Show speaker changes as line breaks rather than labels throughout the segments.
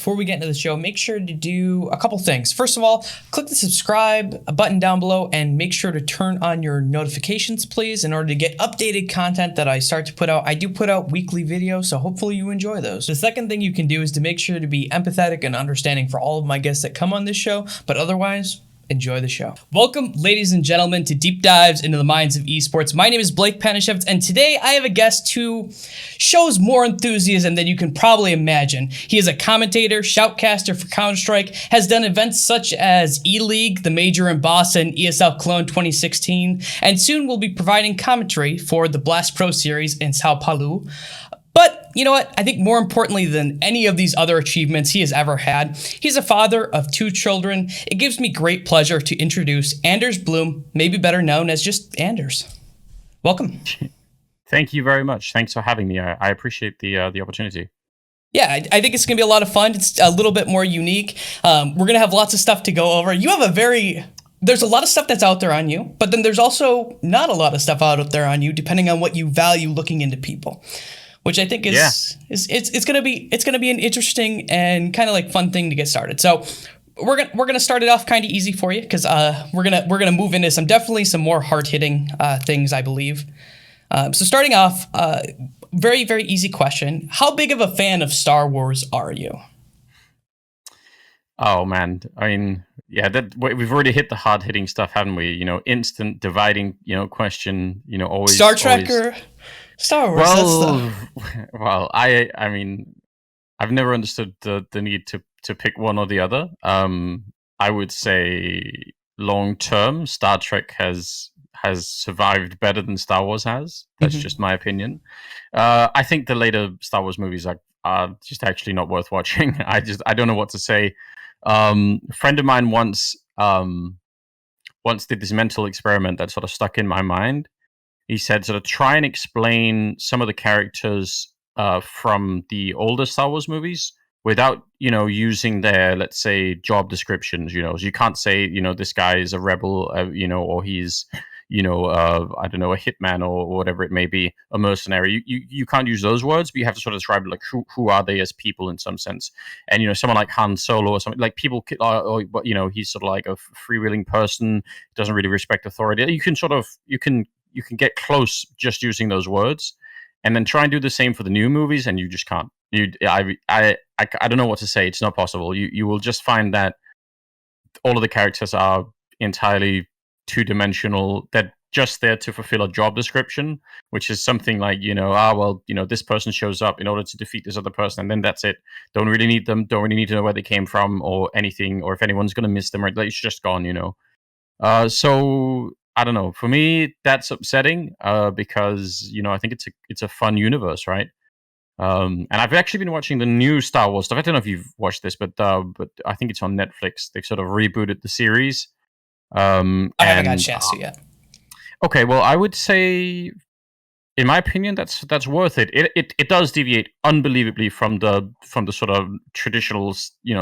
before we get into the show, make sure to do a couple things. First of all, click the subscribe button down below and make sure to turn on your notifications, please, in order to get updated content that I start to put out. I do put out weekly videos, so hopefully you enjoy those. The second thing you can do is to make sure to be empathetic and understanding for all of my guests that come on this show, but otherwise, enjoy the show. Welcome, ladies and gentlemen, to Deep Dives into the Minds of Esports. My name is Blake Panashevitz, and today I have a guest who shows more enthusiasm than you can probably imagine. He is a commentator, shoutcaster for Counter-Strike, has done events such as E-League, the major in Boston, ESL Cologne 2016, and soon will be providing commentary for the Blast Pro Series in Sao Paulo. But you know what? I think more importantly than any of these other achievements he has ever had, he's a father of 2 children. It gives me great pleasure to introduce Anders Blume, maybe better known as just Anders. Welcome.
Thank you very much. Thanks for having me. I appreciate the opportunity.
Yeah, I think it's going to be a lot of fun. It's a little bit more unique. We're going to have lots of stuff to go over. You have there's a lot of stuff that's out there on you, but then there's also not a lot of stuff out there on you, depending on what you value looking into people. Which I think is it's gonna be an interesting and kind of like fun thing to get started. So we're gonna start it off kind of easy for you because we're gonna move into some more hard hitting things, I believe. So starting off, very very easy question: how big of a fan of Star Wars are you?
Oh man, I mean, yeah, we've already hit the hard hitting stuff, haven't we? You know, instant dividing, question. Always
Star Trek
always...
or Star Wars.
Well, I mean, I've never understood the need to pick one or the other. I would say long term, Star Trek has survived better than Star Wars has. That's just my opinion. I think the later Star Wars movies are just actually not worth watching. I don't know what to say. A friend of mine once did this mental experiment that sort of stuck in my mind. He said, sort of try and explain some of the characters from the older Star Wars movies without, using their, let's say, job descriptions. So you can't say, this guy is a rebel, or he's, I don't know, a hitman or whatever it may be, a mercenary. You can't use those words, but you have to sort of describe like who are they as people in some sense. And someone like Han Solo or something, like people, he's sort of like a freewheeling person, doesn't really respect authority. You can get close just using those words, and then try and do the same for the new movies, and you just can't. I don't know what to say. It's not possible. You will just find that all of the characters are entirely two-dimensional. They're just there to fulfill a job description, which is something like, this person shows up in order to defeat this other person, and then that's it. Don't really need them. Don't really need to know where they came from or anything, or if anyone's going to miss them, or it's just gone, So I don't know. For me, that's upsetting because I think it's a fun universe, right? And I've actually been watching the new Star Wars stuff. I don't know if you've watched this, but I think it's on Netflix. They've sort of rebooted the series.
I haven't got a chance to yet.
Okay, well, I would say, in my opinion, that's worth it. It does deviate unbelievably from the sort of traditional,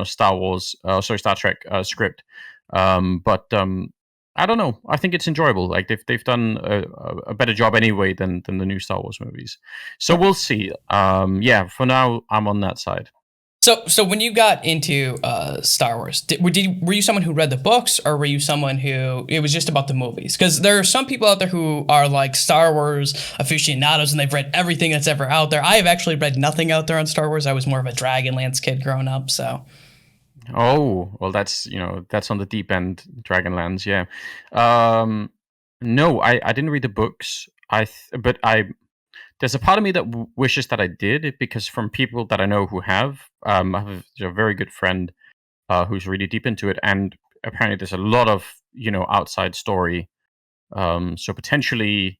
Star Trek script. But I don't know. I think it's enjoyable. Like they've done a better job anyway than the new Star Wars movies. So we'll see. For now, I'm on that side.
So when you got into Star Wars, were you someone who read the books, or were you someone who it was just about the movies? Because there are some people out there who are like Star Wars aficionados, and they've read everything that's ever out there. I have actually read nothing out there on Star Wars. I was more of a Dragonlance kid growing up, so.
Oh, well, that's on the deep end, Dragonlance, yeah. No, I didn't read the books. There's a part of me that wishes that I did, because from people that I know who have, I have a very good friend who's really deep into it, and apparently there's a lot of outside story. So potentially,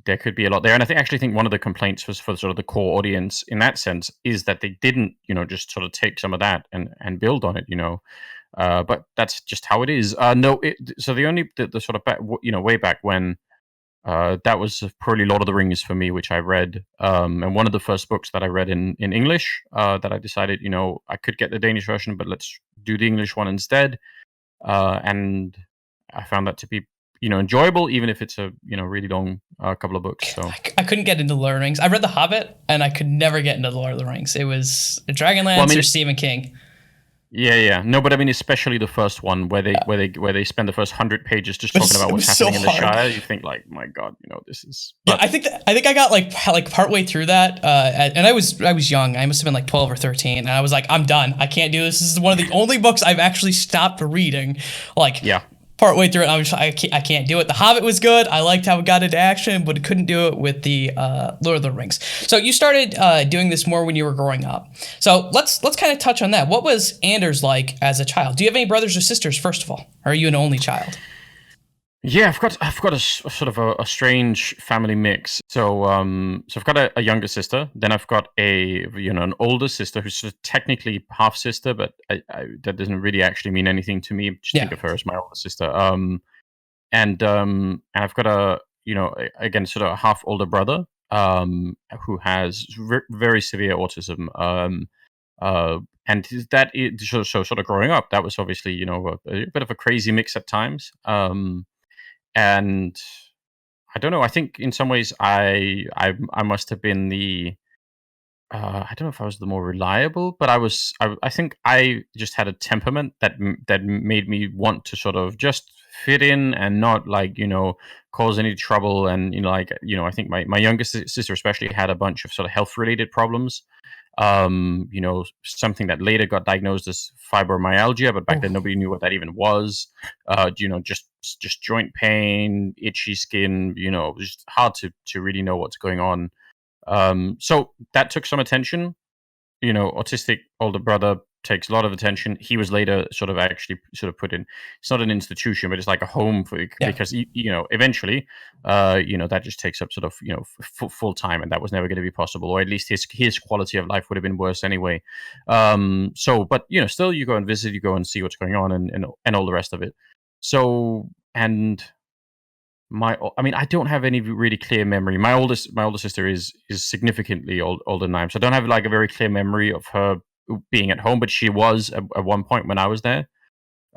there could be a lot there. And I actually think one of the complaints was for sort of the core audience in that sense is that they didn't, just sort of take some of that and build on it, but that's just how it is. So the sort of back, way back when, that was probably Lord of the Rings for me, which I read. And one of the first books that I read in English, that I decided, I could get the Danish version, but let's do the English one instead. And I found that to be enjoyable, even if it's a really long couple of books. So
I couldn't get into Lord of the Rings. I read The Hobbit, and I could never get into the Lord of the Rings. It was Dragonlance or Stephen King.
Yeah. No, but I mean, especially the first one where they spend the first 100 pages just talking about what's happening in the Shire. You think like, my God, this is. But...
Yeah, I think I got like partway through that, and I was young. I must have been like 12 or 13, and I was like, I'm done. I can't do this. This is one of the only books I've actually stopped reading. Like, yeah. Partway through it, I can't do it. The Hobbit was good. I liked how it got into action, but couldn't do it with the Lord of the Rings. So you started doing this more when you were growing up. So let's kind of touch on that. What was Anders like as a child? Do you have any brothers or sisters, first of all? Or are you an only child?
Yeah, I've got a sort of a strange family mix. So I've got a younger sister. Then I've got an older sister who's sort of technically half sister, but that doesn't really actually mean anything to me. Just think of her as my older sister. And I've got again sort of a half older brother who has very severe autism. And that is, so sort of growing up, that was obviously a bit of a crazy mix at times. And I don't know. I think in some ways I must have been the I don't know if I was the more reliable, but I think I just had a temperament that made me want to sort of just fit in and not cause any trouble. And I think my youngest sister especially had a bunch of sort of health related problems. Something that later got diagnosed as fibromyalgia, but back then nobody knew what that even was. Just joint pain, itchy skin, just hard to really know what's going on. So that took some attention. Autistic older brother takes a lot of attention. He was later sort of put in, it's not an institution, but it's like a home because eventually that just takes up sort of full time, and that was never going to be possible, or at least his quality of life would have been worse anyway. But still you go and visit, you go and see what's going on, and all the rest of it. So, and I don't have any really clear memory. My older sister is significantly older than I am, so I don't have like a very clear memory of her being at home, but she was at one point when I was there.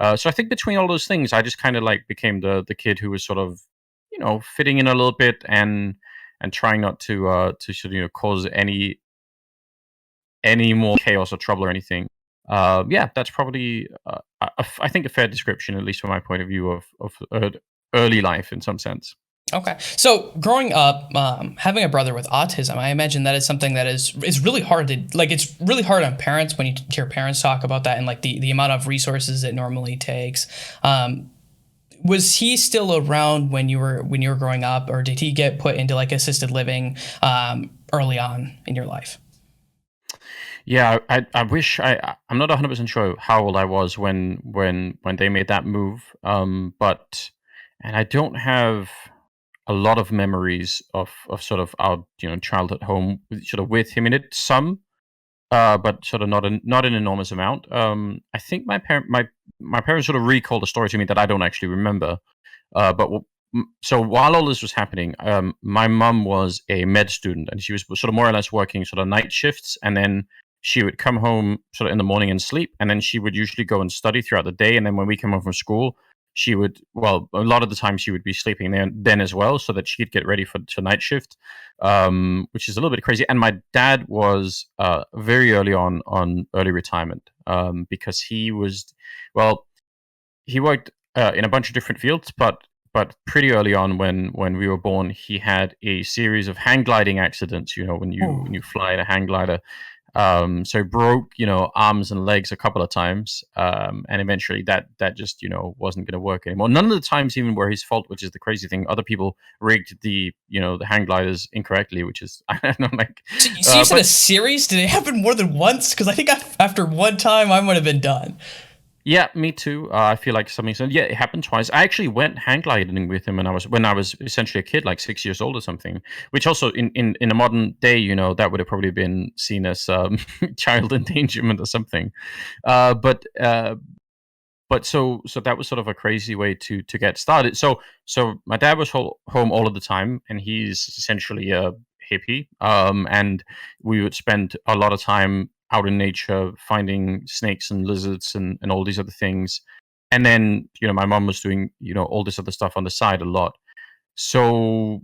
So I think between all those things, I just kind of like became the kid who was sort of fitting in a little bit and trying not to sort of cause any more chaos or trouble or anything. That's probably I think a fair description, at least from my point of view, of early life in some sense.
Okay. So growing up, having a brother with autism, I imagine that is something that is really hard it's really hard on parents when you hear parents talk about that, and like the amount of resources it normally takes. Was he still around when you were growing up, or did he get put into like assisted living early on in your life?
Yeah, I wish I'm not 100% sure how old I was when they made that move. And I don't have a lot of memories of sort of our childhood home sort of with him in it. Some, but sort of not an enormous amount. I think my parents sort of recalled a story to me that I don't actually remember. So while all this was happening, my mum was a med student, and she was sort of more or less working sort of night shifts, and then she would come home sort of in the morning and sleep, and then she would usually go and study throughout the day. And then when we come home from school, she would, a lot of the time she would be sleeping then as well, so that she could get ready for night shift, which is a little bit crazy. And my dad was very early on early retirement, because he was, he worked in a bunch of different fields, but pretty early on when we were born, he had a series of hang gliding accidents, when you fly in a hang glider. So he broke, arms and legs a couple of times, and eventually that just, wasn't going to work anymore. None of the times even were his fault, which is the crazy thing. Other people rigged the hang gliders incorrectly, which is, I don't know, like.
So you said a series? Did it happen more than once? Because I think after one time I would have been done.
Yeah, me too. I feel like something. Yeah, it happened twice. I actually went hang gliding with him when I was essentially a kid, like 6 years old or something. Which also in a modern day, that would have probably been seen as child endangerment or something. But so that was sort of a crazy way to get started. So my dad was home all of the time, and he's essentially a hippie. And we would spend a lot of time out in nature, finding snakes and lizards and all these other things. and then my mom was doing all this other stuff on the side a lot. So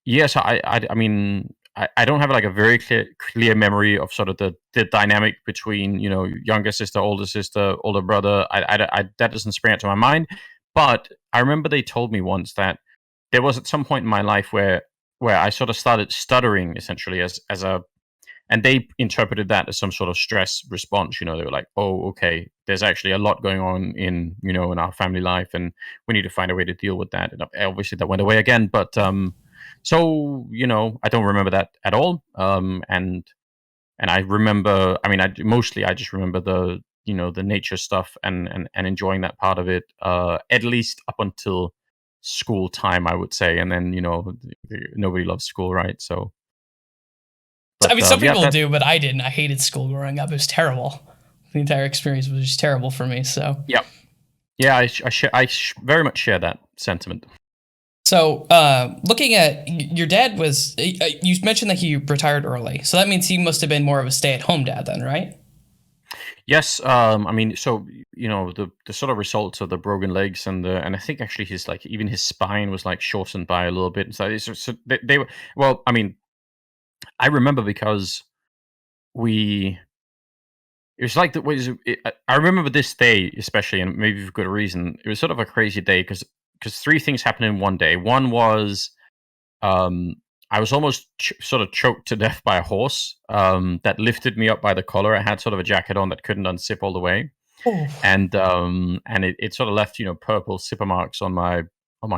yes, I mean, I don't have like a very clear memory of sort of the dynamic between younger sister, older brother. That doesn't spring out to my mind, but I remember they told me once that there was at some point in my life where I sort of started stuttering essentially as a, and they interpreted that as some sort of stress response. They were like, oh, okay, there's actually a lot going on in our family life, and we need to find a way to deal with that. And obviously that went away again, but so I don't remember that at all. And I remember, I mean, I just remember the nature stuff and enjoying that part of it, at least up until school time, I would say. And then nobody loves school, right? So,
I mean,
but
some
yeah,
people do, but I didn't. I hated school growing up. It was terrible. The entire experience was just terrible for me. So
yeah, yeah, I very much share that sentiment.
So, looking at your dad was, you mentioned that he retired early. So that means he must have been more of a stay-at-home dad then, right?
Yes, I mean, so the sort of results of the broken legs and I think actually his like even his spine was like shortened by a little bit. So they were, well, I mean, I remember because we it was like I remember this day especially, and maybe for good reason. It was sort of a crazy day because three things happened in one day. One was um, I was almost sort of choked to death by a horse that lifted me up by the collar. I had sort of a jacket on that couldn't unzip all the way,
Oh.
and it sort of left purple zipper marks on my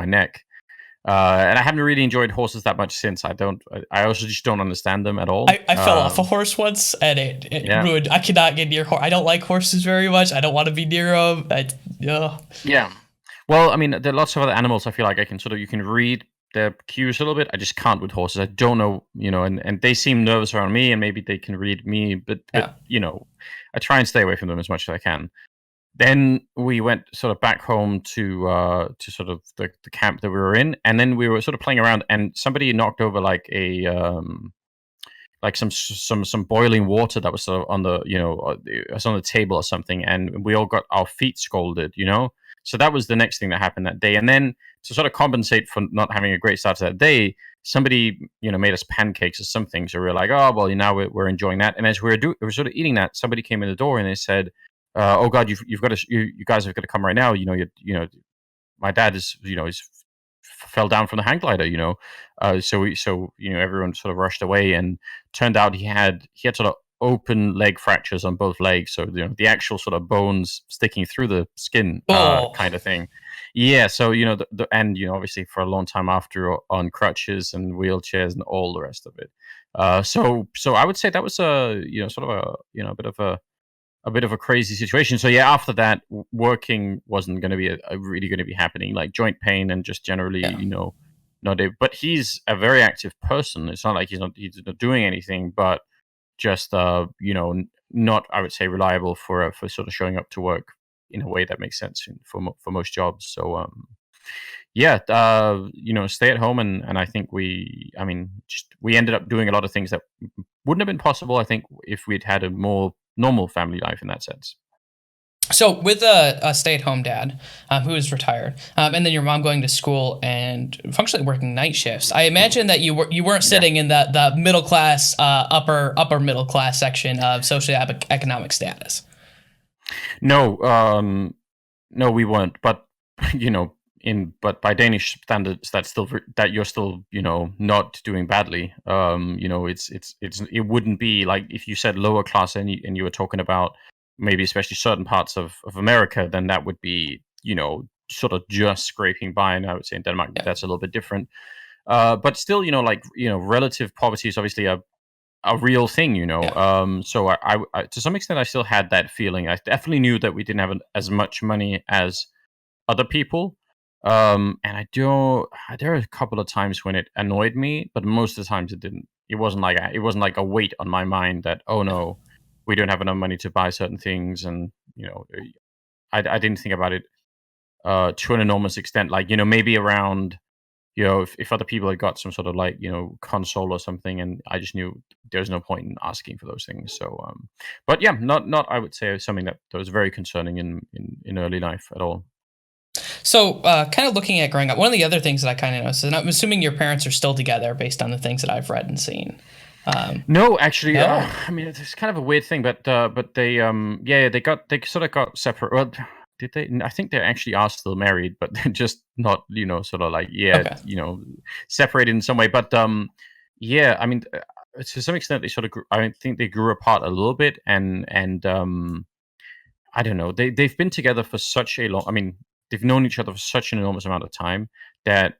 neck. And I haven't really enjoyed horses that much since. I also just don't understand them at all.
I fell off a horse once, and it
Yeah,
ruined. I could not get near horse. I don't like horses very much. I don't want to be near them.
yeah. Well, I mean, there are lots of other animals. I feel like you can read their cues a little bit. I just can't with horses. I don't know, and they seem nervous around me, and maybe they can read me, but
Yeah.
I try and stay away from them as much as I can. Then we went sort of back home to sort of the camp that we were in, and then we were sort of playing around, and somebody knocked over like a like some boiling water that was sort of on the it was on the table or something, and we all got our feet scalded. So that was the next thing that happened that day. And then to sort of compensate for not having a great start to that day, somebody made us pancakes or something. So we were like, oh well, now we're enjoying that. And as we were sort of eating that, somebody came in the door and they said, oh god, you've got to you guys have got to come right now. My dad is fell down from the hang glider. So everyone sort of rushed away, and turned out he had sort of open leg fractures on both legs. So the actual sort of bones sticking through the skin,
Oh.
kind of thing. Yeah. So and obviously for a long time after on crutches and wheelchairs and all the rest of it. So I would say that was sort of a bit of a crazy situation. So yeah, after that, working wasn't going to be really going to be happening. Like joint pain and just generally,
Yeah.
not able. But he's a very active person. It's not like he's not doing anything, but just not, I would say, reliable for sort of showing up to work in a way that makes sense for most jobs. So yeah, stay at home, and I think we ended up doing a lot of things that wouldn't have been possible, I think, if we'd had a more normal family life in that sense.
So with a stay-at-home dad who is retired, and then your mom going to school and functionally working night shifts, I imagine that you weren't
Yeah.
sitting in the middle class, upper middle class section of socioeconomic status.
No, no, we weren't. But you know, but by Danish standards, that you're still not doing badly. It wouldn't be like if you said lower class and you were talking about maybe especially certain parts of America, then that would be sort of just scraping by. And I would say in Denmark
Yeah.
that's a little bit different. But still, relative poverty is obviously a real thing.
Yeah.
So I to some extent I still had that feeling. I definitely knew that we didn't have as much money as other people. And there are a couple of times when it annoyed me, but most of the times it didn't. It wasn't like a weight on my mind that, oh no, we don't have enough money to buy certain things. And I didn't think about it to an enormous extent. Like maybe around if other people had got some sort of like console or something, and I just knew there's no point in asking for those things. So, but yeah, not I would say something that was very concerning in early life at all.
So, kind of looking at growing up, one of the other things that I kind of noticed, and I'm assuming your parents are still together based on the things that I've read and seen.
No, actually,
No.
I mean it's kind of a weird thing, but they they sort of got separate. Well, did they? I think they actually are still married, but they're just not sort of like
Okay.
separated in some way. But yeah, I mean to some extent they sort of I think they grew apart a little bit, and I don't know, they've been together for such a long. I mean, they've known each other for such an enormous amount of time that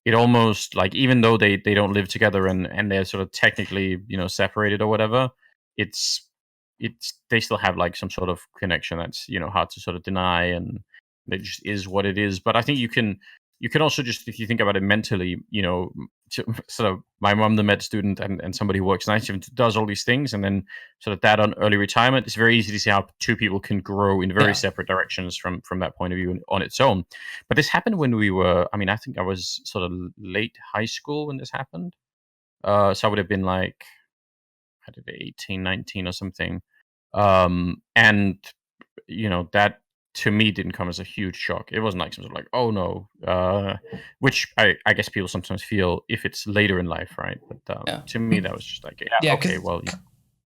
it almost like, even though they don't live together and they're sort of technically separated or whatever, it's they still have like some sort of connection that's hard to sort of deny, and it just is what it is. But I think you can also, just if you think about it mentally, sort of my mom, the med student, and somebody who works night shift, does all these things, and then sort of that on early retirement, it's very easy to see how two people can grow in very
Yeah.
separate directions from that point of view on its own. But this happened when we were, I mean, I think I was sort of late high school when this happened. So I would have been like, I don't know, 18, 19 or something. And that to me didn't come as a huge shock. It wasn't like some sort of like, oh no, which I guess people sometimes feel if it's later in life, right? But
Yeah.
to me, that was just like, yeah,
Yeah,
okay, well,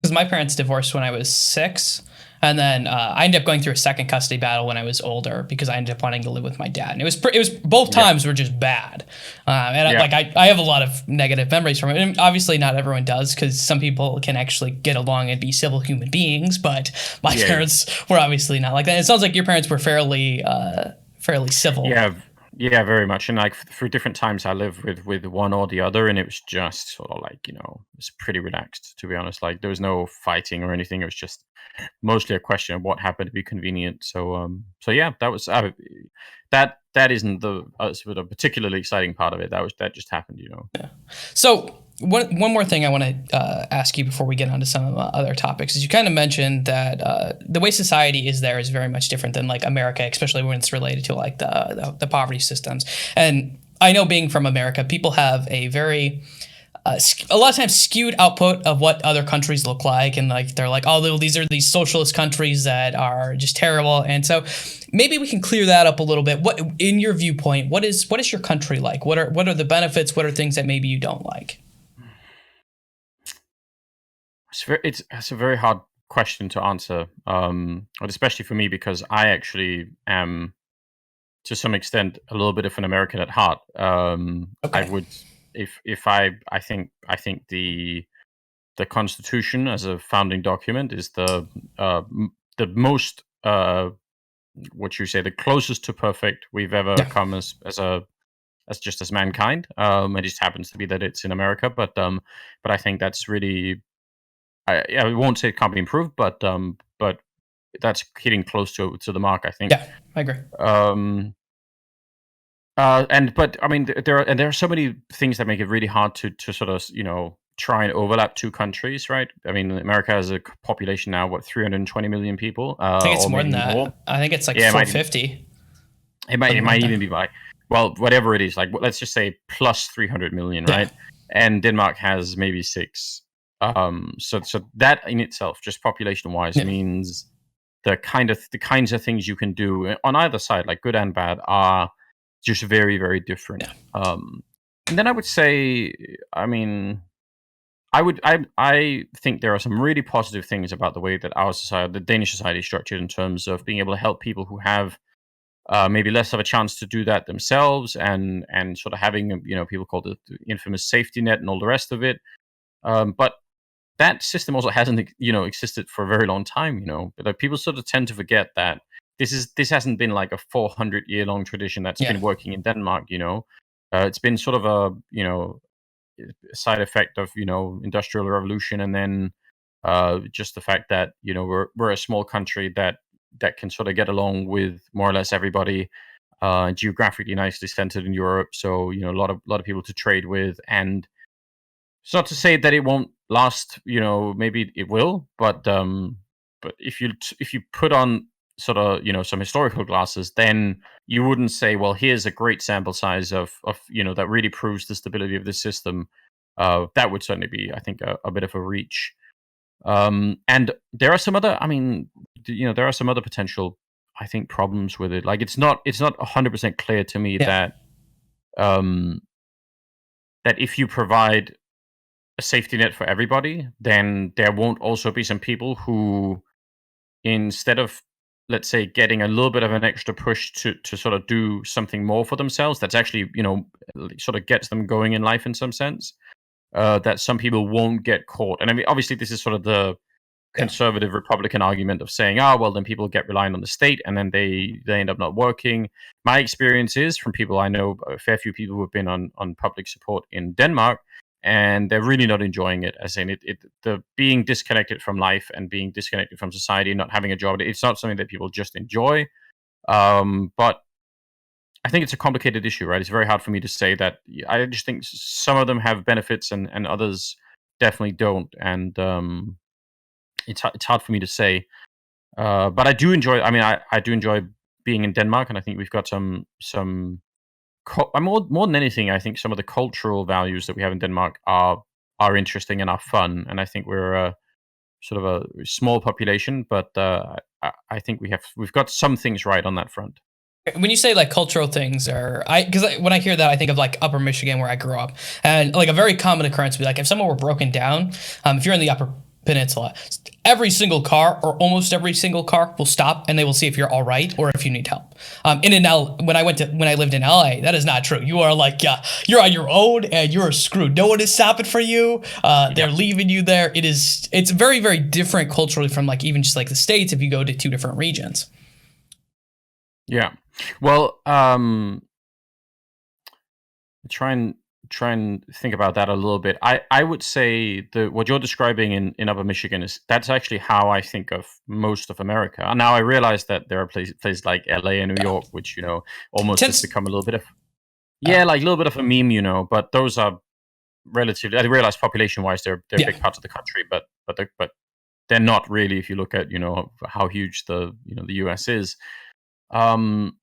because my parents divorced when I was 6, and then I ended up going through a second custody battle when I was older because I ended up wanting to live with my dad, and it was both
yeah,
times were just bad, and
yeah,
I have a lot of negative memories from it. And obviously, not everyone does, because some people can actually get along and be civil human beings, but my
yeah,
parents were obviously not like that. It sounds like your parents were fairly civil.
yeah, yeah, very much. And like through different times, I lived with one or the other, and it was just sort of like it's pretty relaxed, to be honest. Like there was no fighting or anything. It was just mostly a question of what happened to be convenient. So yeah, that was that isn't the sort of particularly exciting part of it. That just happened.
So one more thing I want to ask you before we get on to some other topics is, you kind of mentioned that the way society is there is very much different than like America, especially when it's related to like the poverty systems. And I know, being from America, people have a very a lot of times skewed output of what other countries look like, and like they're like, oh, these are these socialist countries that are just terrible. And so maybe we can clear that up a little bit. What, in your viewpoint, what is your country like? What are the benefits? What are things that maybe you don't like?
It's a very hard question to answer, but especially for me, because I actually am to some extent a little bit of an American at heart. I
Okay.
would, if I think the Constitution as a founding document is the most what you say, the closest to perfect we've ever
Yeah.
come as just as mankind. It just happens to be that it's in America, but I think that's really, I won't say it can't be improved, but that's hitting close to the mark, I think.
Yeah, I agree.
Um, and but I mean, there are so many things that make it really hard to sort of try and overlap two countries, right? I mean, America has a population now, what, 320 million people,
I think it's
or
more than
maybe more.
that. I think it's like
Yeah,
450,
it
something like
might
that.
even be by, well, whatever it is. Like, let's just say plus 300 million,
Yeah.
right? And Denmark has maybe six. So that in itself, just population wise,
Yeah.
means the kinds of things you can do on either side, like good and bad, are just very, very different.
Yeah.
And then I would say, I mean, I think there are some really positive things about the way that our society, the Danish society, is structured, in terms of being able to help people who have maybe less of a chance to do that themselves, and sort of having people call it the infamous safety net and all the rest of it. But that system also hasn't existed for a very long time. But like, people sort of tend to forget that this hasn't been like a 400-year long tradition that's
Yeah.
been working in Denmark. It's been sort of a side effect of industrial revolution, and then just the fact that we're a small country that can sort of get along with more or less everybody, geographically nicely centered in Europe. So a lot of people to trade with, and it's not to say that it won't last. Maybe it will, but if you put on sort of, some historical glasses, then you wouldn't say, well, here's a great sample size of that really proves the stability of the system. That would certainly be, I think, a bit of a reach. And there are some other, there are some other potential, I think, problems with it. Like it's not 100% clear to me
Yeah.
that um, that if you provide a safety net for everybody, then there won't also be some people who, instead of, let's say, getting a little bit of an extra push to sort of do something more for themselves, that's actually, sort of gets them going in life in some sense, that some people won't get caught. And I mean, obviously, this is sort of the
Yeah.
conservative Republican argument of saying, oh, well, then people get reliant on the state and then they end up not working. My experience is from people I know, a fair few people who have been on public support in Denmark, and they're really not enjoying it. As in, the being disconnected from life and being disconnected from society, not having a job, it's not something that people just enjoy. But I think it's a complicated issue, right? It's very hard for me to say that. I just think some of them have benefits and others definitely don't. And it's hard for me to say. But I do enjoy. I mean, I do enjoy being in Denmark, and I think we've got some. More than anything, I think some of the cultural values that we have in Denmark are interesting and are fun. And I think we're sort of a small population, but I think we've got some things right on that front.
When you say like cultural things, or because when I hear that, I think of like Upper Michigan where I grew up, and like a very common occurrence would be like if someone were broken down, if you're in the Upper Peninsula, every single car or almost every single car will stop and they will see if you're all right or if you need help. When I lived in LA, that is not true. You are like, yeah, you're on your own and you're screwed. No one is stopping for you. They're leaving you there. It's very, very different culturally from like even just like the States if you go to two different regions.
Yeah. Well, try and think about that a little bit. I would say what you're describing in Upper Michigan that's actually how I think of most of America. And now I realize that there are places like LA and New
Yeah.
York, which almost has
Tense,
become a little bit of
uh,
like a little bit of a meme, But those are relatively. I realize population wise they're
yeah.
big parts of the country, but they're not really if you look at how huge the US is. Um,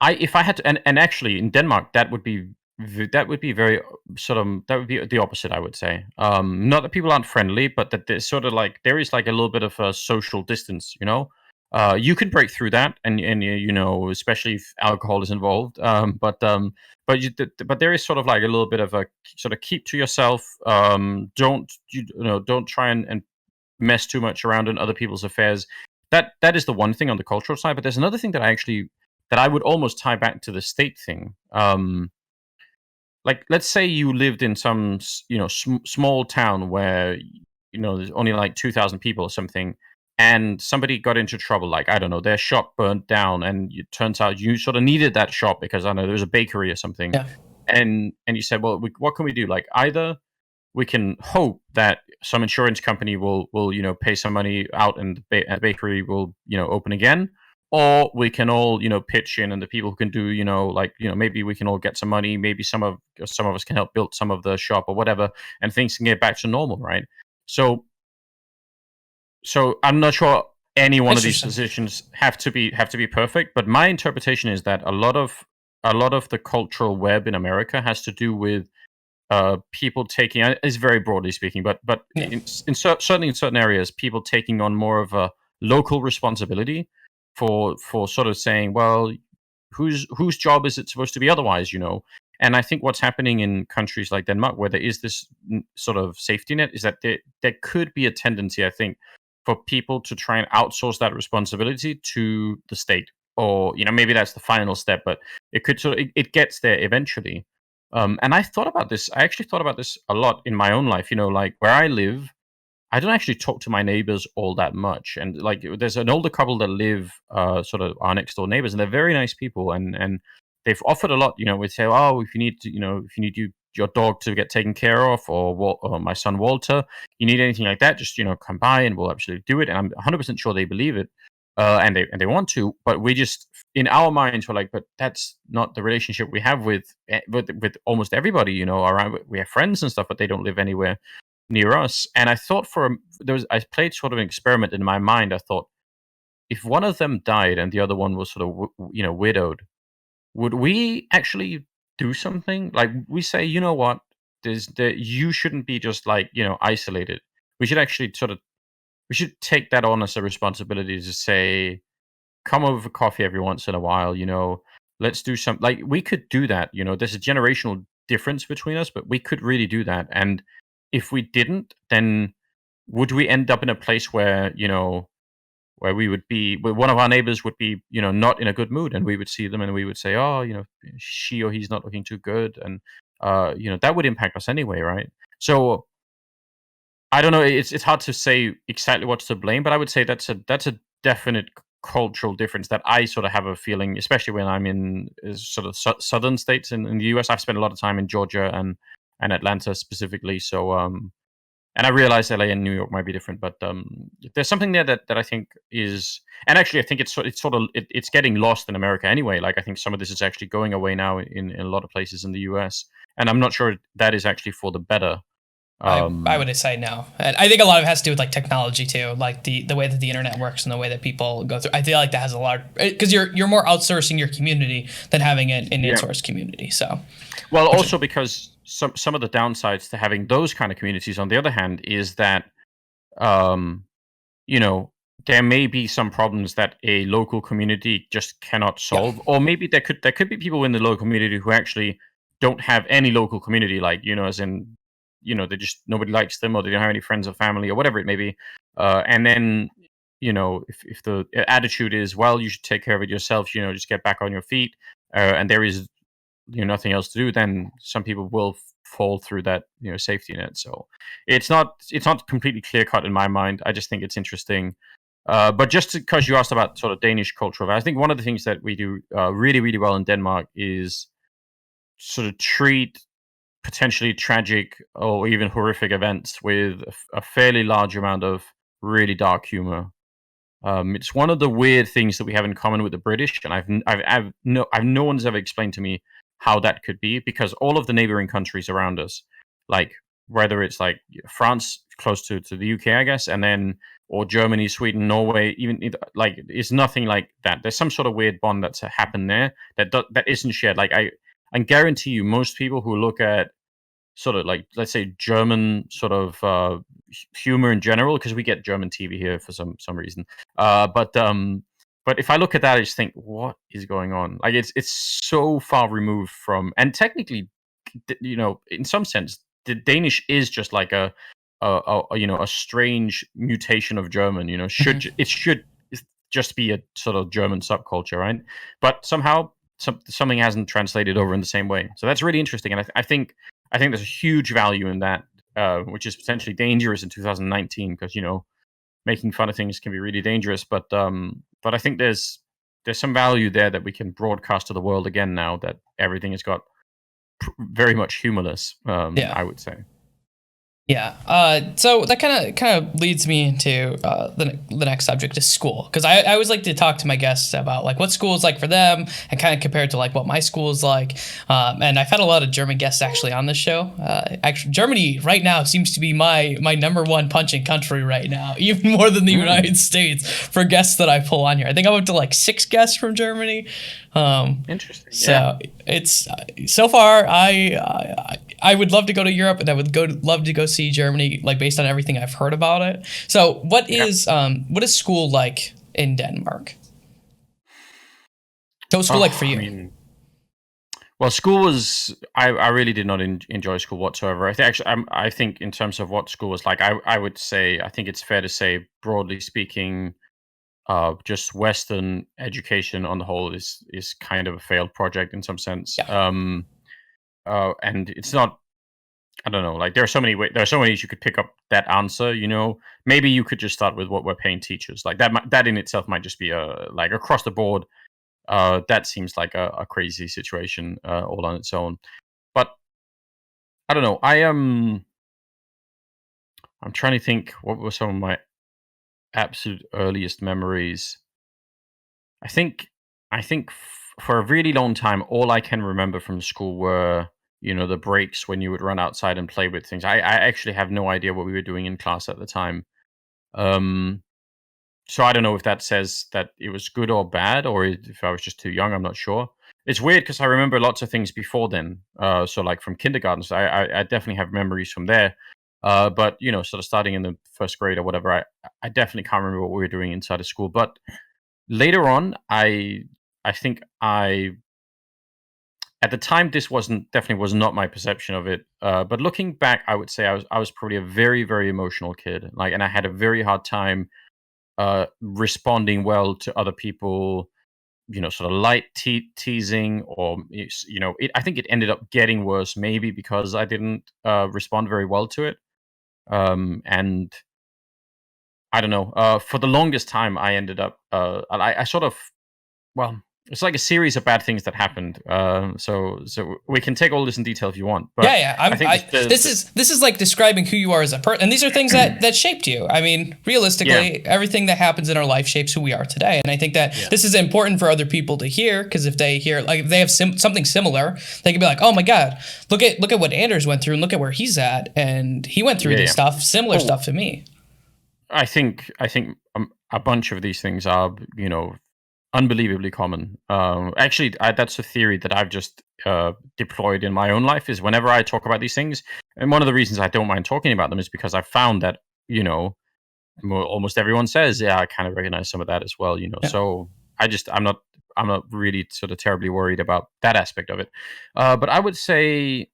if I had to, and actually in Denmark, that would be very that would be the opposite, I would say. Not that people aren't friendly, but that there's sort of like there is like a little bit of a social distance. You can break through that, and especially if alcohol is involved. But there is sort of like a little bit of a sort of keep to yourself. Don't try and mess too much around in other people's affairs. That is the one thing on the cultural side. But there's another thing that I would almost tie back to the state thing. Like, let's say you lived in some small town where there's only like 2,000 people or something, and somebody got into trouble. Like, I don't know, their shop burnt down, and it turns out you sort of needed that shop because I don't know there was a bakery or something,
Yeah.
and you said, well, what can we do? Like, either we can hope that some insurance company will pay some money out and the bakery will open again, or we can all pitch in, and the people who can do maybe we can all get some money, maybe some of us can help build some of the shop or whatever, and things can get back to normal, right? So I'm not sure any one of these
Interesting.
decisions have to be perfect, but my interpretation is that a lot of the cultural web in America has to do with people taking, is very broadly speaking, but
Yeah.
certainly in certain areas, people taking on more of a local responsibility for sort of saying, well, whose job is it supposed to be otherwise? And I think what's happening in countries like Denmark, where there is this sort of safety net, is that there could be a tendency, I think, for people to try and outsource that responsibility to the state, or maybe that's the final step, but it could it gets there eventually. And I thought about this. I actually thought about this a lot in my own life. Like where I live, I don't actually talk to my neighbors all that much. And like, there's an older couple that live, sort of our next door neighbors, and they're very nice people. And they've offered a lot. We say, oh, if you need to, if you need your dog to get taken care of, or my son Walter, you need anything like that, just come by and we'll absolutely do it. And I'm 100% sure they believe it, and they want to. But we just, in our minds, we're like, but that's not the relationship we have with almost everybody. Around, we have friends and stuff, but they don't live anywhere near us. And I thought I played sort of an experiment in my mind. I thought, if one of them died and the other one was sort of widowed, would we actually do something? Like we say, you know what, you shouldn't be just like isolated. We should actually we should take that on as a responsibility to say, come over for coffee every once in a while. Let's do some, like, we could do that. There's a generational difference between us, but we could really do that. And if we didn't, then would we end up in a place where where we would be, where one of our neighbors would be, not in a good mood, and we would see them and we would say, oh, she or he's not looking too good, and that would impact us anyway, right? So I don't know. It's hard to say exactly what's to blame, but I would say that's a definite cultural difference that I sort of have a feeling, especially when I'm in sort of southern states in the US. I've spent a lot of time in Georgia and Atlanta specifically. So and I realize LA and New York might be different, but there's something there that I think is, and actually I think it's getting lost in America anyway. Like I think some of this is actually going away now in a lot of places in the US, and I'm not sure that is actually for the better.
I would say no. And I think a lot of it has to do with like technology too, like the way that the internet works and the way that people go through. I feel like that has a lot, because you're more outsourcing your community than having it an in-source community. So,
well, also because some of the downsides to having those kind of communities, on the other hand, is that you know, there may be some problems that a local community just cannot solve, or maybe there could be people in the local community who actually don't have any local community, like as in they just, nobody likes them, or they don't have any friends or family or whatever it may be, and then if the attitude is, well, you should take care of it yourself, just get back on your feet, and there is nothing else to do, then some people will fall through that safety net. So it's not completely clear cut in my mind. I just think it's interesting. But just because you asked about sort of Danish culture, I think one of the things that we do really, really well in Denmark is sort of treat potentially tragic or even horrific events with a fairly large amount of really dark humor. It's one of the weird things that we have in common with the British, and no one's ever explained to me how that could be, because all of the neighboring countries around us, like whether it's like France, close to the UK, I guess, and then or Germany, Sweden, Norway, even like it's nothing like that. There's some sort of weird bond that's happened there that isn't shared. Like I guarantee you, most people who look at sort of like, let's say, German sort of humor in general, because we get German TV here for some reason. But if I look at that, I just think, what is going on? Like it's so far removed from, and technically, in some sense, the Danish is just like a strange mutation of German. It should just be a sort of German subculture, right? But somehow something hasn't translated over in the same way. So that's really interesting, and I think there's a huge value in that, which is potentially dangerous in 2019, because making fun of things can be really dangerous. But I think there's some value there that we can broadcast to the world again now that everything has got very much humorless. I would say.
Yeah. So that kind of leads me into the next subject is school, because I always like to talk to my guests about like what school is like for them and kind of compare it to like what my school is like. And I've had a lot of German guests actually on this show. Actually, Germany right now seems to be my number one punching country right now, even more than the United States for guests that I pull on here. I think I'm up to like 6 guests from Germany.
Interesting.
So it's so far I would love to go to Europe, and I would love to go see Germany, like based on everything I've heard about it. So what is school like in Denmark? What was school like for you?
I mean, well, school was, I really did not enjoy school whatsoever. I think in terms of what school was like, I would say, I think it's fair to say, broadly speaking, just Western education on the whole is kind of a failed project in some sense.
Yeah.
And it's not, I don't know, like there are so many ways you could pick up that answer. Maybe you could just start with what we're paying teachers. Like that in itself might just be like across the board. That seems like a crazy situation all on its own. But I don't know. I'm trying to think what were some of my absolute earliest memories. I think for a really long time, all I can remember from school were the breaks when you would run outside and play with things. I actually have no idea what we were doing in class at the time. Um, so I don't know if that says that it was good or bad, or if I was just too young. I'm not sure. It's weird because I remember lots of things before then. So like from kindergarten, so I definitely have memories from there. But sort of starting in the first grade or whatever, I definitely can't remember what we were doing inside of school. But later on, I think at the time this definitely was not my perception of it. But looking back, I would say I was probably a very very emotional kid. Like, and I had a very hard time responding well to other people, sort of light teasing, or I think it ended up getting worse, maybe because I didn't respond very well to it. And I don't know. For the longest time, I ended up, I sort of, well, it's like a series of bad things that happened. So we can take all this in detail if you want, but
Yeah, yeah.
I think
This is like describing who you are as a person, and these are things that shaped you. I mean, realistically, everything that happens in our life shapes who we are today. And I think that this is important for other people to hear, because if they hear, like, if they have something similar, they can be like, "Oh my God, look at what Anders went through, and look at where he's at, and he went through this stuff, similar stuff to me."
I think a bunch of these things are unbelievably common. Actually, that's a theory that I've just deployed in my own life. Is whenever I talk about these things, and one of the reasons I don't mind talking about them is because I found that almost everyone says, "Yeah, I kind of recognize some of that as well."
Yeah.
So I'm not really sort of terribly worried about that aspect of it. But I would say,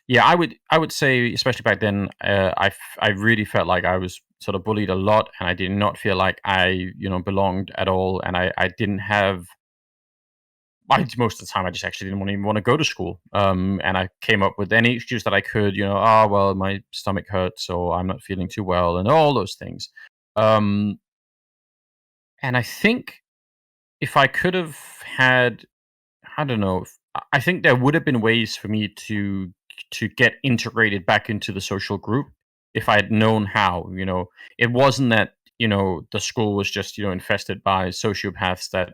yeah, I would say, especially back then, I really felt like I was sort of bullied a lot, and I did not feel like I belonged at all, and I didn't have. Most of the time, I just actually didn't even want to go to school. And I came up with any excuse that I could. Oh well, my stomach hurts, so I'm not feeling too well, and all those things. Um, and I think if I could have had, I don't know. I think there would have been ways for me to get integrated back into the social group if I had known how. It wasn't that the school was just infested by sociopaths that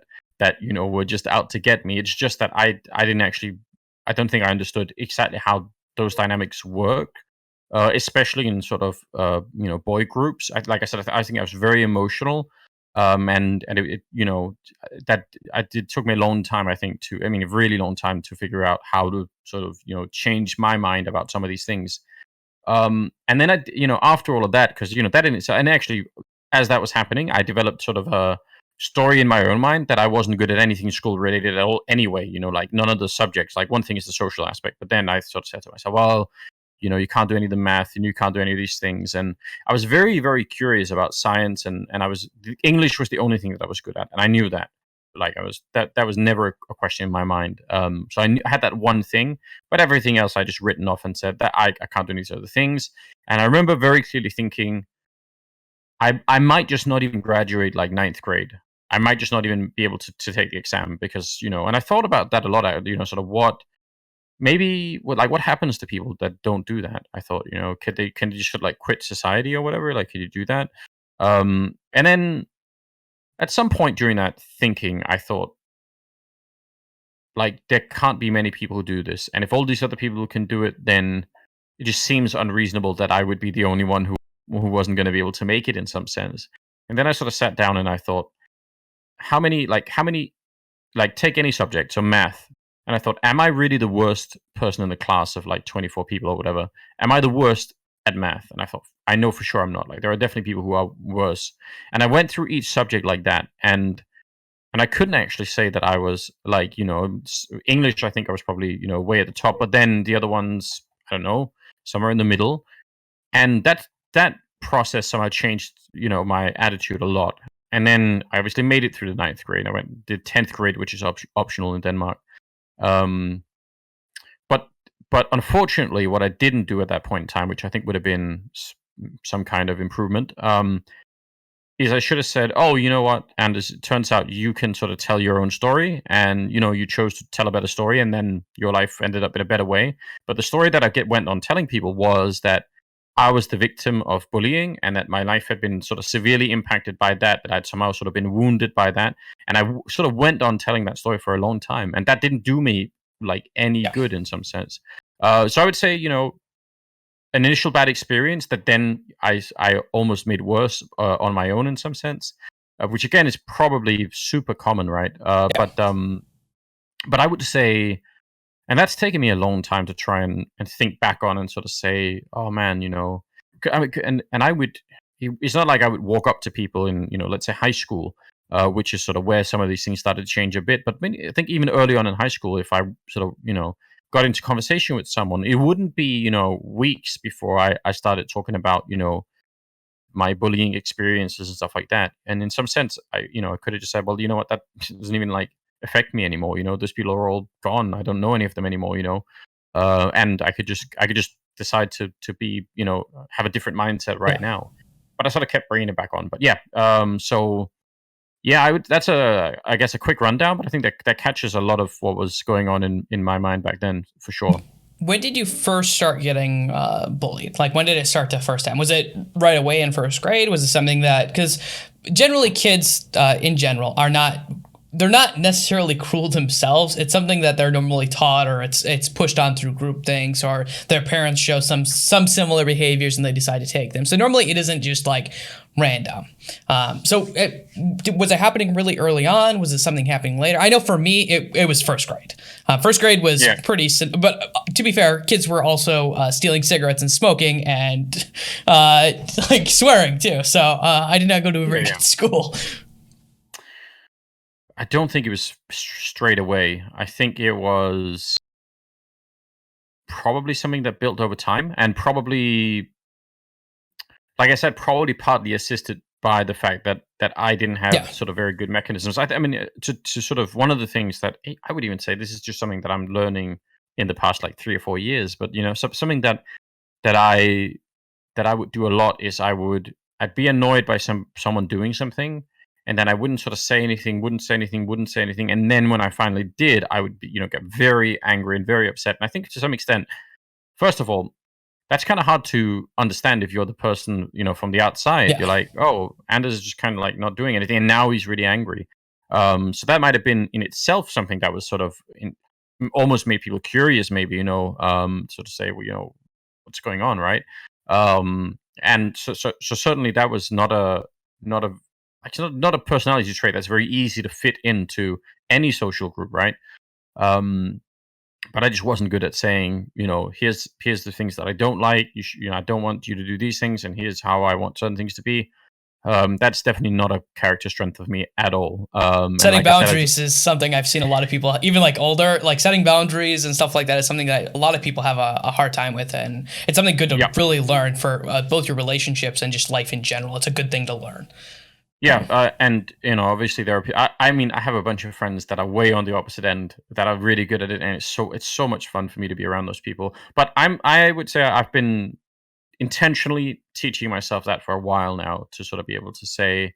were just out to get me. It's just that I didn't actually. I don't think I understood exactly how those dynamics work. Especially in sort of boy groups. Like I said, I think I was very emotional, and that it took me a long time, I think, I mean, a really long time to figure out how to sort of change my mind about some of these things. And then after all of that, because that in itself, and actually as that was happening, I developed sort of a story in my own mind that I wasn't good at anything school related at all anyway. Like none of the subjects. Like one thing is the social aspect, but then I sort of said to myself, well, you can't do any of the math, and you can't do any of these things. And I was very, very curious about science, and English was the only thing that I was good at, and I knew that. Like that was never a question in my mind. So I had that one thing, but everything else I just written off and said that I can't do these other things. And I remember very clearly thinking, I might just not even graduate like ninth grade. I might just not even be able to take the exam because, and I thought about that a lot. Sort of what happens to people that don't do that? I thought, can they just like quit society or whatever? Like, could you do that? And then at some point during that thinking, I thought, like, there can't be many people who do this. And if all these other people can do it, then it just seems unreasonable that I would be the only one who wasn't going to be able to make it in some sense. And then I sort of sat down and I thought, how many, take any subject, so math. And I thought, am I really the worst person in the class of like 24 people or whatever? Am I the worst at math? And I thought, I know for sure I'm not. Like, there are definitely people who are worse. And I went through each subject like that. And I couldn't actually say that I was like, English, I think I was probably, way at the top. But then the other ones, I don't know, somewhere in the middle. And that process somehow changed, my attitude a lot. And then I obviously made it through the ninth grade. I did 10th grade, which is optional in Denmark. Um, but unfortunately, what I didn't do at that point in time, which I think would have been some kind of improvement, is I should have said, "Oh, you know what, Anders? It turns out you can sort of tell your own story, and you chose to tell a better story, and then your life ended up in a better way." But the story that I went on telling people was that I was the victim of bullying, and that my life had been sort of severely impacted by that. That I'd somehow sort of been wounded by that, and I sort of went on telling that story for a long time, and that didn't do me like any good in some sense. So I would say, an initial bad experience that then I almost made worse on my own in some sense, which again is probably super common, right? But I would say, and that's taken me a long time to try and think back on and sort of say, oh man, I mean, and I would. It's not like I would walk up to people in, let's say high school, which is sort of where some of these things started to change a bit. But I think even early on in high school, if I sort of, got into conversation with someone, it wouldn't be, weeks before I started talking about, my bullying experiences and stuff like that. And in some sense, I could have just said, well, you know what, that doesn't even like affect me anymore. Those people are all gone. I don't know any of them anymore. And I could just decide to be, have a different mindset right now. But I sort of kept bringing it back on. But yeah, so yeah, I would. That's I guess a quick rundown, but I think that catches a lot of what was going on in my mind back then, for sure.
When did you first start getting bullied? Like, when did it start the first time? Was it right away in first grade? Was it something that, because generally kids in general they're not necessarily cruel themselves. It's something that they're normally taught, or it's pushed on through group things, or their parents show some similar behaviors and they decide to take them. So normally it isn't just like random. Was it happening really early on? Was it something happening later? I know for me, it was first grade. First grade was pretty simple, but to be fair, kids were also stealing cigarettes and smoking and like swearing too. So I did not go to a very good school.
I don't think it was straight away. I think it was probably something that built over time, and probably, like I said, probably partly assisted by the fact that I didn't have sort of very good mechanisms. I mean, to sort of, one of the things that I would even say, this is just something that I'm learning in the past like 3 or 4 years, but something that I would do a lot is I'd be annoyed by someone doing something, and then I wouldn't sort of say anything, wouldn't say anything. And then when I finally did, I would be, get very angry and very upset. And I think to some extent, first of all, that's kind of hard to understand if you're the person, from the outside. You're like, oh, Anders is just kind of like not doing anything, and now he's really angry. So that might have been in itself something that was sort of almost made people curious, maybe, sort of say, well, what's going on, right? And so certainly that was not a personality trait that's very easy to fit into any social group, right? But I just wasn't good at saying, here's the things that I don't like. I don't want you to do these things, and here's how I want certain things to be. That's definitely not a character strength of me at all.
Setting boundaries is something I've seen a lot of people, even like older, like setting boundaries and stuff like that is something that a lot of people have a hard time with. And it's something good to really learn for both your relationships and just life in general. It's a good thing to learn.
Yeah, and obviously there are. I mean, I have a bunch of friends that are way on the opposite end that are really good at it, and it's so much fun for me to be around those people. But I would say I've been intentionally teaching myself that for a while now, to sort of be able to say,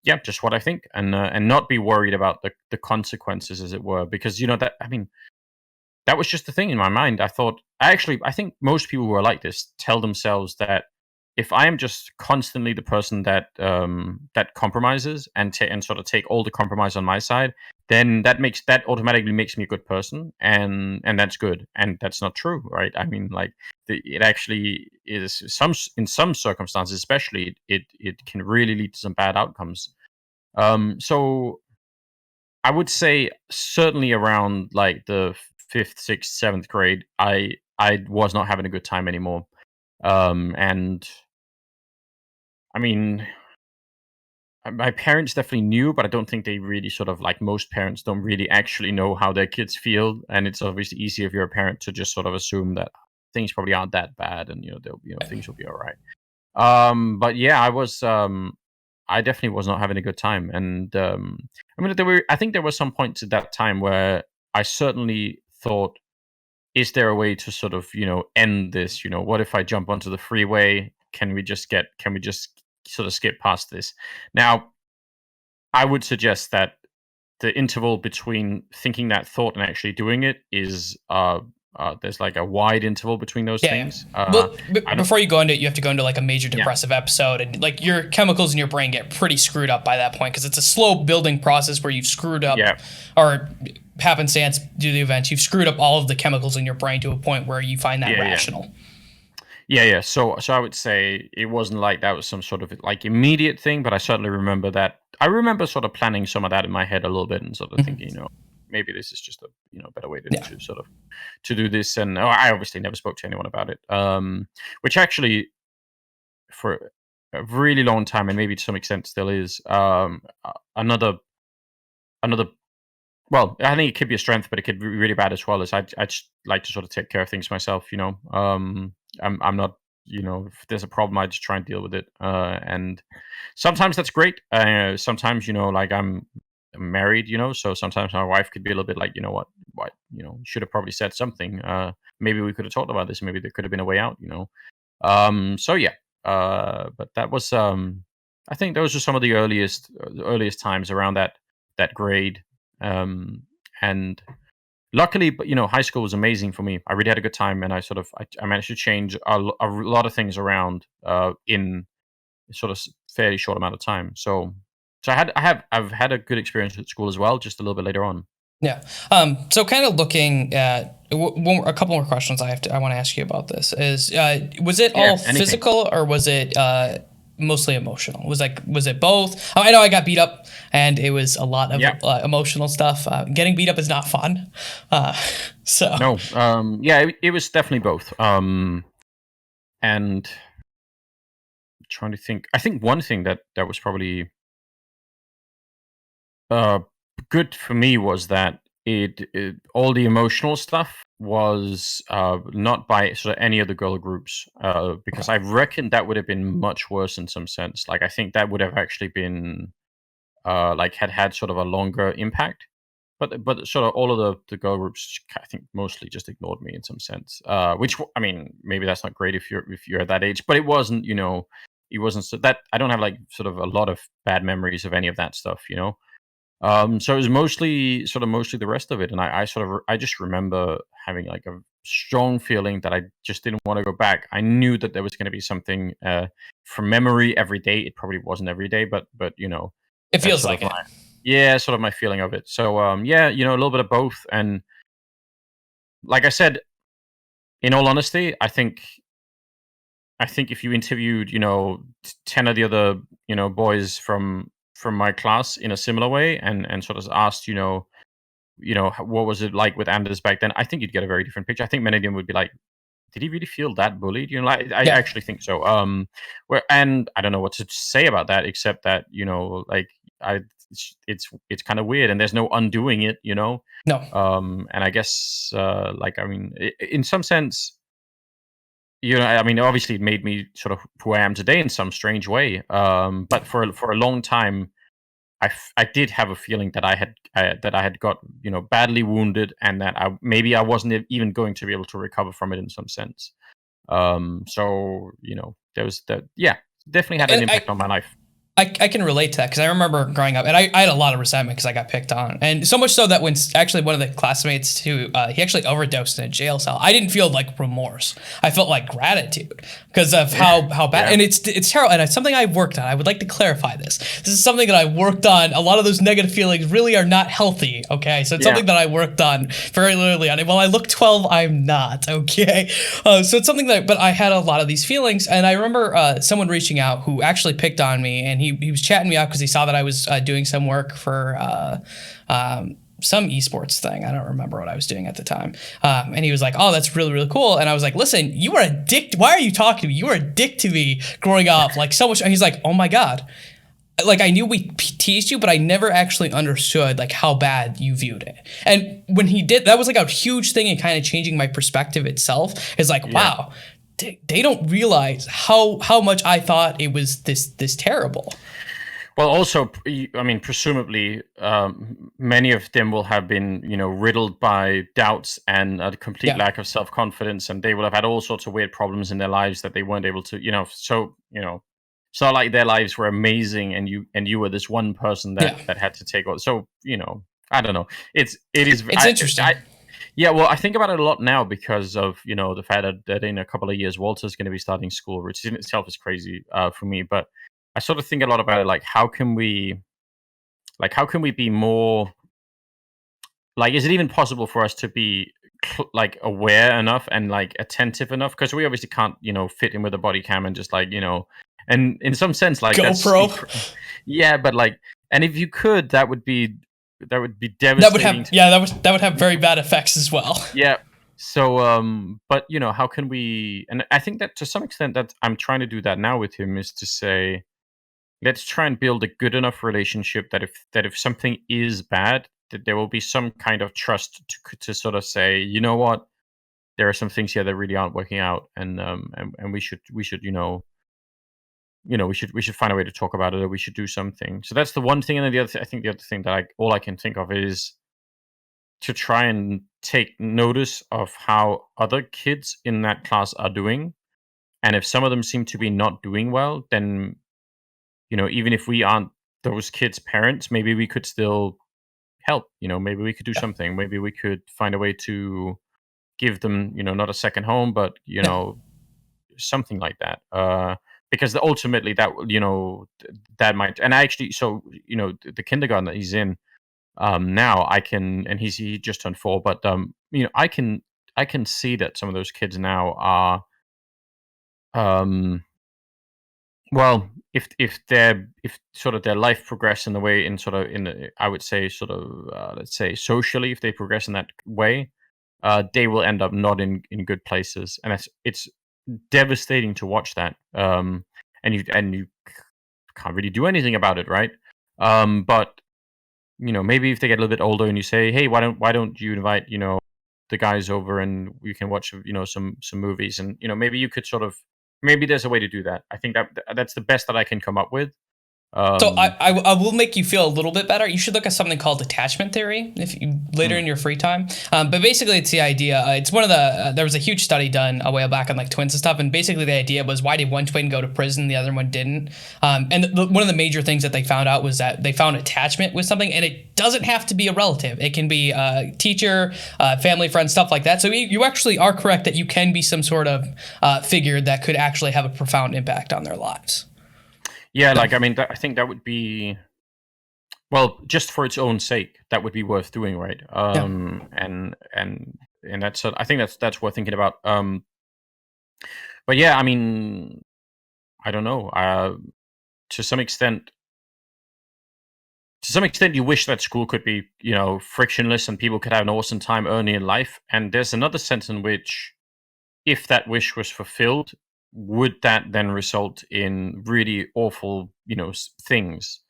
yeah, just what I think, and not be worried about the consequences, as it were, because that was just the thing in my mind. I think most people who are like this tell themselves that if I am just constantly the person that compromises and sort of take all the compromise on my side, then that automatically makes me a good person, and that's good, and that's not true, right? I mean, like it actually is in some circumstances, especially it can really lead to some bad outcomes. So I would say certainly around like the 5th, 6th, 7th grade, I was not having a good time anymore, and I mean, my parents definitely knew, but I don't think they really sort of, like most parents, don't really actually know how their kids feel. And it's obviously easy if you're a parent to just sort of assume that things probably aren't that bad, and things will be all right. But yeah, I definitely was not having a good time, and I think there were some points at that time where I certainly thought, is there a way to sort of end this? What if I jump onto the freeway? Can we just sort of skip past this? Now, I would suggest that the interval between thinking that thought and actually doing it is there's like a wide interval between those things.
Well, before you go into it, you have to go into like a major depressive episode, and like your chemicals in your brain get pretty screwed up by that point, because it's a slow building process where you've screwed up, or happenstance due to the events, you've screwed up all of the chemicals in your brain to a point where you find that rational.
Yeah. So I would say it wasn't like that was some sort of like immediate thing, but I certainly remember that. I remember sort of planning some of that in my head a little bit and sort of thinking,
Mhm.
maybe this is just a better way
Yeah.
to sort of to do this. And I obviously never spoke to anyone about it. Which actually for a really long time, and maybe to some extent still is, another. Well, I think it could be a strength, but it could be really bad as well. Is I just like to sort of take care of things myself. I'm not. If there's a problem, I just try and deal with it. And sometimes that's great. Sometimes like I'm married. So sometimes my wife could be a little bit like, what, you should have probably said something. Maybe we could have talked about this. Maybe there could have been a way out. So yeah. But that was I think those are some of the earliest times around that grade. Um, and luckily, but high school was amazing for me. I really had a good time, and I managed to change a lot of things around in sort of fairly short amount of time. So I've had a good experience at school as well, just a little bit later on.
Yeah. So kind of looking at a couple more questions I want to ask you about this is, was it
Yeah,
all
anything.
physical or was it mostly emotional? Was it both? I know I got beat up and it was a lot of
Yeah.
emotional stuff. Getting beat up is not fun. Uh, so
No. Yeah, it was definitely both. And trying to think. I think one thing that was probably uh, good for me was that it all the emotional stuff was not by sort of any of the girl groups, because I reckon that would have been much worse in some sense. Like I think that would have actually been like had sort of a longer impact. But sort of all of the girl groups, I think, mostly just ignored me in some sense. I mean, maybe that's not great if you're at that age, but it wasn't. It wasn't so that I don't have like sort of a lot of bad memories of any of that stuff. So it was mostly the rest of it, and I just remember having like a strong feeling that I just didn't want to go back. I knew that there was going to be something from memory every day. It probably wasn't every day, but
it
that's
feels
sort of
like
my
it.
yeah, sort of my feeling of it. So yeah, a little bit of both. And like I said, in all honesty, I think if you interviewed 10 of the other boys from my class in a similar way and sort of asked what was it like with Anders back then, I think you'd get a very different picture. I think many of them would be like, did he really feel that bullied? Like I
Yeah.
actually think so. Where and I don't know what to say about that except that like I it's kind of weird and there's no undoing it.
No.
And I guess like I mean in some sense, I mean obviously it made me sort of who I am today in some strange way. But for a long time I did have a feeling that I had got badly wounded and that maybe I wasn't even going to be able to recover from it in some sense. So there was that. Yeah, definitely had an
And
impact on my life.
I can relate to that because I remember growing up and I had a lot of resentment because I got picked on. And so much so that when actually one of the classmates who he actually overdosed in a jail cell, I didn't feel like remorse. I felt like gratitude because of how bad.
Yeah,
And it's terrible. And it's something I've worked on. I would like to clarify this. This is something that I worked on. A lot of those negative feelings really are not healthy. Okay. So it's
yeah,
something that I worked on very early on. And while I look 12, I'm not. Okay. So it's something but I had a lot of these feelings. And I remember someone reaching out who actually picked on me and he was chatting me out because he saw that I was doing some work for some esports thing. I don't remember what I was doing at the time. And he was like, "Oh, that's really, really cool." And I was like, "Listen, you were a dick. Why are you talking to me? You were a dick to me growing up, like so much." And he's like, "Oh my god." Like I knew we teased you, but I never actually understood like how bad you viewed it. And when he did, that was like a huge thing in kind of changing my perspective itself. Is like,
yeah.
wow, they don't realize how much I thought it was this terrible.
Well, also, I mean, presumably, many of them will have been, riddled by doubts and a complete
Yeah,
lack of self-confidence, and they will have had all sorts of weird problems in their lives that they weren't able to, it's not like their lives were amazing, and you were this one person that
yeah,
had to take all. So, I don't know. It is.
it's interesting.
Yeah. Well, I think about it a lot now because of the fact that in a couple of years Walter's going to be starting school, which in itself is crazy for me, but. I sort of think a lot about it, like how can we be more like? Is it even possible for us to be like aware enough and like attentive enough, because we obviously can't fit in with a body cam and just like and in some sense like
GoPro.
yeah, but like, and if you could, that would be
That would
devastating.
have that would have very bad effects as well.
Yeah. So but how can we, and I think that to some extent that I'm trying to do that now with him, is to say, let's try and build a good enough relationship that if something is bad, that there will be some kind of trust to sort of say, you know what, there are some things here that really aren't working out, and we should we should find a way to talk about it, or we should do something. So that's the one thing, and then I think the other thing that all I can think of is to try and take notice of how other kids in that class are doing, and if some of them seem to be not doing well, then even if we aren't those kids' parents, maybe we could still help. Maybe we could do something. Maybe we could find a way to give them, not a second home, but something like that. Because ultimately, that that might. And I actually, so the kindergarten that he's in now, I can, and he just turned 4, but I can see that some of those kids now are um well, if sort of their life progress in the way, in sort of in the, I would say sort of let's say socially, if they progress in that way, they will end up not in good places, and it's devastating to watch that. And you can't really do anything about it, right? But maybe if they get a little bit older and you say, hey, why don't you invite the guys over and we can watch some movies, and maybe you could sort of, maybe there's a way to do that. I think that's the best that I can come up with.
So
Um,
I will make you feel a little bit better. You should look at something called attachment theory if you later in your free time. But basically, it's the idea. It's one of the. There was a huge study done a while back on like twins and stuff, and basically the idea was, why did one twin go to prison, the other one didn't? One of the major things that they found out was that they found attachment with something, and it doesn't have to be a relative. It can be a teacher, family, friend, stuff like that. So you actually are correct that you can be some sort of figure that could actually have a profound impact on their lives.
yeah, like I mean, I think that would be, well, just for its own sake, that would be worth doing, right? And that's I think that's worth thinking about. But yeah, I mean, I don't know. To some extent, you wish that school could be, frictionless and people could have an awesome time early in life. And there's another sense in which, if that wish was fulfilled, would that then result in really awful, things?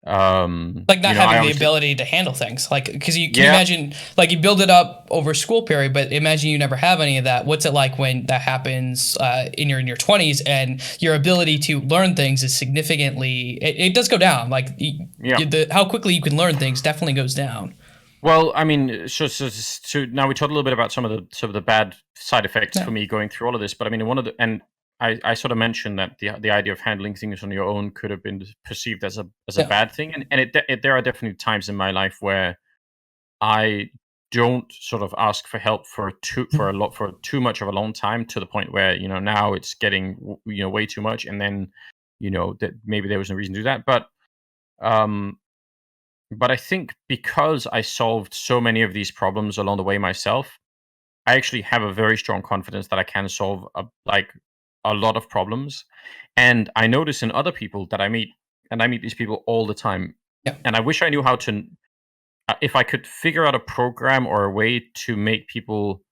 Like not
I
having the
obviously,
ability to handle things, like, because you can
yeah.
imagine, like, you build it up over a school period, but imagine you never have any of that. What's it like when that happens in your 20s, and your ability to learn things is significantly, it does go down, like
Yeah.
how quickly you can learn things definitely goes down.
Well, I mean, so now we talked a little bit about some of the bad side effects for me going through all of this, but I mean, one of the, and I sort of mentioned that the idea of handling things on your own could have been perceived as a
Yeah.
bad thing, and there are definitely times in my life where I don't sort of ask for help for too much of a long time, to the point where now it's getting way too much, and then that maybe there was no reason to do that, um but I think because I solved so many of these problems along the way myself, I actually have a very strong confidence that I can solve a lot of problems. And I notice in other people that I meet, and I meet these people all the time.
Yeah.
And I wish I knew how to, if I could figure out a program or a way to make people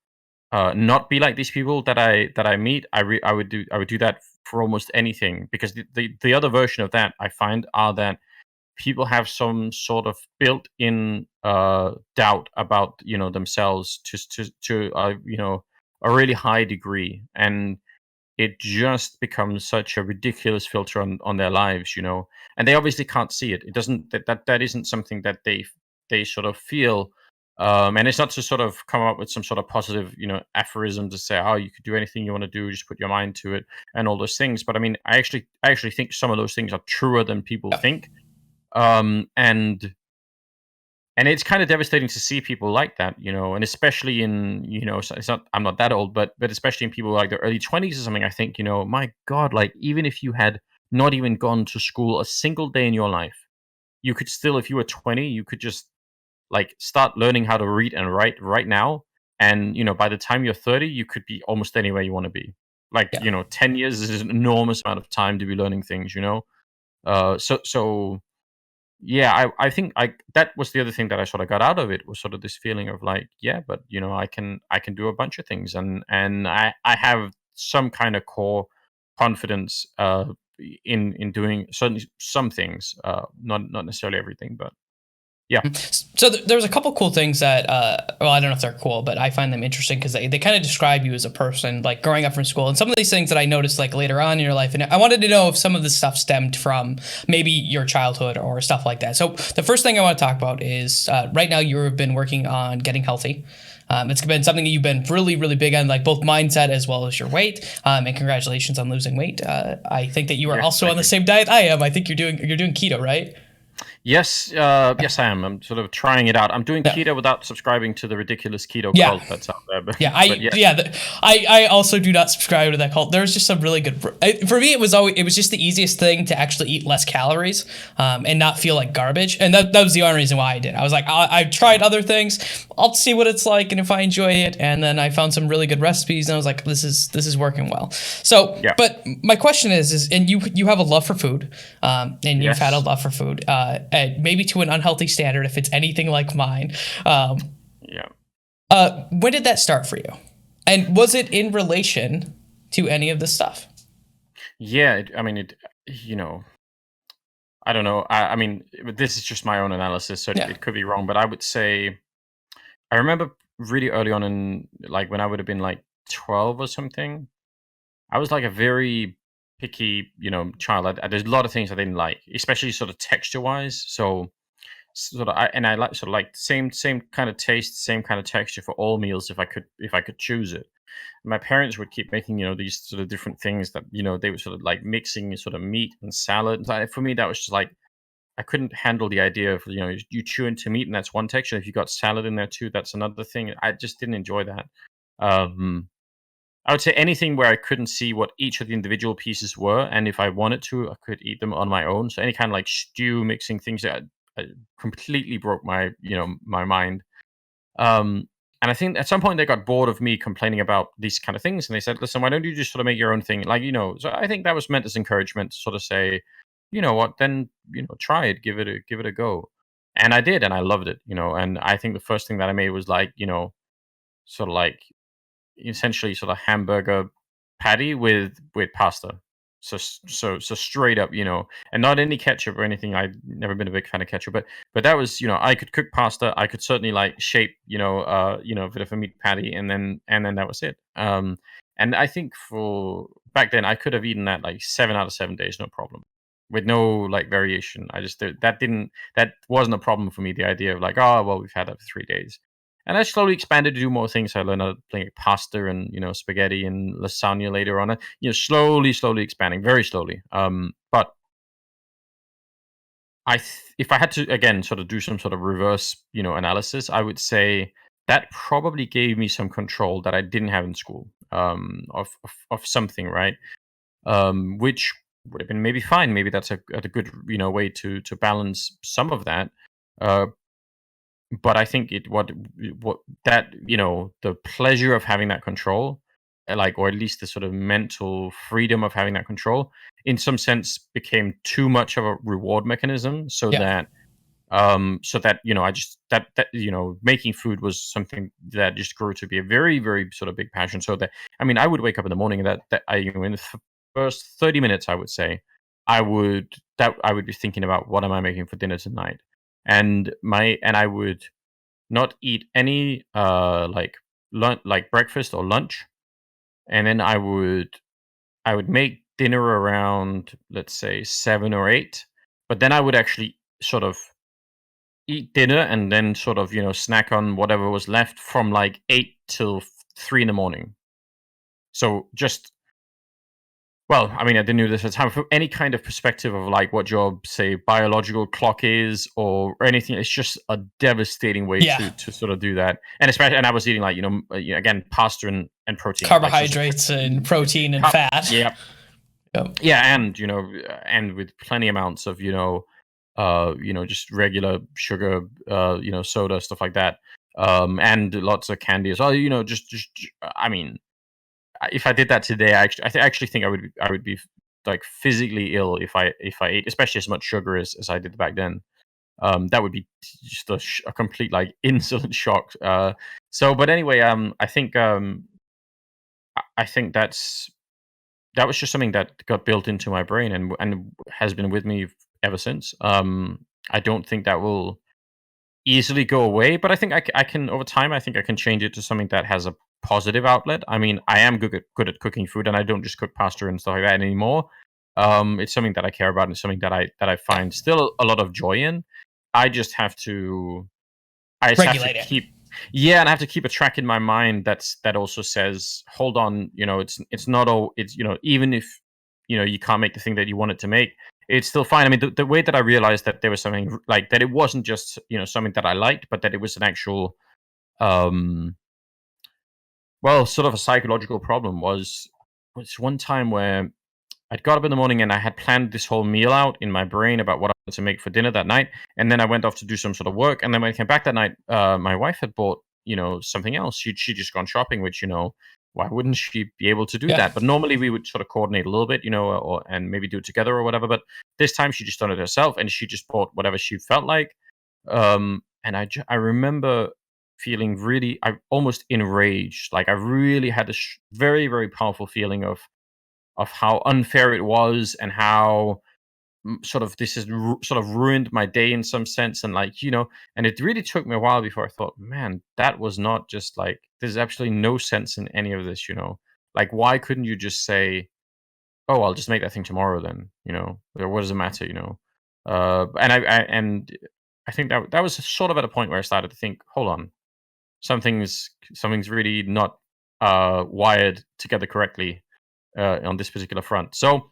not be like these people that I meet, I would do that for almost anything, because the other version of that I find are that people have some sort of built-in doubt about themselves to a really high degree, and it just becomes such a ridiculous filter on their lives, and they obviously can't see it. It doesn't, that isn't something that they sort of feel. And it's not to sort of come up with some sort of positive, aphorism to say, oh, you could do anything you want to do, just put your mind to it, and all those things. But I mean, I actually think some of those things are truer than people
Yeah.
think. And it's kind of devastating to see people like that, and especially in, it's not, I'm not that old, but especially in people like their early 20s or something. I think, my God, like, even if you had not even gone to school a single day in your life, you could still, if you were 20, you could just like start learning how to read and write right now, And by the time you're 30, you could be almost anywhere you want to be. Like,
Yeah.
10 years is an enormous amount of time to be learning things. So yeah, I think that was the other thing that I sort of got out of it, was sort of this feeling of like, yeah, but I can do a bunch of things, and I have some kind of core confidence in doing some things, not necessarily everything, but yeah.
So there's a couple cool things that, well, I don't know if they're cool, but I find them interesting because they kind of describe you as a person, like growing up from school, and some of these things that I noticed like later on in your life. And I wanted to know if some of this stuff stemmed from maybe your childhood or stuff like that. So the first thing I want to talk about is right now you've been working on getting healthy. It's been something that you've been really, really big on, like both mindset as well as your weight. And congratulations on losing weight. I think that you are
Yes,
also
thank
on the
you.
same diet I am. I think you're doing keto, right?
Yes, yes, I am. I'm sort of trying it out. I'm doing
Yeah.
keto without subscribing to the ridiculous keto
Yeah.
cult that's out there. But,
Yeah,
but yes,
I also do not subscribe to that cult. There's just some really good. For me, it was just the easiest thing to actually eat less calories, and not feel like garbage. And that was the only reason why I did. I was like, I've tried other things. I'll see what it's like, and if I enjoy it. And then I found some really good recipes, and I was like, this is working well. So,
yeah,
but my question is, and you have a love for food, and you've had a
yes,
love for food, and maybe to an unhealthy standard if it's anything like mine.
yeah.
When did that start for you? And was it in relation to any of this stuff?
Yeah, I mean, I don't know. I mean, this is just my own analysis, so
Yeah.
it could be wrong. But I would say I remember really early on, in like when I would have been like 12 or something. I was like a very picky, child. There's a lot of things I didn't like, especially sort of texture wise. So I like sort of like same kind of taste, same kind of texture for all meals if I could choose it. My parents would keep making these sort of different things that they were sort of like mixing sort of meat and salad. And for me, that was just like I couldn't handle the idea of you chew into meat and that's one texture. If you got salad in there too, that's another thing. I just didn't enjoy that. Um, I would say anything where I couldn't see what each of the individual pieces were, and if I wanted to, I could eat them on my own. So any kind of like stew mixing things that completely broke my mind. Um, and I think at some point they got bored of me complaining about these kind of things, and they said, "Listen, why don't you just sort of make your own thing?" So I think that was meant as encouragement to sort of say, "You know what? Then try it, give it a go." And I did, and I loved it. And I think the first thing that I made was like sort of like essentially sort of hamburger patty with pasta. So straight up, and not any ketchup or anything. I've never been a big fan of ketchup, but that was, I could cook pasta. I could certainly like shape, a bit of a meat patty, and then that was it. And I think for back then, I could have eaten that like 7 out of 7 days, no problem, with no like variation. I just that wasn't a problem for me. The idea of like, oh well, we've had that for 3 days. And I slowly expanded to do more things. I learned how to like pasta and spaghetti and lasagna later on. Slowly expanding, very slowly. But if I had to again sort of do some sort of reverse analysis, I would say that probably gave me some control that I didn't have in school. Of something, right? Which would have been maybe fine. Maybe that's a good way to balance some of that. Uh, but I think what that the pleasure of having that control, like, or at least the sort of mental freedom of having that control, in some sense, became too much of a reward mechanism,
Yeah.
so that I just that making food was something that just grew to be a very very sort of big passion. So that I mean, I would wake up in the morning and that I in the first 30 minutes, I would say, I would be thinking about what am I making for dinner tonight, and I would not eat any like breakfast or lunch, and then I would make dinner around, let's say, 7 or 8, but then I would actually sort of eat dinner and then sort of snack on whatever was left from like 8 till 3 in the morning. So just well, I mean, I didn't do this at the time. From any kind of perspective of like what your say biological clock is or anything, it's just a devastating way
Yeah.
to sort of do that. And especially, and I was eating like again pasta and protein, like just
Carbohydrates and protein and fat.
yeah,
Yep.
yeah, and and with plenty amounts of just regular sugar, soda, stuff like that. and lots of candy as well. I mean, if I did that today, I actually think I would be like physically ill if I ate especially as much sugar as I did back then. That would be just a complete like insulin shock. But anyway, I think that was just something that got built into my brain and has been with me ever since. I don't think that will easily go away, but I think I can over time. I think I can change it to something that has a positive outlet. I mean, I am good at cooking food, and I don't just cook pasta and stuff like that anymore. It's something that I care about, and it's something that I find still a lot of joy in. I just have to I just have to
Regulate it.
yeah, and I have to keep a track in my mind that also says, hold on, it's not all, even if you can't make the thing that you want it to make, it's still fine. I mean, the way that I realized that there was something like that, it wasn't just something that I liked, but that it was an actual, um, well, sort of a psychological problem was one time where I'd got up in the morning and I had planned this whole meal out in my brain about what I wanted to make for dinner that night. And then I went off to do some sort of work. And then when I came back that night, my wife had bought, something else. She'd just gone shopping, which, why wouldn't she be able to do
Yeah.
that? But normally we would sort of coordinate a little bit, and maybe do it together or whatever. But this time she just done it herself and she just bought whatever she felt like. And I remember feeling really, I almost enraged. Like I really had this very, very powerful feeling of how unfair it was and how sort of this has sort of ruined my day in some sense, and and it really took me a while before I thought, man, that was not just like, there's absolutely no sense in any of this. Like, why couldn't you just say, oh, I'll just make that thing tomorrow then, or what does it matter, and I think that was sort of at a point where I started to think, hold on, something's really not wired together correctly on this particular front. So,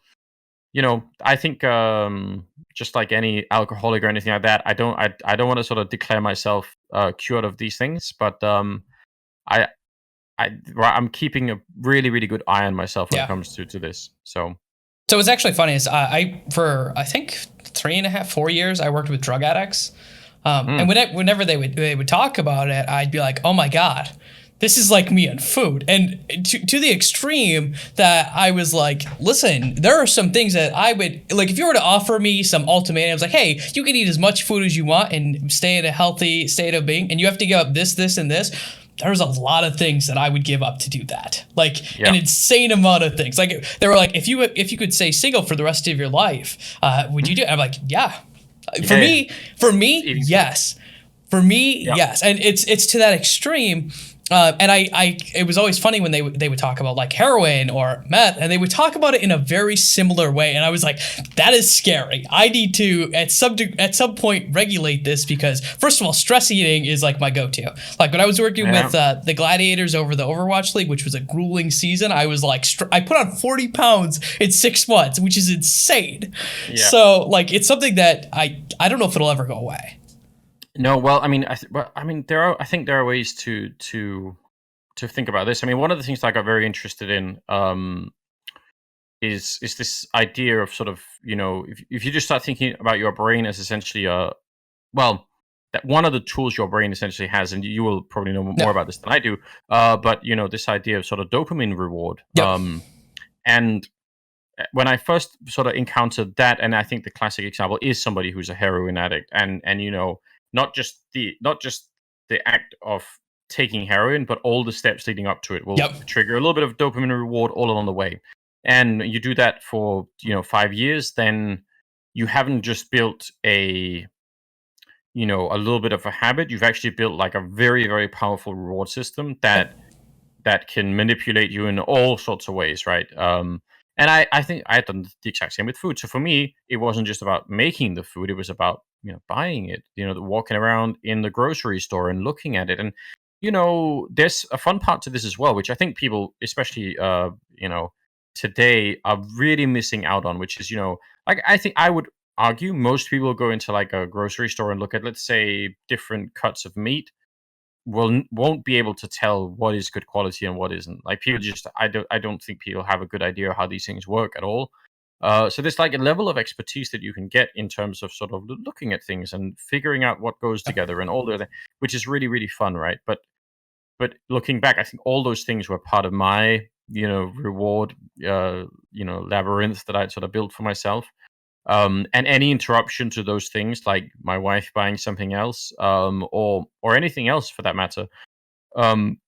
I think, just like any alcoholic or anything like that, I don't want to sort of declare myself cured of these things, but I I'm keeping a really, really good eye on myself when it
Yeah.
comes to this. So
So what's actually funny is for I think 3.5, 4 years, I worked with drug addicts. And whenever they would talk about it, I'd be like, oh my God, this is like me and food. And to the extreme that I was like, listen, there are some things that I would, like, if you were to offer me some ultimatums, like, hey, you can eat as much food as you want and stay in a healthy state of being, and you have to give up this, this, and this. There's a lot of things that I would give up to do that. Like
yeah,
an insane amount of things. Like they were like, if you could stay single for the rest of your life, would you do it? I'm like, yeah. For
yeah,
me,
eating food.
yes. For me,
Yeah,
yes. And it's to that extreme. And it was always funny when they would talk about like heroin or meth, and they would talk about it in a very similar way. And I was like, that is scary. I need to at some point regulate this, because first of all, stress eating is like my go-to. Like when I was working
yeah,
with the Gladiators over the Overwatch League, which was a grueling season, I was like, I put on 40 pounds in 6 months, which is insane.
yeah.
So like, it's something that I don't know if it'll ever go away.
No, well, I mean, I think there are ways to think about this. I mean, one of the things that I got very interested in, is this idea of sort of, if you just start thinking about your brain as essentially well, that one of the tools your brain essentially has, and you will probably know more
Yeah.
about this than I do, but this idea of sort of dopamine reward,
Yep.
and when I first sort of encountered that, and I think the classic example is somebody who's a heroin addict, and not just the act of taking heroin, but all the steps leading up to it will
Yep.
trigger a little bit of dopamine reward all along the way. And you do that for 5 years, then you haven't just built a little bit of a habit. You've actually built like a very, very powerful reward system
Yep.
that can manipulate you in all sorts of ways, right? And I think I had done the exact same with food. So for me, it wasn't just about making the food; it was about buying it. Walking around in the grocery store and looking at it, and there's a fun part to this as well, which I think people, especially today, are really missing out on. Which is like, I think I would argue most people go into like a grocery store and look at, let's say, different cuts of meat, won't be able to tell what is good quality and what isn't. Like, people just, I don't think people have a good idea of how these things work at all. So there's like a level of expertise that you can get in terms of sort of looking at things and figuring out what goes together and all the other, which is really, really fun, right? But looking back, I think all those things were part of my, reward, labyrinth that I'd sort of built for myself. And any interruption to those things, like my wife buying something else, or anything else for that matter, um,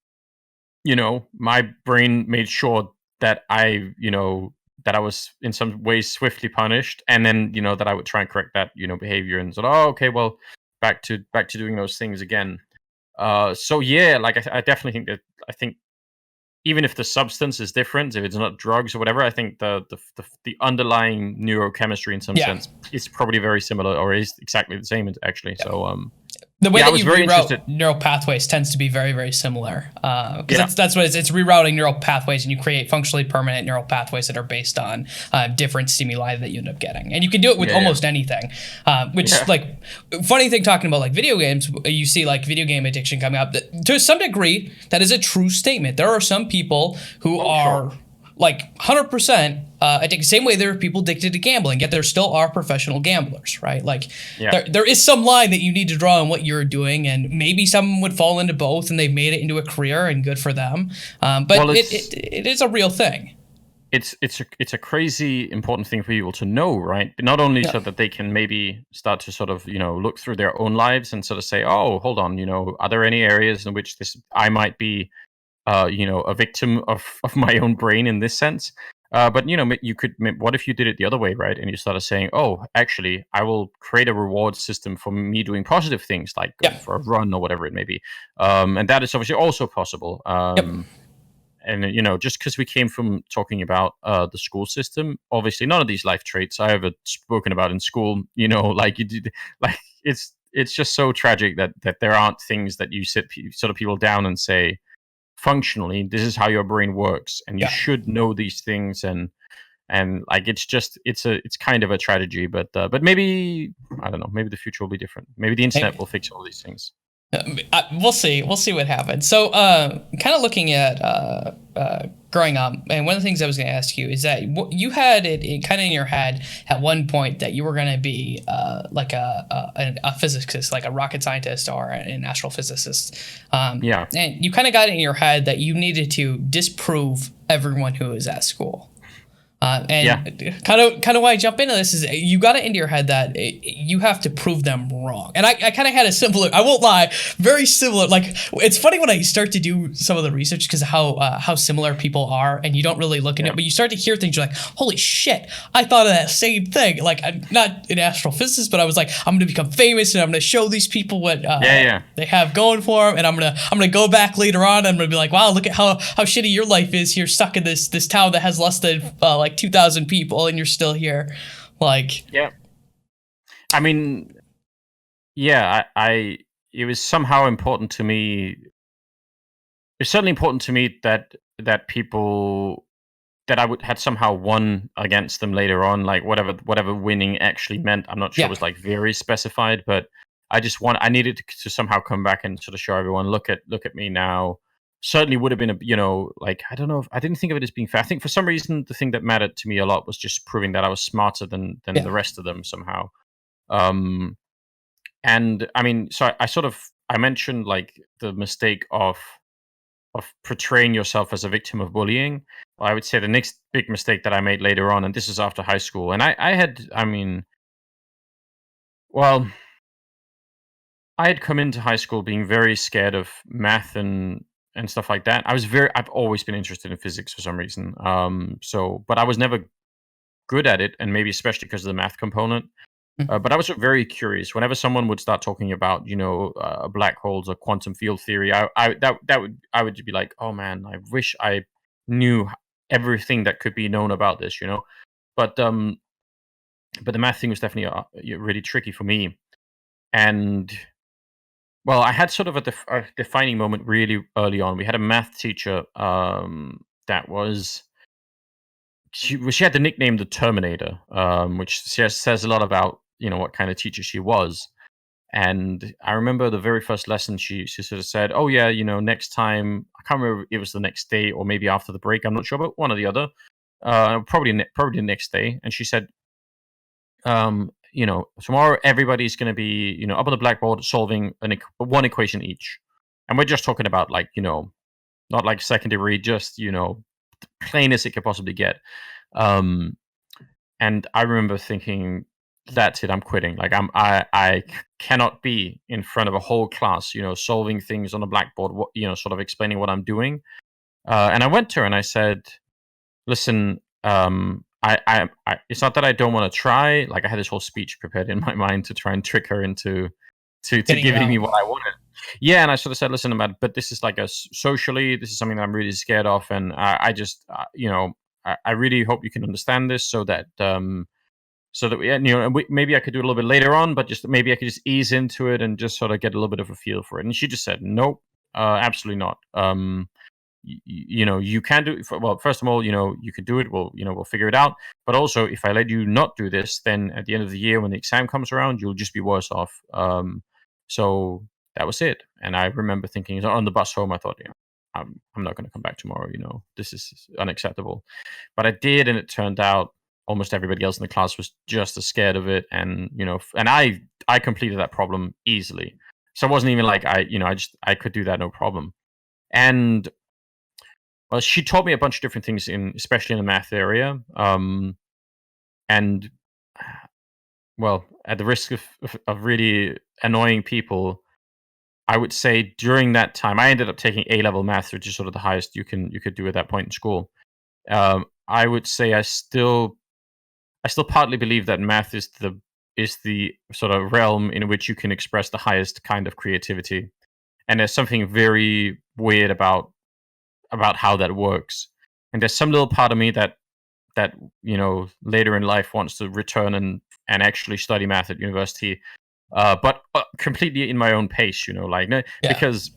my brain made sure that that I was in some ways swiftly punished, and then that I would try and correct that behavior and sort of, oh, okay, well, back to doing those things again. So yeah, like I definitely think that I think even if the substance is different, if it's not drugs or whatever, I think the underlying neurochemistry in some
Yeah.
sense is probably very similar or is exactly the same actually.
Yeah.
So
the way
I
that
was
you
very
reroute
interested.
neural pathways tends to be very, very similar. Because that's what it's rerouting neural pathways, and you create functionally permanent neural pathways that are based on different stimuli that you end up getting. And you can do it with almost anything. Like, funny thing talking about like video games, you see like video game addiction coming up. To some degree, that is a true statement. There are some people who are like 100% addicted. Same way there are people addicted to gambling, yet there still are professional gamblers, right? Like there is some line that you need to draw on what you're doing, and maybe someone would fall into both and they've made it into a career, and good for them. But it is a real thing.
It's a crazy important thing for people to know, right? But not only so that they can maybe start to sort of look through their own lives and sort of say, oh, hold on, are there any areas in which I might be a victim of my own brain in this sense. But what if you did it the other way, right? And you started saying, oh, actually, I will create a reward system for me doing positive things, like going for a run or whatever it may be. And that is obviously also possible. And, just because we came from talking about the school system, obviously none of these life traits I ever spoken about in school, like you did, like it's just so tragic that there aren't things that you sit sort of people down and say, functionally, this is how your brain works, and you should know these things, and like it's kind of a tragedy, but maybe I don't know, maybe the future will be different. Maybe the internet will fix all these things.
We'll see what happens. So kind of looking at growing up, and one of the things I was going to ask you is that you had it kind of in your head at one point that you were going to be like a physicist, like a rocket scientist or an astrophysicist. And you kind of got it in your head that you needed to disprove everyone who was at school. And kind of why I jump into this is you got it into your head that you have to prove them wrong. And I kind of had a similar, I won't lie, very similar. Like, it's funny when I start to do some of the research because of how similar people are, and you don't really look at it, but you start to hear things, you're like, holy shit, I thought of that same thing. Like, I'm not an astrophysicist, but I was like, I'm going to become famous and I'm going to show these people what they have going for them. And I'm going to go back later on and I'm going to be like, wow, look at how shitty your life is. You're stuck in this town that has less than like 2,000 people and you're still here. Like,
I mean, I it was somehow important to me. It's certainly important to me that people that I had somehow won against them later on, like whatever winning actually meant. I'm not sure it was like very specified, but I needed to somehow come back and sort of show everyone, look at me now. Certainly would have been like, I don't know, I didn't think of it as being fair. I think for some reason the thing that mattered to me a lot was just proving that I was smarter than the rest of them somehow. And I mean, so I mentioned like the mistake of portraying yourself as a victim of bullying. Well, I would say the next big mistake that I made later on, and this is after high school, and I had come into high school being very scared of math and stuff like that. I've always been interested in physics for some reason. But I was never good at it, and maybe especially because of the math component. But I was very curious. Whenever someone would start talking about, black holes or quantum field theory, I would be like, oh man, I wish I knew everything that could be known about this, But the math thing was definitely really tricky for me, and well, I had sort of a defining moment really early on. We had a math teacher that was she had the nickname the Terminator, which says a lot about what kind of teacher she was. And I remember the very first lesson she sort of said, "Oh yeah, next time." I can't remember if it was the next day or maybe after the break. I'm not sure, but one or the other. probably the next day, and she said, tomorrow everybody's going to be, up on the blackboard solving one equation each, and we're just talking about like, not like second degree, just plain as it could possibly get. And I remember thinking, that's it, I'm quitting. Like I cannot be in front of a whole class, solving things on a blackboard, sort of explaining what I'm doing. And I went to her and I said, listen, it's not that I don't want to try. Like I had this whole speech prepared in my mind to try and trick her into giving me what I wanted. Yeah, and I sort of said, listen, but this is like socially, this is something that I'm really scared of, and I just, I really hope you can understand this, so that we, maybe I could do it a little bit later on, but just maybe I could just ease into it and just sort of get a little bit of a feel for it. And she just said, nope, absolutely not. You can do it. Well, first of all, you can do it. We'll figure it out. But also, if I let you not do this, then at the end of the year, when the exam comes around, you'll just be worse off. So that was it. And I remember thinking on the bus home, I thought, I'm not going to come back tomorrow. This is unacceptable. But I did, and it turned out almost everybody else in the class was just as scared of it. And and I completed that problem easily. So it wasn't even like I could do that no problem. And well, she taught me a bunch of different things, especially in the math area. And well, at the risk of really annoying people, I would say during that time, I ended up taking A-level math, which is sort of the highest you could do at that point in school. I would say I still partly believe that math is the sort of realm in which you can express the highest kind of creativity. And there's something very weird about how that works. And there's some little part of me that later in life wants to return and actually study math at university, but completely in my own pace, because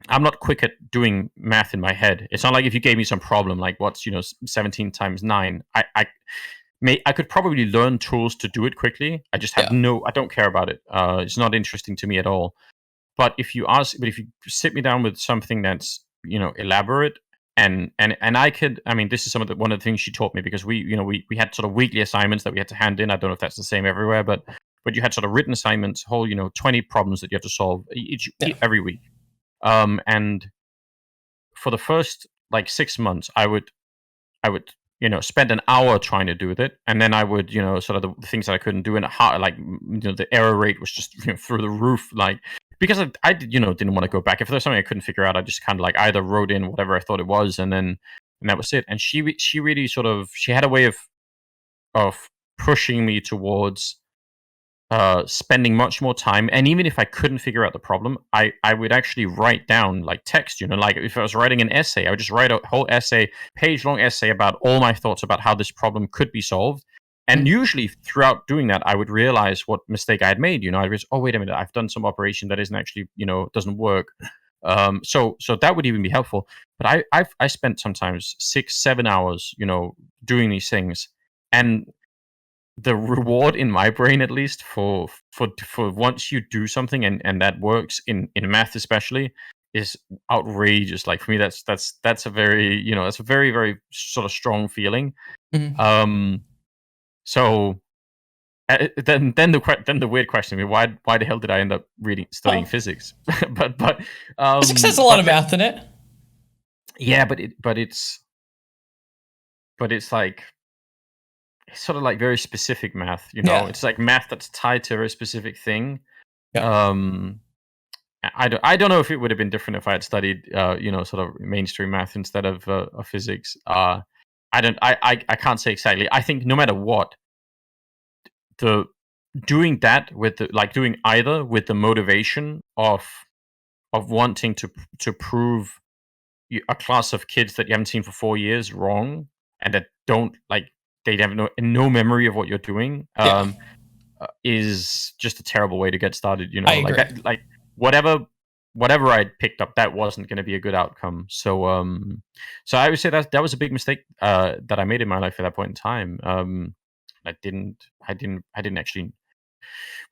I'm not quick at doing math in my head. It's not like if you gave me some problem like what's 17 times 9, I could probably learn tools to do it quickly. I just have I don't care about it. It's not interesting to me at all. But if you sit me down with something that's elaborate, and this is one of the things she taught me, because we had sort of weekly assignments that we had to hand in. I don't know if that's the same everywhere, but you had sort of written assignments, whole 20 problems that you have to solve every week. And for the first like 6 months, I would spend an hour trying to do it, and then I would sort of the things that I couldn't do, and the error rate was just through the roof, like, because I didn't want to go back. If there's something I couldn't figure out, I just kind of like either wrote in whatever I thought it was, and that was it. And she really sort of, she had a way of pushing me towards spending much more time. And even if I couldn't figure out the problem, I would actually write down like text, like if I was writing an essay, I would just write a whole essay, page-long essay about all my thoughts about how this problem could be solved. And usually throughout doing that, I would realize what mistake I had made. I realized, oh, wait a minute, I've done some operation that isn't actually, doesn't work. So that would even be helpful. But I spent sometimes 6-7 hours, doing these things. And the reward in my brain, at least, for once you do something and that works in math especially, is outrageous. Like for me, that's a very that's a very, very sort of strong feeling. So then the weird question: I mean, why the hell did I end up studying physics? but
physics has a lot of math in it.
Yeah, but it's like, it's sort of like very specific math. It's like math that's tied to a very specific thing. I don't know if it would have been different if I had studied sort of mainstream math instead of physics. I can't say exactly. I think no matter what, doing that with doing either with the motivation of wanting to prove a class of kids that you haven't seen for 4 years wrong, and that don't they have no memory of what you're doing, is just a terrible way to get started.
I agree.
Like whatever I picked up, that wasn't going to be a good outcome. So I would say that was a big mistake that I made in my life at that point in time. I didn't actually.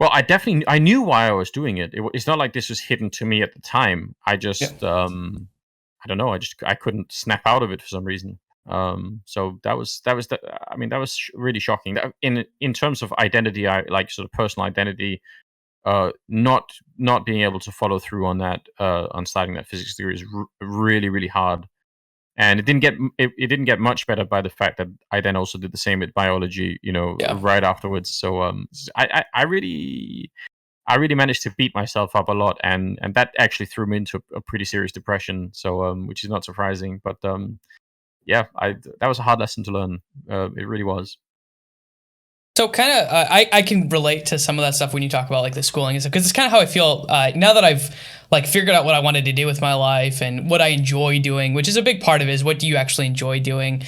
Well, I knew why I was doing it. It's not like this was hidden to me at the time. I just I don't know. I couldn't snap out of it for some reason. So that was I mean, that was really shocking. In terms of identity, I like sort of personal identity. Not being able to follow through on that, on starting that physics degree is really really hard. And it didn't get much better by the fact that I then also did the same with biology,
Yeah.
right afterwards. So I really managed to beat myself up a lot, and that actually threw me into a pretty serious depression. So which is not surprising, but yeah, that was a hard lesson to learn. It really was.
So kind of, I can relate to some of that stuff when you talk about like the schooling and stuff, because it's kind of how I feel now that I've like figured out what I wanted to do with my life and what I enjoy doing, which is a big part of it is what do you actually enjoy doing?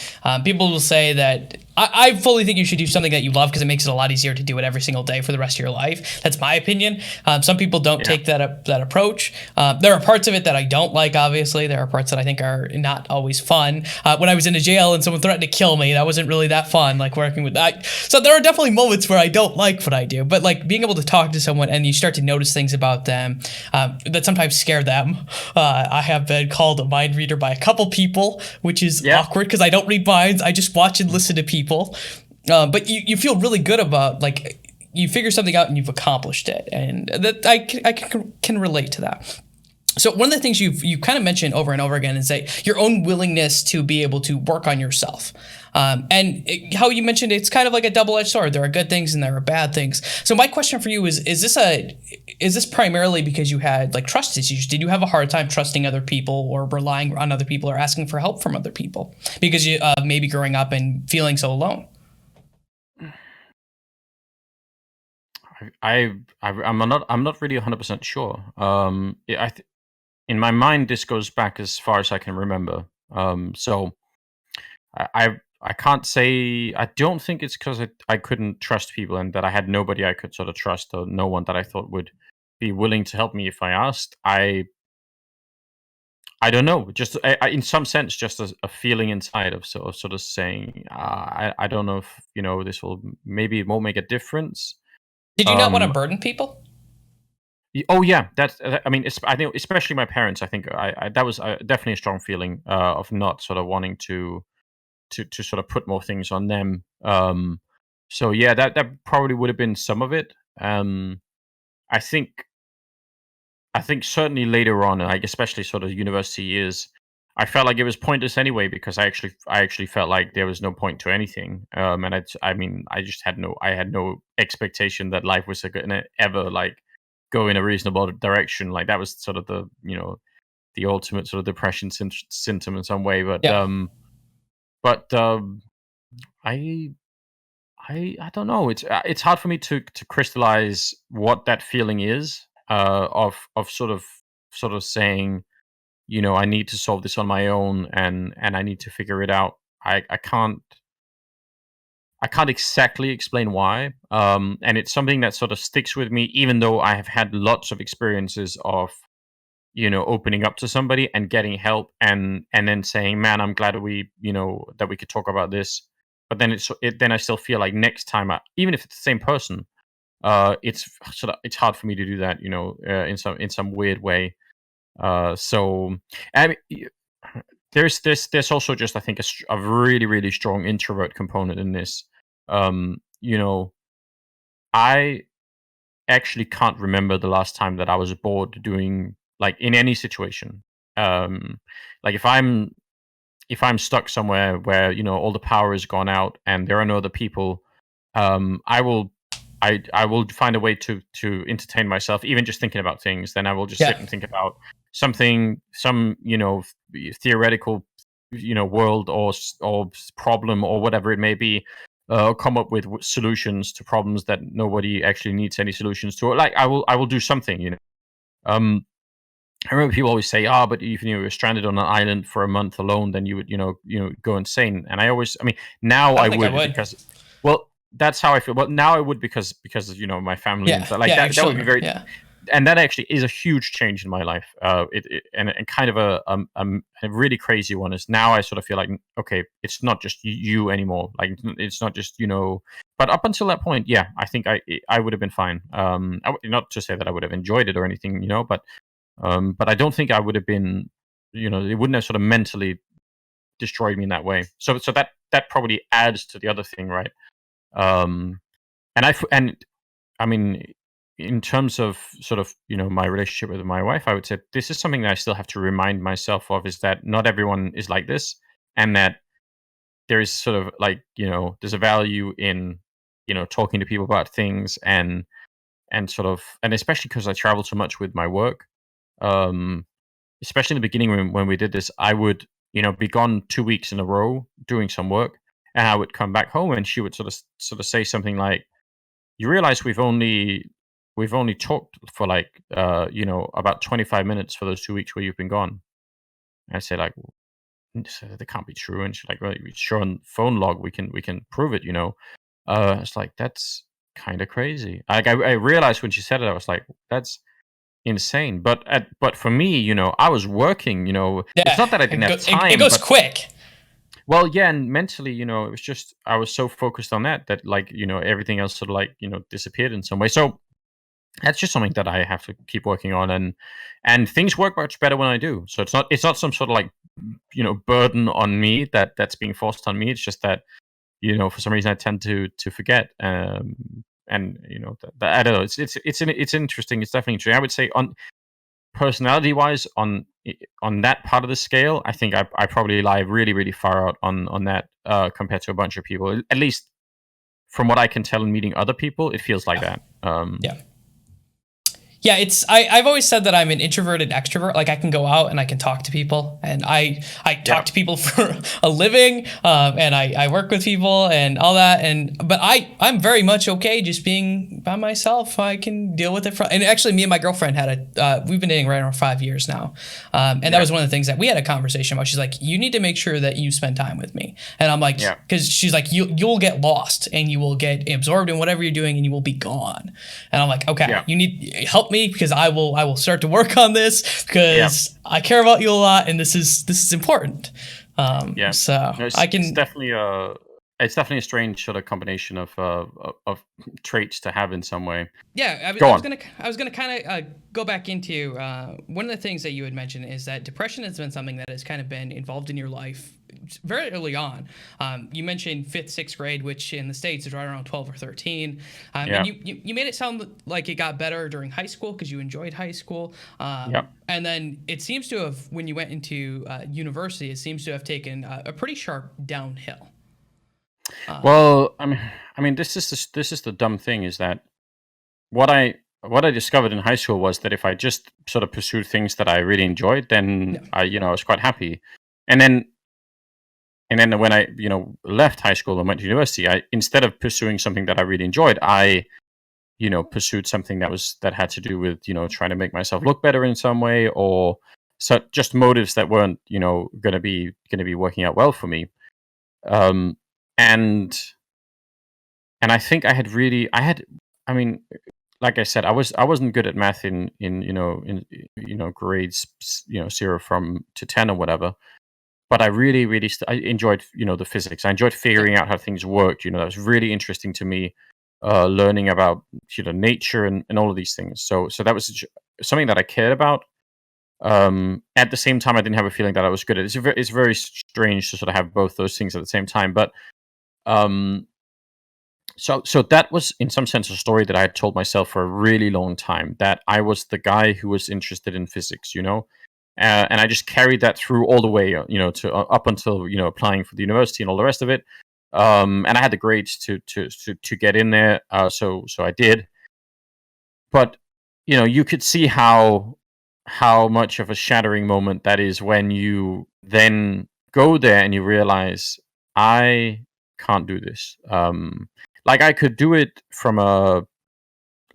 People will say that I fully think you should do something that you love because it makes it a lot easier to do it every single day for the rest of your life. That's my opinion. Some people don't take that approach. There are parts of it that I don't like. Obviously, there are parts that I think are not always fun. When I was in a jail and someone threatened to kill me, that wasn't really that fun. Like working with that. So there are definitely moments where I don't like what I do, but like being able to talk to someone and you start to notice things about them that sometimes scare them. I have been called a mind reader by a couple people, which is awkward because I don't read minds. I just watch and listen to people. But you feel really good about like you figure something out and you've accomplished it, and that I can relate to that. So one of the things you kind of mentioned over and over again is that your own willingness to be able to work on yourself. How you mentioned it's kind of like a double-edged sword. There are good things and there are bad things. So my question for you is this primarily because you had like trust issues? Did you have a hard time trusting other people or relying on other people or asking for help from other people because you maybe growing up and feeling so alone?
I'm not really 100% sure. In my mind, this goes back as far as I can remember. So I can't say. I don't think it's because I couldn't trust people and that I had nobody I could sort of trust or no one that I thought would be willing to help me if I asked. I don't know. Just in some sense, just a feeling inside of sort of saying, I don't know if this will maybe it won't make a difference.
Did you not want to
Um,
burden people?
Oh yeah, that's. I mean, I think especially my parents. I think that was definitely a strong feeling of not sort of wanting to sort of put more things on them. So yeah, that probably would have been some of it. I think I think certainly later on, like especially sort of university years, I felt like it was pointless anyway because I actually felt like there was no point to anything. And I mean, I had no expectation that life was gonna ever like go in a reasonable direction. Like that was sort of the the ultimate sort of depression symptom in some way.
Yeah.
But I I don't know. It's hard for me to crystallize what that feeling is of sort of saying, I need to solve this on my own and I need to figure it out. I can't exactly explain why. And it's something that sort of sticks with me, even though I have had lots of experiences of opening up to somebody and getting help and then saying, man, I'm glad that we could talk about this. But then then I still feel like next time even if it's the same person, it's it's hard for me to do that, in some weird way. So I mean, there's also just I think a really really strong introvert component in this. um you know I actually can't remember the last time that I was bored doing like in any situation. Um, like if I'm stuck somewhere where all the power has gone out and there are no other people, I will I will find a way to entertain myself, even just thinking about things. Then I will just sit
Yeah.
and think about some theoretical world or problem or whatever it may be, come up with solutions to problems that nobody actually needs any solutions to. Like I will do something. Um, I remember people always say, "Ah, but if you were stranded on an island for a month alone, then you would go insane." And I mean, now
I
I
don't think I
would
would.
because, well, that's how I feel. Well, now I would because of my family and
Yeah.
stuff like
Yeah. Your
that. That would be
children.
very,
Yeah.
and that actually is a huge change in my life. And kind of a really crazy one is now I sort of feel like, okay, it's not just you anymore. Like it's not just But up until that point, yeah, I think I would have been fine. Not to say that I would have enjoyed it or anything, but I don't think I would have been, it wouldn't have sort of mentally destroyed me in that way. So that probably adds to the other thing, right? And I mean, in terms of sort of, my relationship with my wife, I would say this is something that I still have to remind myself of, is that not everyone is like this, and that there is sort of like, there's a value in, talking to people about things, and sort of, and especially because I travel so much with my work, um, especially in the beginning when we did this, I would, be gone 2 weeks in a row doing some work, and I would come back home, and she would sort of say something like, "You realize we've only talked for like about 25 minutes for those 2 weeks where you've been gone." And I say like, "That can't be true." And she's like, "Well, sure, on phone log we can prove it." It's like, that's kind of crazy. Like I realized when she said it, I was like, that's insane. But for me, I was working. It's not
Yeah,
that I didn't have
it
time,
goes
but
quick.
well, yeah, and mentally, it was just I was so focused on that like everything else sort of like disappeared in some way. So that's just something that I have to keep working on, and things work much better when I do. So it's not some sort of like burden on me that's being forced on me. It's just that for some reason I tend to forget. And I don't know. It's interesting. It's definitely interesting. I would say on personality wise, on that part of the scale, I think I probably lie really really far out on that compared to a bunch of people. At least from what I can tell in meeting other people, it feels like that.
Yeah. Yeah, I've always said that I'm an introverted extrovert. Like I can go out and I can talk to people, and I talk to people for a living, and I work with people and all that. But I'm very much okay just being by myself. I can deal with it. And actually, me and my girlfriend we've been dating right around 5 years now, and that was one of the things that we had a conversation about. She's like, "You need to make sure that you spend time with me," and I'm like, because she's like, you'll get lost and you will get absorbed in whatever you're doing and you will be gone. And I'm like, okay, you need help me, because I will start to work on this, because I care about you a lot, and this is important. So
no,
I can.
It's definitely a strange sort of combination of traits to have in some way.
Yeah, I was gonna kind of go back into one of the things that you had mentioned is that depression has been something that has kind of been involved in your life very early on. You mentioned 5th, 6th grade, which in the States is right around 12 or 13. And you made it sound like it got better during high school because you enjoyed high school. And then it seems to have, when you went into university, it seems to have taken a pretty sharp downhill.
Well, I mean, this is the dumb thing, is that what I discovered in high school was that if I just sort of pursued things that I really enjoyed, then I was quite happy. And then when I left high school and went to university, I, instead of pursuing something that I really enjoyed, I pursued something that had to do with trying to make myself look better in some way, or just motives that weren't going to be working out well for me. And I think I mean, like I said, I wasn't good at math in grades 0 to 10 or whatever, but I really really I enjoyed the physics. I enjoyed figuring out how things worked. That was really interesting to me, learning about nature and all of these things. So that was something that I cared about. At the same time, I didn't have a feeling that I was good at it. It's very strange to sort of have both those things at the same time, but so that was in some sense a story that I had told myself for a really long time, that I was the guy who was interested in physics, and I just carried that through all the way, to up until applying for the university and all the rest of it. And I had the grades to get in there, so I did. But you could see how much of a shattering moment that is when you then go there and you realize, I can't do this. Like I could do it from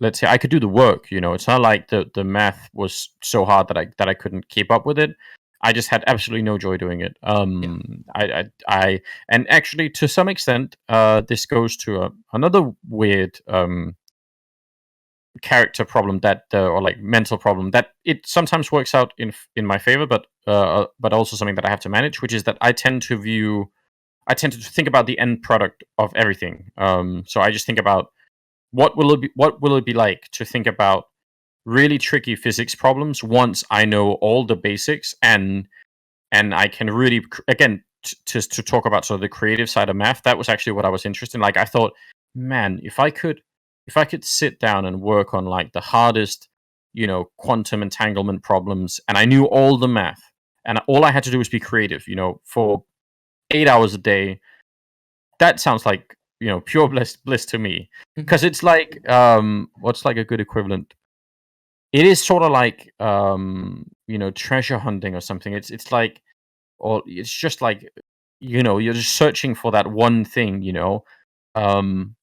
let's say I could do the work. It's not like the math was so hard that I couldn't keep up with it. I just had absolutely no joy doing it. I and actually to some extent, this goes to another weird character problem that or like mental problem that it sometimes works out in my favor, but also something that I have to manage, which is that I tend to think about the end product of everything. So I just think about what will it be like to think about really tricky physics problems once I know all the basics, and I can really again to talk about sort of the creative side of math, that was actually what I was interested in. Like, I thought, man, if I could sit down and work on like the hardest, quantum entanglement problems, and I knew all the math, and all I had to do was be creative, for 8 hours a day, that sounds like pure bliss to me. Because it's like, what's like a good equivalent? It is sort of like, treasure hunting or something. It's like, or it's just like, you're just searching for that one thing, um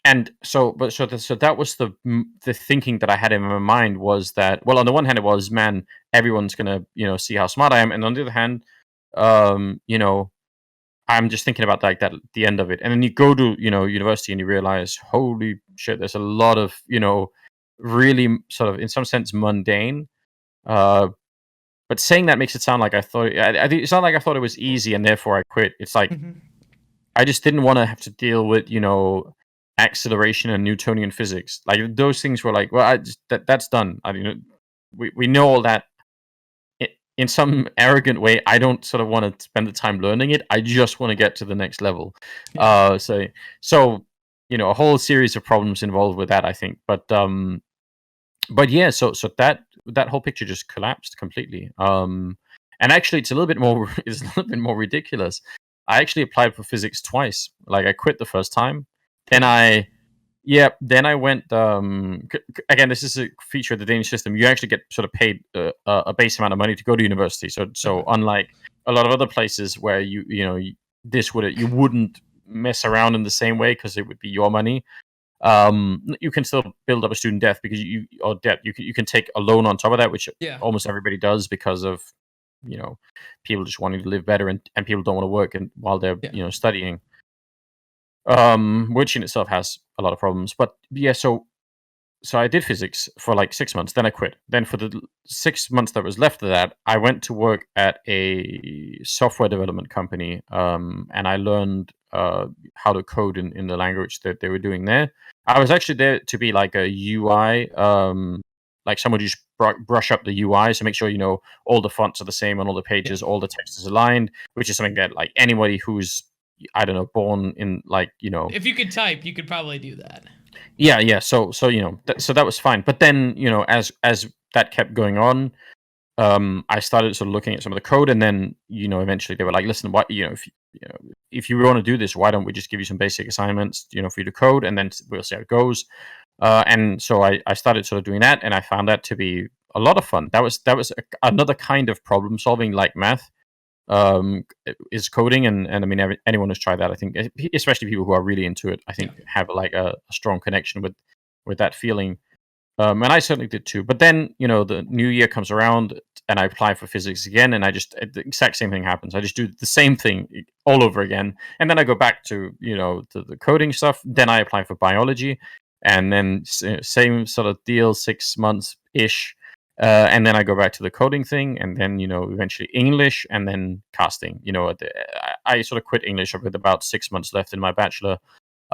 and so that was the thinking that I had in my mind, was that, well, on the one hand it was, man, everyone's gonna see how smart I am, and on the other hand, I'm just thinking about like that, the end of it. And then you go to university and you realize, holy shit, there's a lot of really sort of, in some sense, mundane, uh but saying that makes it sound like I thought, I think it's not like I thought it was easy and therefore I quit. It's like, I just didn't want to have to deal with acceleration and Newtonian physics. Like, those things were like, well, that's done. I mean, we know all that. In some arrogant way, I don't sort of want to spend the time learning it. I just want to get to the next level.
Yeah.
So a whole series of problems involved with that, I think. But yeah, so that whole picture just collapsed completely. And actually, it's a little bit more it's a little bit more ridiculous. I actually applied for physics twice. Like, I quit the first time, then I went. Again, this is a feature of the Danish system. You actually get sort of paid a base amount of money to go to university. So unlike a lot of other places where you wouldn't mess around in the same way because it would be your money. You can still build up a student debt because you can take a loan on top of that, which
Yeah.
almost everybody does because of people just wanting to live better, and people don't want to work while they're studying, which in itself has a lot of problems. But yeah, so I did physics for like 6 months, then I quit. Then for the 6 months that was left of that, I went to work at a software development company, and I learned how to code in the language that they were doing there. I was actually there to be like a UI, like someone who just brush up the UI, so make sure all the fonts are the same on all the pages, all the text is aligned, which is something that like anybody who's, I don't know, born in like
If you could type, you could probably do that.
Yeah. So so that was fine. But then as that kept going on, I started sort of looking at some of the code, and then eventually they were like, listen, what if you want to do this, why don't we just give you some basic assignments for you to code, and then we'll see how it goes. And so I started sort of doing that, and I found that to be a lot of fun. That was another kind of problem solving, like math, is coding. And I mean, anyone who's tried that, I think, especially people who are really into it, I think have like a strong connection with that feeling. And I certainly did too. But then the new year comes around, and I apply for physics again, and the exact same thing happens. I just do the same thing all over again, and then I go back to to the coding stuff. Then I apply for biology, and then same sort of deal, 6 months ish. And then I go back to the coding thing, and then eventually English, and then casting. I sort of quit English with about 6 months left in my bachelor,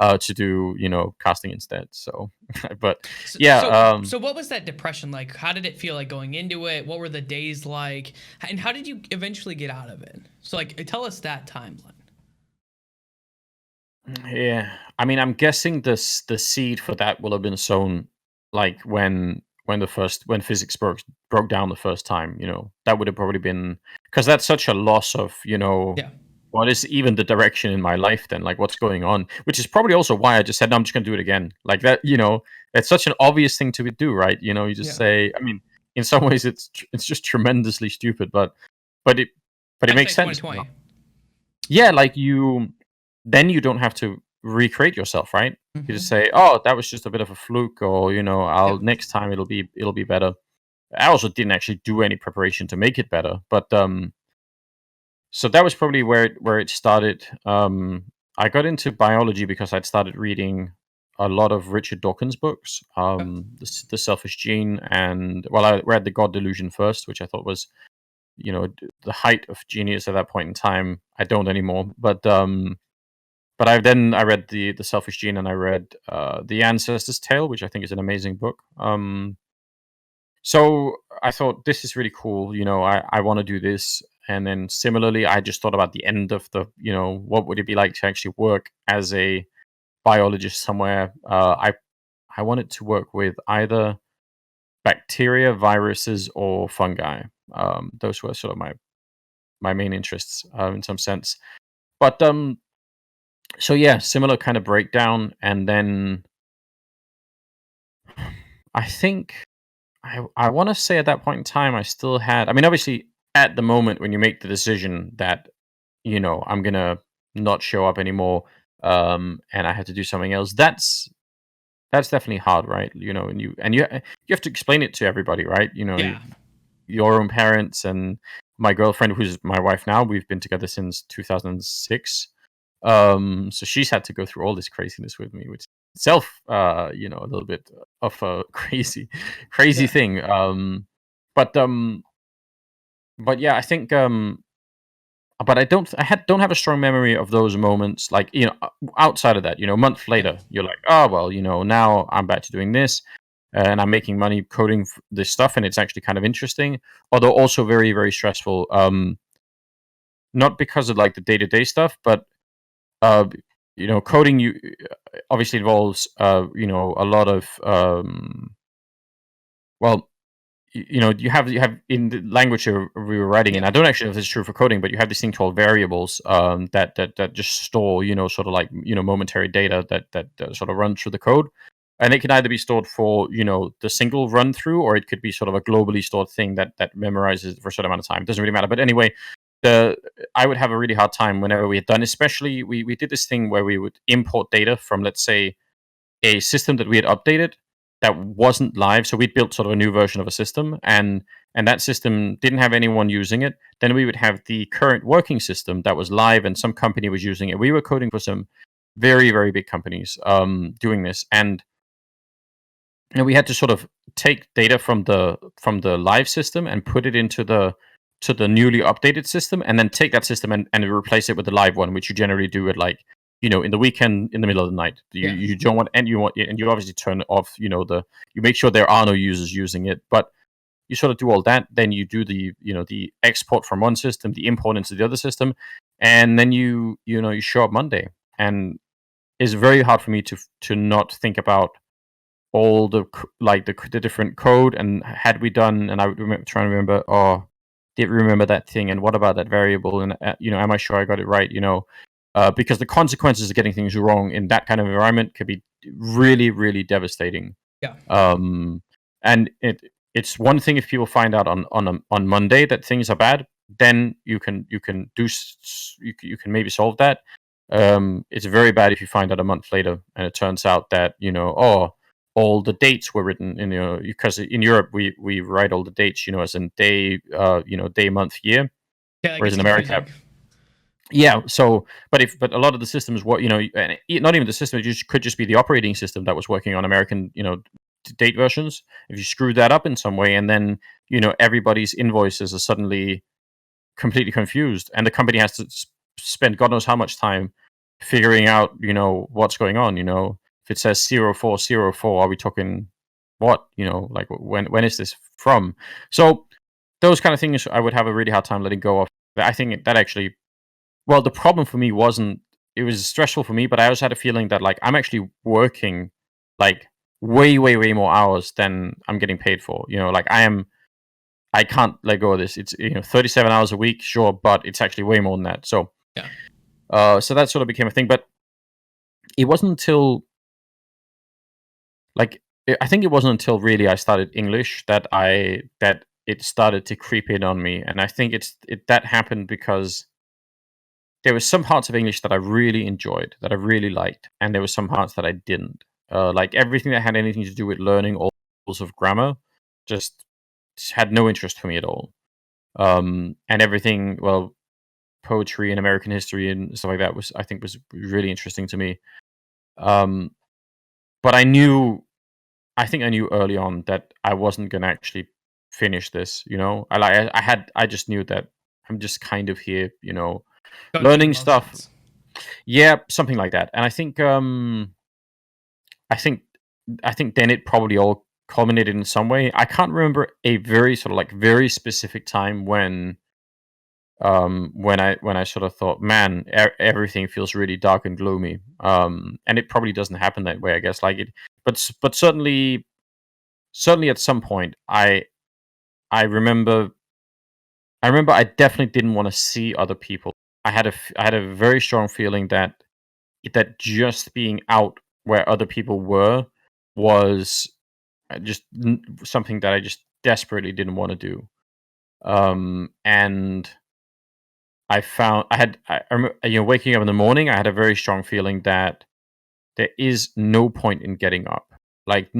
to do casting instead. So, but yeah.
So what was that depression like? How did it feel like going into it? What were the days like? And how did you eventually get out of it? So like, tell us that timeline.
Yeah, I mean, I'm guessing the seed for that will have been sown like when physics broke down the first time. That would have probably been, because that's such a loss of
Yeah.
what is even the direction in my life then, like what's going on, which is probably also why I just said, no, I'm just gonna do it again, like that. It's such an obvious thing to do, right? You just say, I mean, in some ways it's just tremendously stupid, but it makes sense.
2020.
Yeah, like then you don't have to recreate yourself, right? You just say, oh, that was just a bit of a fluke, or I'll next time it'll be better. I also didn't actually do any preparation to make it better, but so that was probably where it started. I got into biology because I'd started reading a lot of Richard Dawkins books, the Selfish Gene, and well, I read The God Delusion first, which I thought was the height of genius at that point in time. I don't anymore, but I read the Selfish Gene, and I read The Ancestor's Tale, which I think is an amazing book. So I thought, this is really cool. I want to do this, And then similarly, I just thought about the end of the, what would it be like to actually work as a biologist somewhere. I wanted to work with either bacteria, viruses, or fungi. Those were sort of my main interests in some sense. But so yeah, similar kind of breakdown, and then I think I want to say at that point in time I still had. I mean, obviously, at the moment when you make the decision that I'm gonna not show up anymore, and I had to do something else, that's definitely hard, right? And you have to explain it to everybody, right?
Yeah.
Your own parents and my girlfriend, who's my wife now. We've been together since 2006. So she's had to go through all this craziness with me, which itself, a little bit of a crazy
Yeah.
thing. But yeah, I think, but don't have a strong memory of those moments. Like, outside of that, a month
Yeah.
later, you're like, oh well, now I'm back to doing this, and I'm making money coding this stuff, and it's actually kind of interesting, although also very, very stressful. Not because of like the day to day stuff, but uh, coding obviously involves a lot of well, you have in the language we were writing in.
Yeah.
I don't actually know if it's true for coding, but you have this thing called variables that just store sort of like momentary data that sort of run through the code, and it can either be stored for the single run through, or it could be sort of a globally stored thing that memorizes for a certain amount of time. It doesn't really matter. But anyway, the I would have a really hard time whenever we had done, especially we did this thing where we would import data from, let's say, a system that we had updated that wasn't live. So we'd built sort of a new version of a system, and that system didn't have anyone using it. Then we would have the current working system that was live, and some company was using it. We were coding for some very, very big companies doing this, and we had to sort of take data from the live system and put it into the newly updated system, and then take that system and replace it with the live one, which you generally do at like in the weekend in the middle of the night. You don't want, and you obviously turn off you make sure there are no users using it, but you sort of do all that. Then you do the export from one system, the import into the other system, and then you show up Monday. And it's very hard for me to not think about all the different code, and had we done, and I would trying to remember, oh, did we remember that thing, and what about that variable, and am I sure I got it right, because the consequences of getting things wrong in that kind of environment could be really, really devastating.
Yeah.
And it's one thing if people find out on Monday that things are bad, then you can maybe solve that. It's very bad if you find out a month later and it turns out that oh, all the dates were written in, because in Europe we write all the dates as in day, day, month, year,
Yeah, that
whereas
gets
in America.
confusing.
Yeah. So, but a lot of the systems, what and not even the system, could just be the operating system that was working on American, date versions. If you screw that up in some way, and then everybody's invoices are suddenly completely confused, and the company has to spend God knows how much time figuring out, what's going on. If it says 0404, are we talking what? Like when is this from? So those kind of things, I would have a really hard time letting go of. I think that actually, well, the problem for me wasn't, it was stressful for me, but I also had a feeling that like I'm actually working like way, way, way more hours than I'm getting paid for. Like I can't let go of this. It's 37 hours a week, sure, but it's actually way more than that. So
Yeah.
so that sort of became a thing. But it wasn't until like I think it wasn't until really I started English that it started to creep in on me. And I think that happened because there were some parts of English that I really enjoyed, that I really liked, and there were some parts that I didn't. Like everything that had anything to do with learning all levels of grammar just had no interest for me at all. And everything, well, poetry and American history and stuff like that was really interesting to me. Um, but I think I knew early on that I wasn't gonna actually finish this. I just knew that I'm just kind of here,
Going through the
learning stuff.
motions.
Yeah, something like that. And I think I think then it probably all culminated in some way. I can't remember a very sort of like very specific time when when I sort of thought, man, everything feels really dark and gloomy. And it probably doesn't happen that way, I guess. Like it, but certainly at some point, I remember I definitely didn't want to see other people. I had a very strong feeling that just being out where other people were was just something that I just desperately didn't want to do. And I remember, waking up in the morning, I had a very strong feeling that there is no point in getting up. Like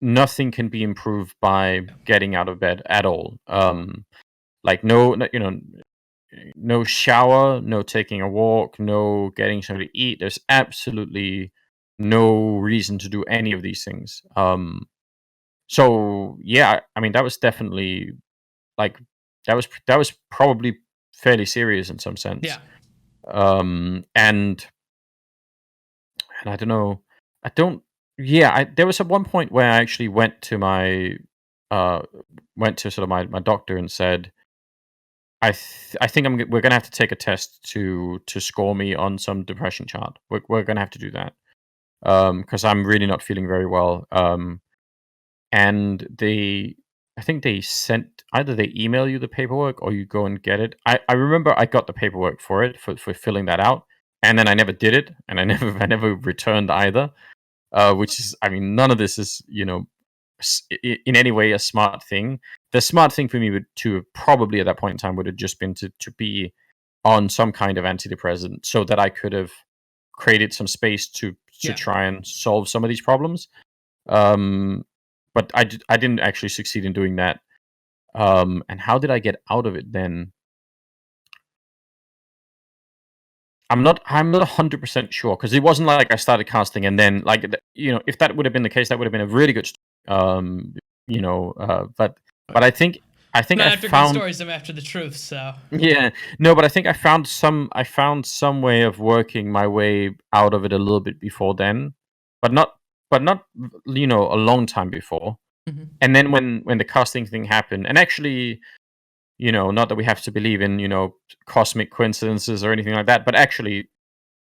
nothing can be improved by getting out of bed at all. Like no shower, no taking a walk, no getting something to eat. There's absolutely no reason to do any of these things. So yeah, I mean that was definitely like that was probably fairly serious in some sense.
Yeah.
And I don't know. I don't. Yeah, there was at one point where I actually uh went to sort of my doctor and said, I think we're gonna have to take a test to score me on some depression chart. We're gonna have to do that because I'm really not feeling very well. And I think they sent either they email you the paperwork or you go and get it. I remember I got the paperwork for it for filling that out, and then I never did it, and I never returned either. Which is, I mean, none of this is in any way a smart thing. The smart thing for me would to probably at that point in time would have just been to be on some kind of antidepressant so that I could have created some space to
Yeah.
try and solve some of these problems. Um, but I didn't actually succeed in doing that. And how did I get out of it then? I'm not 100% sure because it wasn't like I started casting and then like if that would have been the case, that would have been a really good but I think
Not
I
after good
found
stories, I'm after the truth. So
yeah, no, but I think I found some way of working my way out of it a little bit before then, but not a long time before.
Mhm.
And then when the casting thing happened, and actually, not that we have to believe in cosmic coincidences or anything like that, but actually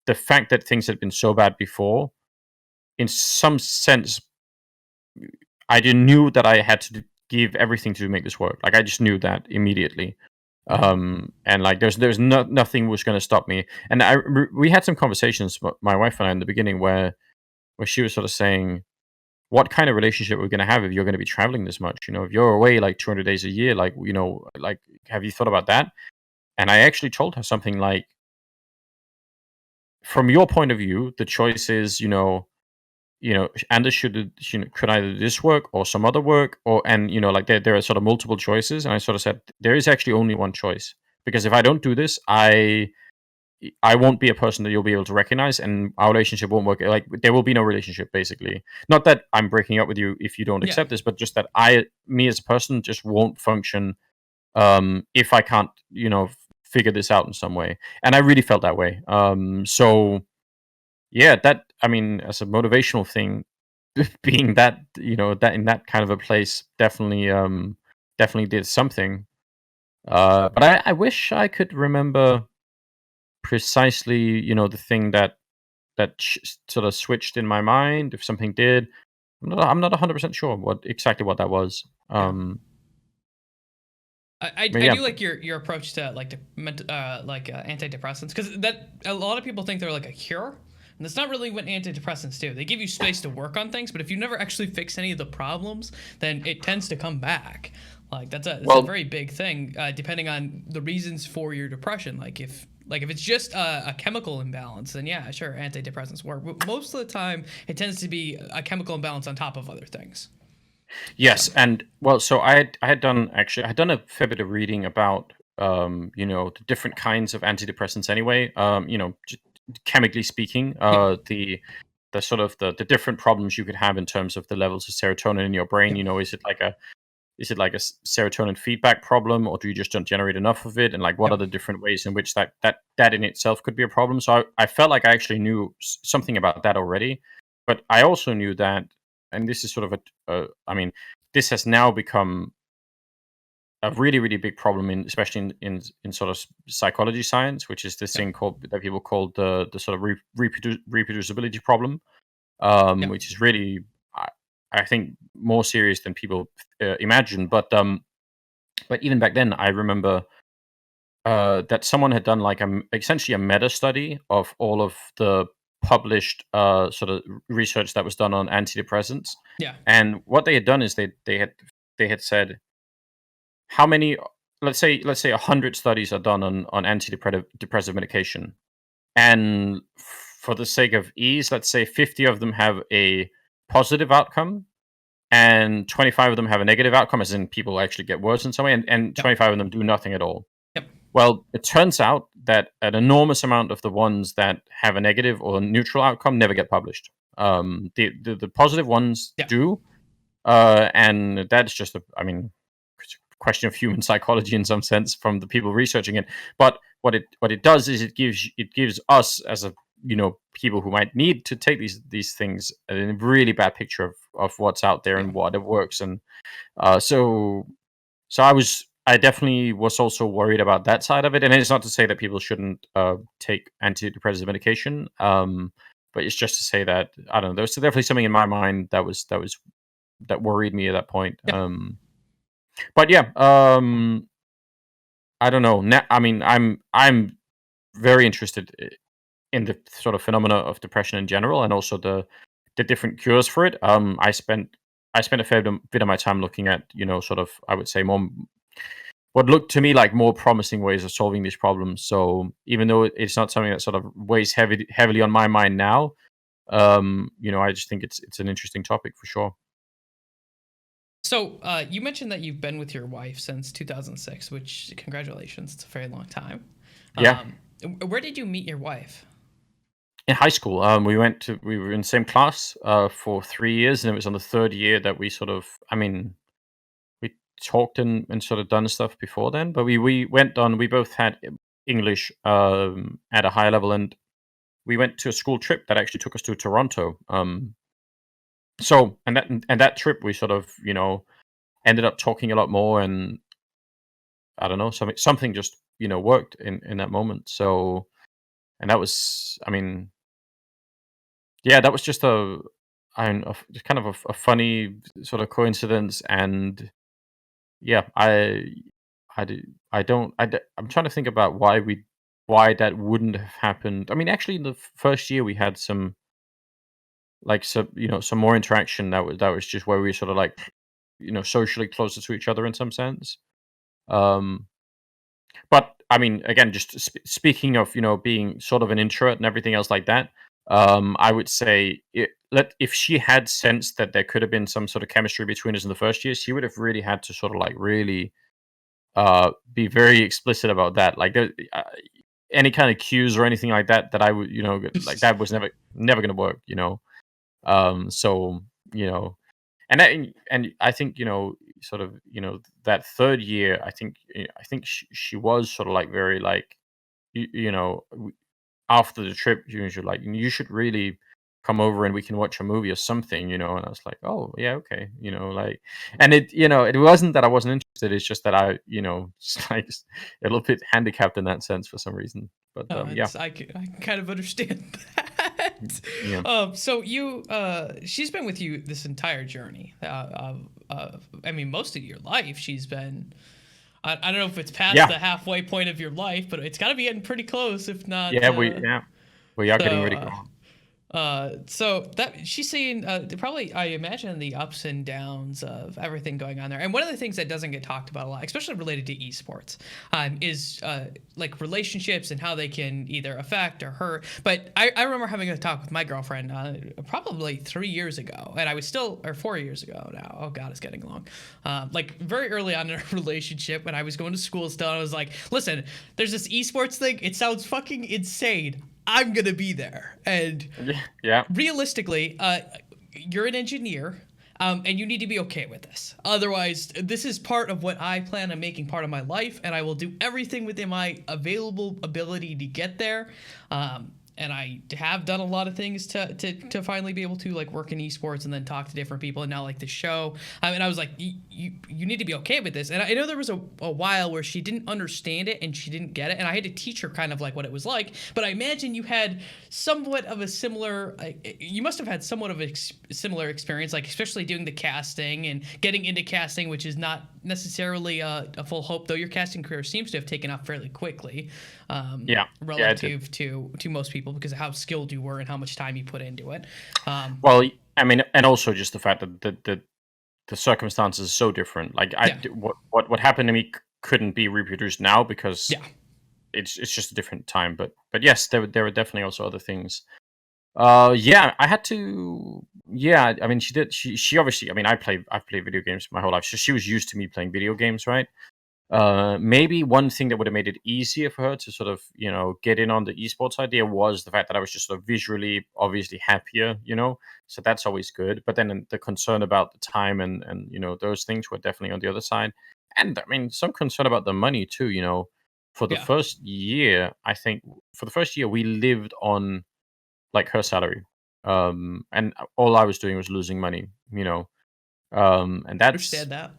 the fact that things had been so bad before, in some sense, I just knew that I had to give everything to make this work. Like I just knew that immediately. And like there's nothing was going to stop me. And we had some conversations, my wife and I, in the beginning, where she was sort of saying, "What kind of relationship we're going to have if you're going to be traveling this much? If you're away like 200 days a year, like like have you thought about that?" And I actually told her something like, "From your point of view, the choice is, Anders could either this work or some other work, or and like there are sort of multiple choices." And I sort of said there is actually only one choice, because if I don't do this, I won't be a person that you'll be able to recognize, and our relationship won't work. Like there will be no relationship, basically. Not that I'm breaking up with you if you don't
Yeah.
accept this, but just that me as a person, just won't function if I can't, figure this out in some way. And I really felt that way. So yeah, that I mean, as a motivational thing, being that that in that kind of a place definitely did something. But I wish I could remember precisely the thing sort of switched in my mind. If something did, I'm not 100% sure what that was.
Yeah.
But
I
yeah,
do like your approach to like antidepressants, because that a lot of people think they're like a cure, and that's not really what antidepressants do. They give you space to work on things, but if you never actually fix any of the problems, then it tends to come back. Like that's a
well,
very big thing, depending on the reasons for your depression. Like if it's just a chemical imbalance, then yeah, sure, antidepressants work. But most of the time, it tends to be a chemical imbalance on top of other things. So
yes, and well, so I had done actually I had done a fair bit of reading about the different kinds of antidepressants anyway. Chemically speaking,
yeah,
the sort of the different problems you could have in terms of the levels of serotonin in your brain.
yeah,
Is it like a serotonin feedback problem, or do you just don't generate enough of it? And like, what
yeah,
are the different ways in which that in itself could be a problem? So I felt like I actually knew something about that already, but I also knew that, and this is sort of I mean, this has now become a really, really big problem in, especially in sort of psychology science, which is this thing called that people call the sort of reproducibility problem,
Yeah.
which is really, I think, more serious than people imagine. But even back then, I remember that someone had done like essentially a meta study of all of the published sort of research that was done on antidepressants,
Yeah.
and what they had done is they had said how many, let's say 100 studies are done on depressive medication, and for the sake of ease, let's say 50 of them have a positive outcome and 25 of them have a negative outcome, as in people actually get worse in some way, and
Yep.
25 of them do nothing at all.
Yep.
Well, it turns out that an enormous amount of the ones that have a negative or neutral outcome never get published. The positive ones
Yeah.
do, and that's just I mean, it's a question of human psychology in some sense from the people researching it. But what it does is it gives us, as a people who might need to take these things, a really bad picture of what's out there
Yeah.
and what it works. And so I definitely was also worried about that side of it. And it's not to say that people shouldn't take antidepressant medication, but it's just to say that I don't know. There's definitely something in my mind that worried me at that point.
Yeah.
But yeah, I don't know. I mean, I'm very interested in the sort of phenomena of depression in general, and also the different cures for it. I spent a fair bit of my time looking at, sort of, I would say, more what looked to me like more promising ways of solving these problems. So even though it's not something that sort of weighs heavily on my mind now, I just think it's an interesting topic for sure.
So you mentioned that you've been with your wife since 2006, which congratulations, it's a very long time.
Yeah.
Where did you meet your wife?
In high school, we were in the same class for 3 years, and it was on the third year that we sort of, I mean, we talked and sort of done stuff before then, but we went on. We both had English at a high level, and we went to a school trip that actually took us to Toronto. So and that trip, we sort of ended up talking a lot more, and I don't know, something just worked in that moment. So, and that was, I mean, yeah, that was just just kind of a funny sort of coincidence. And yeah, I do, I'm trying to think about why that wouldn't have happened. I mean, actually, in the first year we had some like some more interaction. That was just where we sort of like socially closer to each other in some sense. Um, But I mean, again, just speaking of being sort of an introvert and everything else like that, I would say if she had sensed that there could have been some sort of chemistry between us in the first year, she would have really had to sort of like really be very explicit about that. Like any kind of cues or anything like that that I would like that was never going to work. So you know and I think sort of that third year, I think she was sort of like very like after the trip she was like, you should really come over and we can watch a movie or something, and I was like, oh yeah, okay, like, and it wasn't that I wasn't interested, it's just that I just like a little bit handicapped in that sense for some reason. But yeah.
I can kind of understand that.
Yeah.
So she's been with you this entire journey. I mean, most of your life she's been. I don't know if it's past
Yeah.
the halfway point of your life, but it's got to be getting pretty close, if not.
We are getting
So,
really close.
so that she's seeing probably, I imagine, the ups and downs of everything going on there. And one of the things that doesn't get talked about a lot, especially related to esports, is like relationships and how they can either affect or hurt. But I remember having a talk with my girlfriend probably 3 years ago, and I was still, or 4 years ago now. Oh God, it's getting long. Like very early on in our relationship, when I was going to school still, I was like, listen, there's this esports thing. It sounds fucking insane. I'm gonna be there. And
Yeah.
realistically, you're an engineer, and you need to be okay with this. Otherwise, this is part of what I plan on making part of my life, and I will do everything within my available ability to get there. and I have done a lot of things to finally be able to like work in esports and then talk to different people, and now like the show. I mean, I was like, you need to be okay with this. And I know there was a while where she didn't understand it and she didn't get it, and I had to teach her kind of like what it was like. But I imagine you had somewhat of a similar, you must have had somewhat of a similar experience, like especially doing the casting and getting into casting, which is not necessarily a full hope, though your casting career seems to have taken off fairly quickly,
Yeah,
relative to most people because of how skilled you were and how much time you put into it.
Well, I mean, and also just the fact that the circumstances are so different. Like,
Yeah.
what happened to me couldn't be reproduced now because
Yeah.
it's just a different time. But yes, there were definitely also other things. Yeah, I had to. Yeah, I mean, she did. She obviously. I mean, I've played video games my whole life, so she was used to me playing video games, right? Maybe one thing that would have made it easier for her to sort of, get in on the esports idea was the fact that I was just sort of visually, obviously happier. So that's always good. But then the concern about the time and those things were definitely on the other side. And I mean, some concern about the money too. For the
Yeah.
first year, I think for the first year we lived on like her salary, and all I was doing was losing money. And that's
Understand that.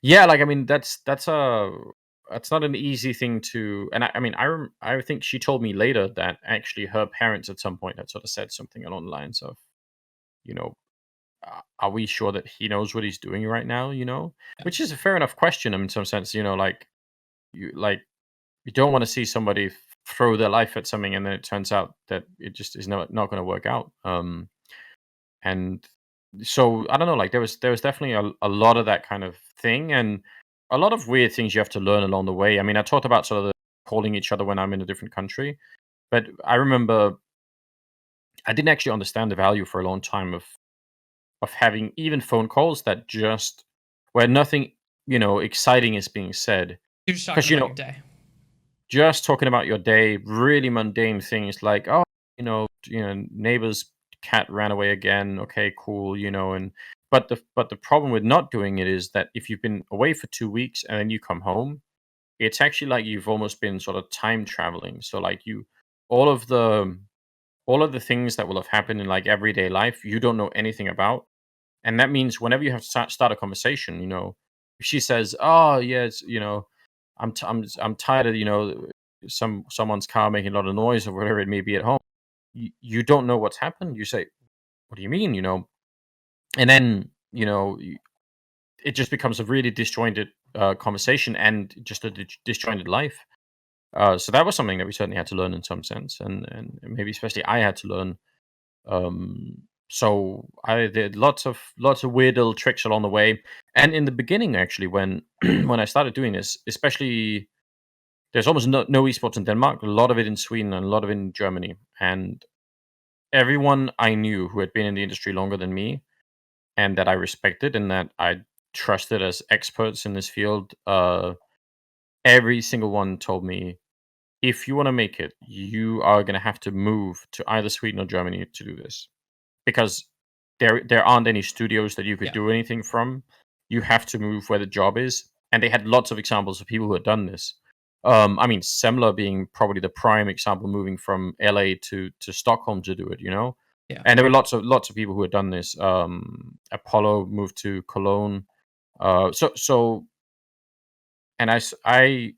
yeah, like I mean, that's not an easy thing to. And I mean, I think she told me later that actually her parents at some point had sort of said something along the lines of, you know, are we sure that he knows what he's doing right now?
Yeah.
Which is a fair enough question. I mean, in some sense, like you don't want to see somebody throw their life at something and then it turns out that it just is not going to work out. And so I don't know, like there was definitely a lot of that kind of thing, and a lot of weird things you have to learn along the way. I mean, I talked about sort of the calling each other when I'm in a different country, but I remember I didn't actually understand the value for a long time of having even phone calls that just where nothing exciting is being said,
You're just talking
because
about your day.
just talking about your day, really mundane things like, oh, neighbor's cat ran away again. Okay, cool, and but the problem with not doing it is that if you've been away for 2 weeks and then you come home, it's actually like you've almost been sort of time traveling. So like all of the all of the things that will have happened in like everyday life, you don't know anything about, and that means whenever you have to start a conversation, if she says, "Oh, yes, I'm tired of someone's car making a lot of noise or whatever it may be at home," you don't know what's happened. You say, "What do you mean?" And then it just becomes a really disjointed conversation and just a disjointed life. So that was something that we certainly had to learn in some sense, and maybe especially I had to learn. So I did lots of weird little tricks along the way. And in the beginning, actually, when when I started doing this, especially there's almost no esports in Denmark, a lot of it in Sweden and a lot of it in Germany. And everyone I knew who had been in the industry longer than me and that I respected and that I trusted as experts in this field, every single one told me, if you want to make it, you are going to have to move to either Sweden or Germany to do this, because there aren't any studios that you could
Yeah.
do anything from. You have to move where the job is, and they had lots of examples of people who had done this. I mean, Semler being probably the prime example, moving from LA to Stockholm to do it.
Yeah.
And there were lots of people who had done this. Apollo moved to Cologne. So, and I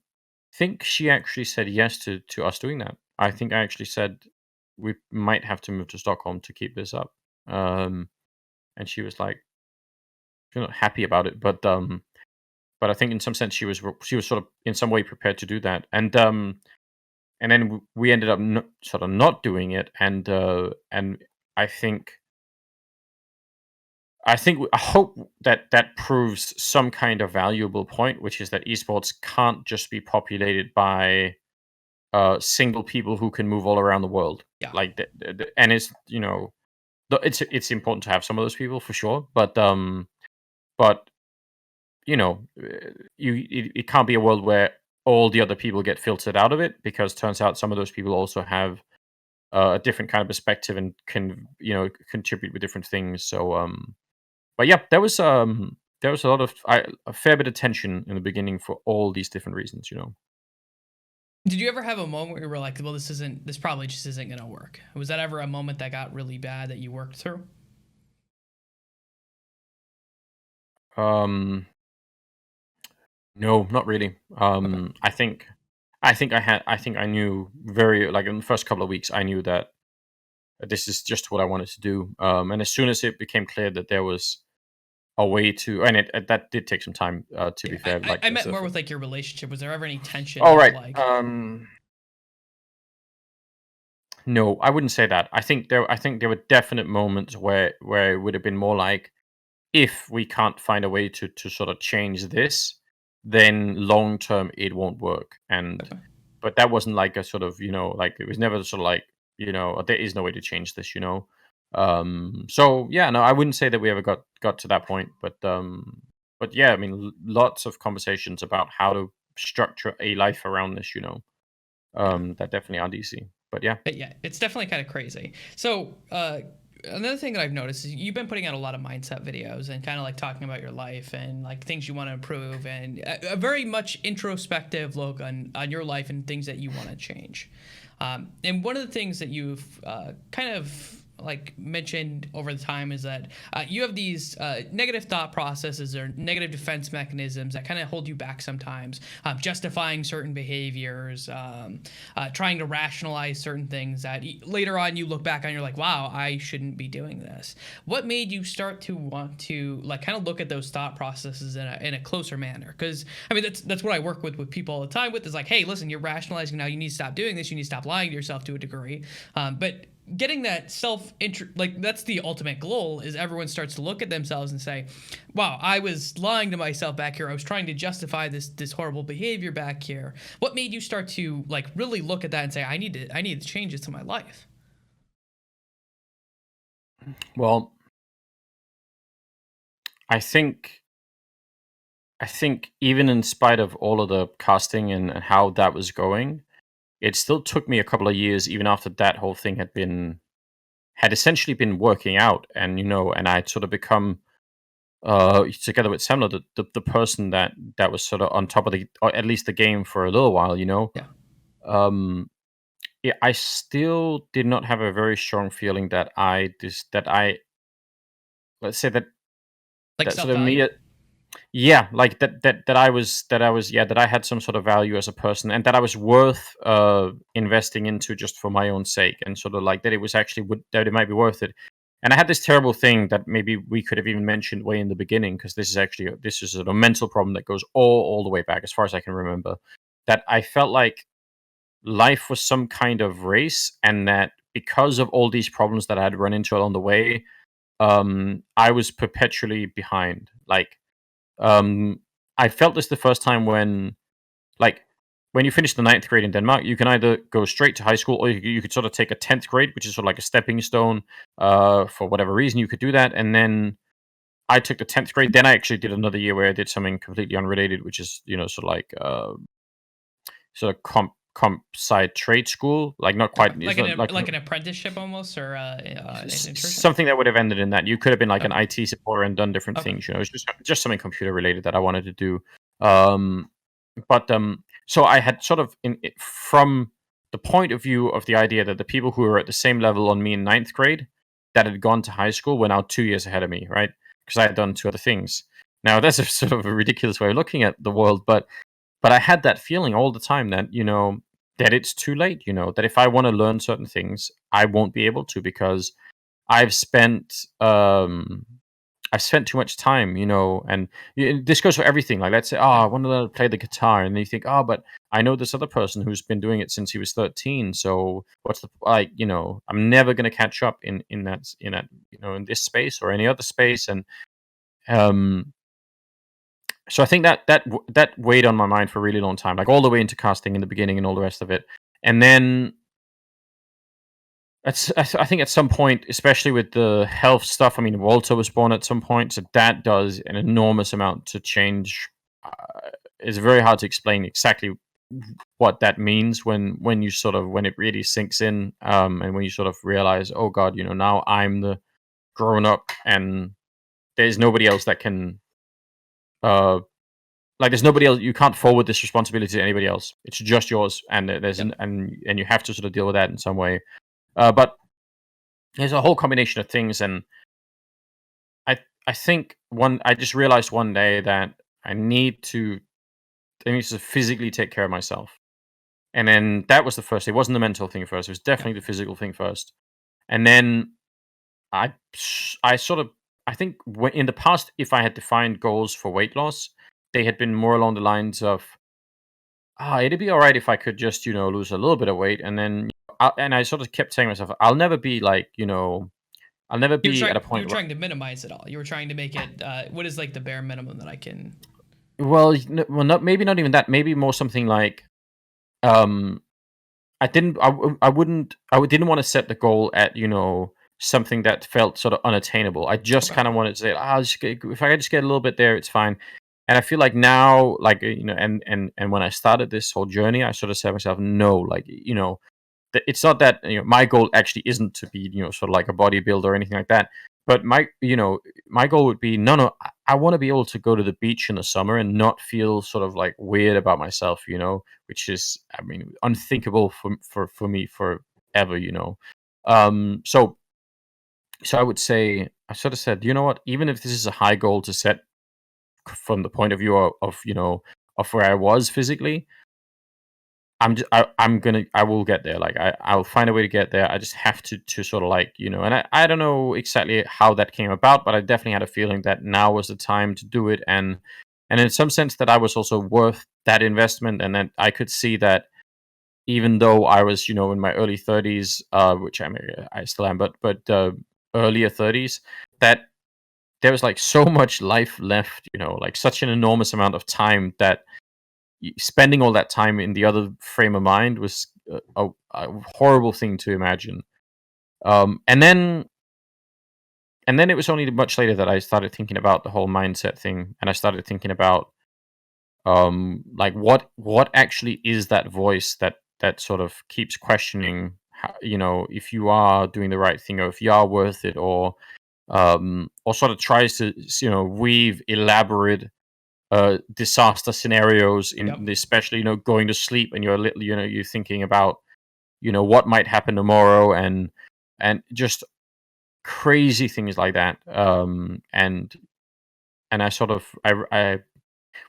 think she actually said yes to us doing that. I think I actually said we might have to move to Stockholm to keep this up. And she was like, she's not happy about it, but I think in some sense she was sort of in some way prepared to do that. And then we ended up sort of not doing it, and I think I hope that that proves some kind of valuable point, which is that esports can't just be populated by single people who can move all around the world.
Yeah.
Like, and it's important to have some of those people for sure, but it can't be a world where all the other people get filtered out of it, because turns out some of those people also have a different kind of perspective and can contribute with different things. So but yeah, there was a fair bit of tension in the beginning for all these different reasons.
Did you ever have a moment where you were like, well, this probably just isn't going to work? Was that ever a moment that got really bad that you worked through?
Um, no, not really.
Okay.
I think I knew very like in the first couple of weeks I knew that this is just what I wanted to do. And as soon as it became clear that there was a way to, and that did take some time. To be
Yeah,
fair, like
I
there's
meant
a.
more with like your relationship. Was there ever any tension
Oh
of
right.
like,
No, I wouldn't say that. I think there were definite moments where it would have been more like, if we can't find a way to sort of change this, then long term it won't work. And
okay.
but that wasn't like a sort of, like it was never sort of like, there is no way to change this. So yeah, no, I wouldn't say that we ever got to that point, but yeah, I mean, lots of conversations about how to structure a life around this.
Yeah.
That definitely aren't easy. But yeah.
But yeah, it's definitely kind of crazy. So, another thing that I've noticed is you've been putting out a lot of mindset videos and kind of like talking about your life and like things you want to improve and a very much introspective look on your life and things that you want to change. And one of the things that you've kind of like mentioned over the time is that you have these negative thought processes or negative defense mechanisms that kind of hold you back sometimes, justifying certain behaviors, trying to rationalize certain things that later on you look back on, you're like, wow, I shouldn't be doing this. What made you start to want to like kind of look at those thought processes in a closer manner? Because I mean, that's what I work with people all the time with, is like, hey, listen, you're rationalizing now, you need to stop doing this, you need to stop lying to yourself to a degree. But getting that like that's the ultimate goal, is everyone starts to look at themselves and say, wow, I was lying to myself back here, I was trying to justify this horrible behavior back here. What made you start to like really look at that and say, I need to change this to my life?
Well, I think I think even in spite of all of the casting and how that was going, it still took me a couple of years, even after that whole thing had essentially been working out, and I'd sort of become, together with Semler, the person that was sort of on top of the, or at least the game for a little while.
Yeah.
Um, yeah, I still did not have a very strong feeling that I, let's say
Like
that sort of
self-value.
me. Yeah, like that I had some sort of value as a person, and that I was worth investing into just for my own sake, and sort of like that it was actually that it might be worth it. And I had this terrible thing that maybe we could have even mentioned way in the beginning, because this is a mental problem that goes all the way back as far as I can remember. That I felt like life was some kind of race, and that because of all these problems that I had run into along the way, I was perpetually behind. Um, I felt this the first time like, when you finish the ninth grade in Denmark, you can either go straight to high school, or you could sort of take a 10th grade, which is sort of like a stepping stone. For whatever reason, you could do that. And then I took the 10th grade. Then I actually did another year where I did something completely unrelated, which is, sort of like, sort of comp side trade school. Like, not
Okay.
quite, it's not like
Like an apprenticeship almost, or an internship.
something that would have ended in that. You could have been like an
Okay.
IT supporter and done different
Okay.
things. It's just something computer related that I wanted to do. Um, but so I had sort of from the point of view of the idea that the people who were at the same level on me in ninth grade that had gone to high school were now 2 years ahead of me, right? Because I had done two other things. Now that's a sort of a ridiculous way of looking at the world, but I had that feeling all the time that, that it's too late. That if I want to learn certain things, I won't be able to, because I've spent um I've spent too much time, and this goes for everything. Like, let's say, oh,
Yeah.
I want to learn to play the guitar, and then you think, oh, but I know this other person who's been doing it since he was 13. So what's the like? I'm never going to catch up in that in this space or any other space, and um, so I think that weighed on my mind for a really long time, like all the way into casting in the beginning and all the rest of it, and then I think at some point, especially with the health stuff. I mean, Walter was born at some point, so that does an enormous amount to change. It's very hard to explain exactly what that means when you sort of when it really sinks in, and when you sort of realize, oh God, now I'm the grown up, and there's nobody else that can uh, like there's nobody else. You can't forward this responsibility to anybody else. It's just yours, and there's and you have to sort of deal with that in some way. But there's a whole combination of things, and I think I just realized one day that I need to physically take care of myself. And then that was the first. It wasn't the mental thing first. It was definitely the physical thing first. And then I sort of, I think in the past, if I had defined goals for weight loss, they had been more along the lines of, it'd be all right if I could just, lose a little bit of weight. And then, and I sort of kept saying to myself, I'll never be like, I'll never be at a point
You're trying to minimize it all. You were trying to make it, what is like the bare minimum that I can.
Well, maybe not even that. Maybe more something like, I didn't want to set the goal at something that felt sort of unattainable. I just kind of wanted to say, if I just get a little bit there, it's fine. And I feel like now, like and when I started this whole journey, I sort of said to myself, no, like it's not that my goal actually isn't to be sort of like a bodybuilder or anything like that. But my goal would be no, I want to be able to go to the beach in the summer and not feel sort of like weird about myself, which is, I mean, unthinkable for me forever, So I would say, I sort of said, you know what, even if this is a high goal to set from the point of view of where I was physically, I will get there. Like I'll find a way to get there. I just have to sort of like, and I don't know exactly how that came about, but I definitely had a feeling that now was the time to do it. And in some sense that I was also worth that investment. And then I could see that even though I was, in my early 30s, which I still am, but earlier 30s, that there was like so much life left, like such an enormous amount of time that spending all that time in the other frame of mind was a horrible thing to imagine. And then it was only much later that I started thinking about the whole mindset thing, and I started thinking about like what actually is that voice that sort of keeps questioning how, if you are doing the right thing, or if you are worth it, or sort of tries to weave elaborate disaster scenarios especially going to sleep, and you're thinking about what might happen tomorrow, and just crazy things like that. And I sort of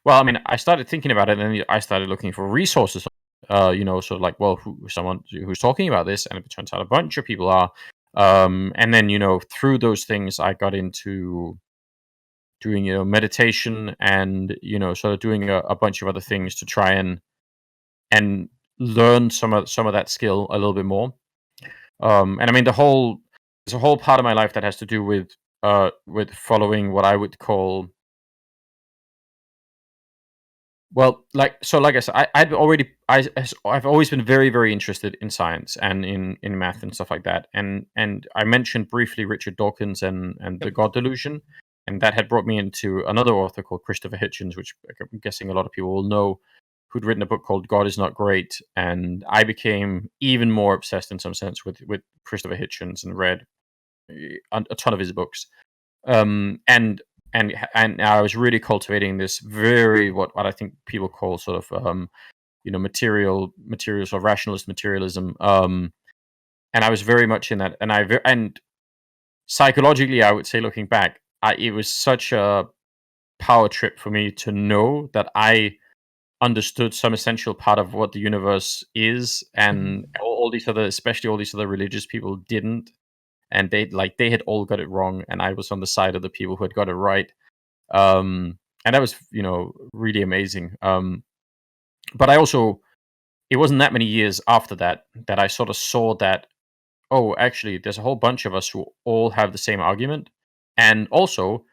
well, I mean, I started thinking about it, and then I started looking for resources, sort of like, well, someone who's talking about this, and it turns out a bunch of people are. And then through those things I got into doing meditation, and sort of doing a bunch of other things to try and learn some of that skill a little bit more. And I mean, there's a whole part of my life that has to do with following what I would call, well, like I said, I've always been very, very interested in science and in math and stuff like that. And I mentioned briefly Richard Dawkins and the God Delusion, and that had brought me into another author called Christopher Hitchens, which I'm guessing a lot of people will know, who'd written a book called God Is Not Great. And I became even more obsessed in some sense with Christopher Hitchens, and read a ton of his books. And I was really cultivating this very what I think people call sort of materials or rationalist materialism. And I was very much in that, and psychologically, I would say, looking back, it was such a power trip for me to know that I understood some essential part of what the universe is, and all these other, especially all these other religious people, didn't. And they had all got it wrong, and I was on the side of the people who had got it right. And that was really amazing. But I also, it wasn't that many years after that I sort of saw that, oh, actually there's a whole bunch of us who all have the same argument, and also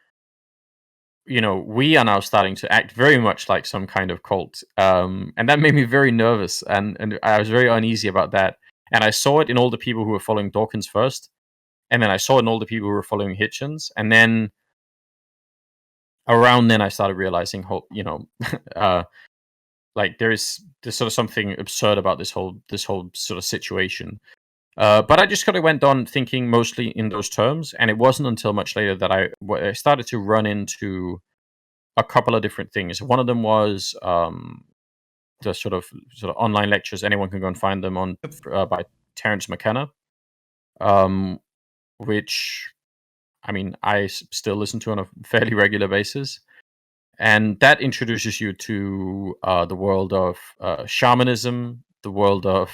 we are now starting to act very much like some kind of cult. And that made me very nervous, and I was very uneasy about that. And I saw it in all the people who were following Dawkins first, and then I saw it in all the people who were following Hitchens, and then around then I started realizing, like there's sort of something absurd about this whole sort of situation. But I just kind of went on thinking mostly in those terms, and it wasn't until much later that I started to run into a couple of different things. One of them was the sort of online lectures. Anyone can go and find them on by Terence McKenna, which I mean I still listen to on a fairly regular basis, and that introduces you to the world of shamanism, the world of,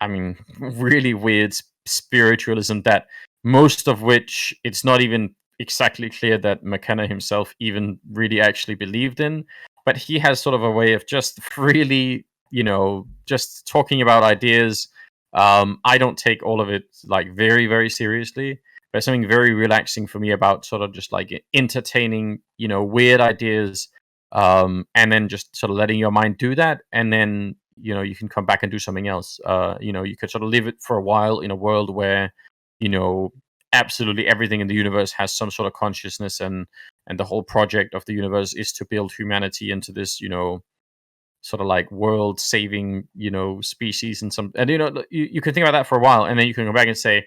I mean, really weird spiritualism, that most of which it's not even exactly clear that McKenna himself even really actually believed in. But he has sort of a way of just really, just talking about ideas. I don't take all of it like very, very seriously. There's something very relaxing for me about sort of just like entertaining, weird ideas, and then just sort of letting your mind do that, and then you can come back and do something else. You could sort of live it for a while in a world where absolutely everything in the universe has some sort of consciousness, and the whole project of the universe is to build humanity into this sort of like world saving species, and you can think about that for a while, and then you can go back and say,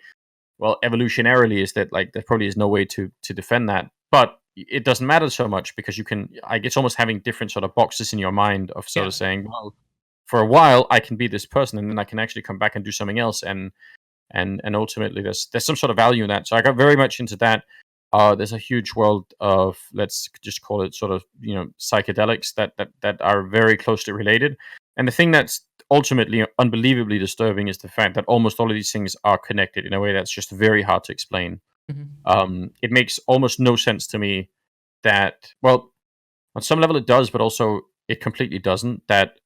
well, evolutionarily, is that like there probably is no way to defend that, but it doesn't matter so much, because you can, like, it's almost having different sort of boxes in your mind of sort of saying, well, for a while I can be this person, and then I can actually come back and do something else, and ultimately there's some sort of value in that. So I got very much into that. There's a huge world of, let's just call it sort of psychedelics that are very closely related, and the thing that's ultimately unbelievably disturbing is the fact that almost all of these things are connected in a way that's just very hard to explain. It makes almost no sense to me that, well, on some level it does, but also it completely doesn't, that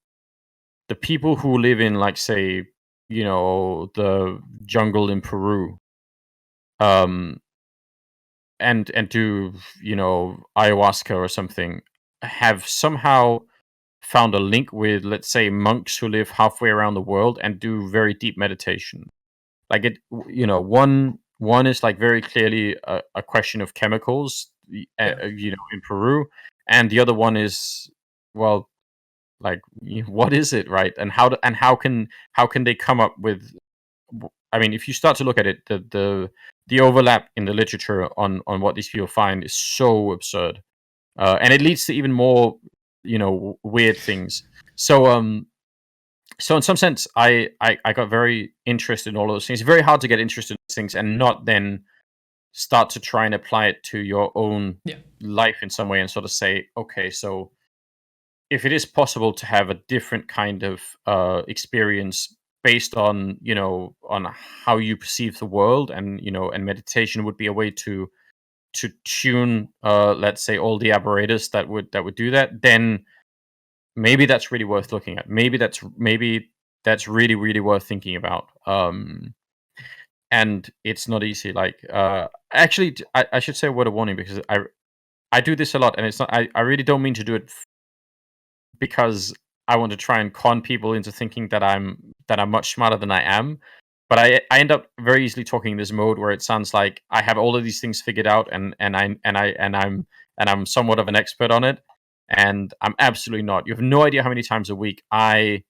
the people who live in, like, say, the jungle in Peru, um, and do, ayahuasca or something, have somehow found a link with, let's say, monks who live halfway around the world and do very deep meditation. Like, one is like very clearly a question of chemicals, in Peru, and the other one is, well, like, what is it, right? And how can they come up with? I mean, if you start to look at it, the overlap in the literature on what these people find is so absurd, and it leads to even more, weird things. So in some sense, I got very interested in all of those things. It's very hard to get interested in these things and not then start to try and apply it to your own life in some way, and sort of say, okay, so if it is possible to have a different kind of experience based on on how you perceive the world, and and meditation would be a way to tune, let's say, all the apparatus that would do that, then maybe that's really worth looking at. Maybe that's really, really worth thinking about. And it's not easy. Like, actually, I should say a word of warning, because I do this a lot, and it's not. I really don't mean to do it because I want to try and con people into thinking that I'm much smarter than I am. But I end up very easily talking in this mode where it sounds like I have all of these things figured out, and I'm somewhat of an expert on it, and I'm absolutely not. You have no idea how many times a week I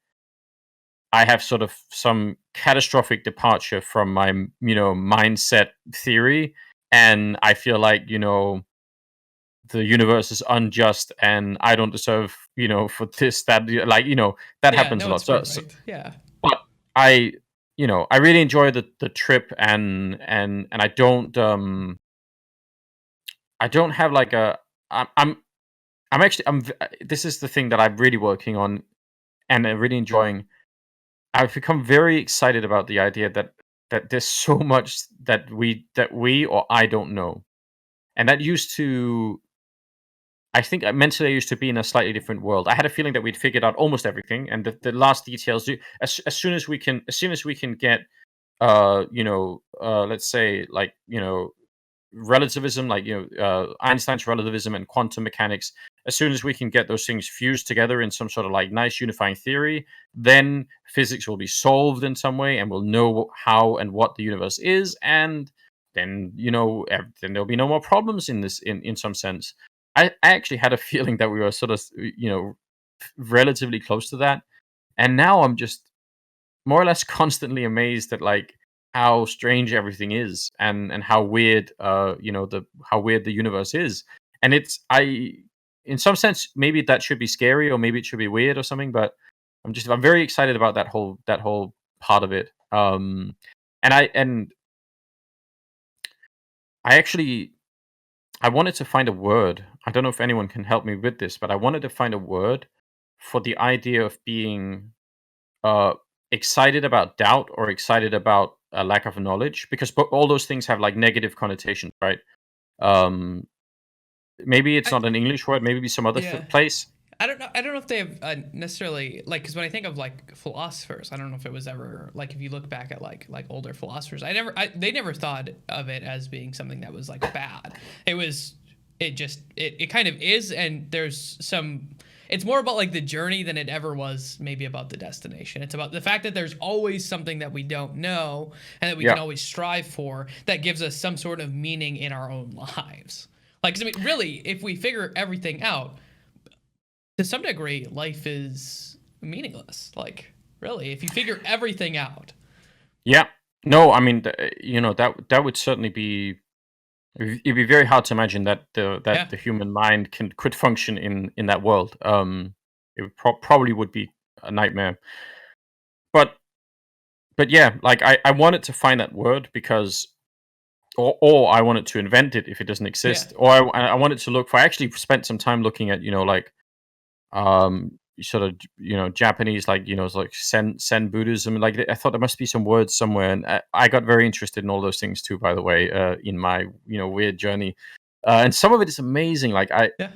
have sort of some catastrophic departure from my mindset theory, and I feel like the universe is unjust and I don't deserve for this, that, like, that happens a lot. So
yeah.
But I I really enjoy the trip, and I don't have like a I'm actually this is the thing that I'm really working on and really enjoying. I've become very excited about the idea that there's so much that we or I don't know, and that used to. I think mentally I used to be in a slightly different world. I had a feeling that we'd figured out almost everything, and the last details. As soon as we can get, let's say, like, relativism, like, Einstein's relativism and quantum mechanics. As soon as we can get those things fused together in some sort of like nice unifying theory, then physics will be solved in some way, and we'll know how and what the universe is, and then then there'll be no more problems in this, in some sense. I actually had a feeling that we were sort of relatively close to that, and now I'm just more or less constantly amazed at, like, how strange everything is, and how weird the universe is. And in some sense, maybe that should be scary, or maybe it should be weird or something. But I'm very excited about that whole part of it. And I actually I wanted to find a word. I don't know if anyone can help me with this, but I wanted to find a word for the idea of being uh, excited about doubt or excited about a lack of knowledge, because all those things have like negative connotations, right? Um, maybe it's
I,
not an English word, maybe some other
yeah.
place.
I don't know. I don't know if they have necessarily like, because when I think of like philosophers, I don't know if it was ever like, if you look back at like older philosophers, they never thought of it as being something that was like bad. It kind of is, and there's some. It's more about like the journey than it ever was maybe about the destination. It's about the fact that there's always something that we don't know and that we can
Yeah,
always strive for that gives us some sort of meaning in our own lives. Like, 'cause I mean, really, if we figure everything out, to some degree, life is meaningless. Like, really, if you figure everything out.
yeah. No, I mean, that would certainly be. It'd be very hard to imagine that
Yeah.
the human mind could function in that world. It probably would be a nightmare. But yeah, like I wanted to find that word because, or I wanted to invent it if it doesn't
Yeah.
exist, or I wanted to look for. I actually spent some time looking at, like, sort of, Japanese, like, like Zen Buddhism. Like, I thought there must be some words somewhere, and I got very interested in all those things too. By the way, in my weird journey, and some of it is amazing. Like,
Yeah.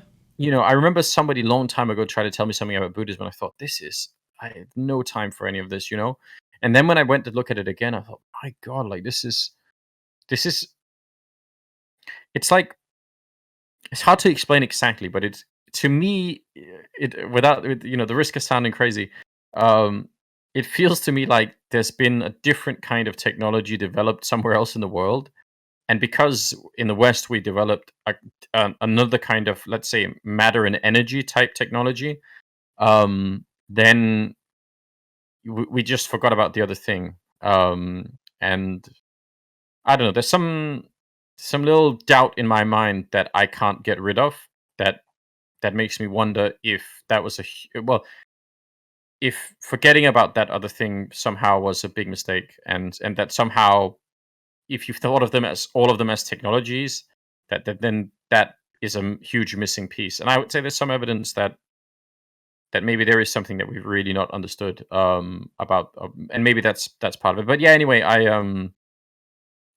I remember somebody long time ago tried to tell me something about Buddhism, and I thought, I have no time for any of this. And then when I went to look at it again, I thought, my God, like, this is it's like, it's hard to explain exactly, but it's, to me, it without, the risk of sounding crazy, um, it feels to me like there's been a different kind of technology developed somewhere else in the world, and because in the West we developed another kind of, let's say, matter and energy type technology, then we just forgot about the other thing, and I don't know. There's some little doubt in my mind that I can't get rid of. That that makes me wonder if that was well, if forgetting about that other thing somehow was a big mistake, and that somehow, if you thought of them as all of them as technologies, then that is a huge missing piece. And I would say there's some evidence that maybe there is something that we've really not understood, about, and maybe that's part of it. But yeah, anyway,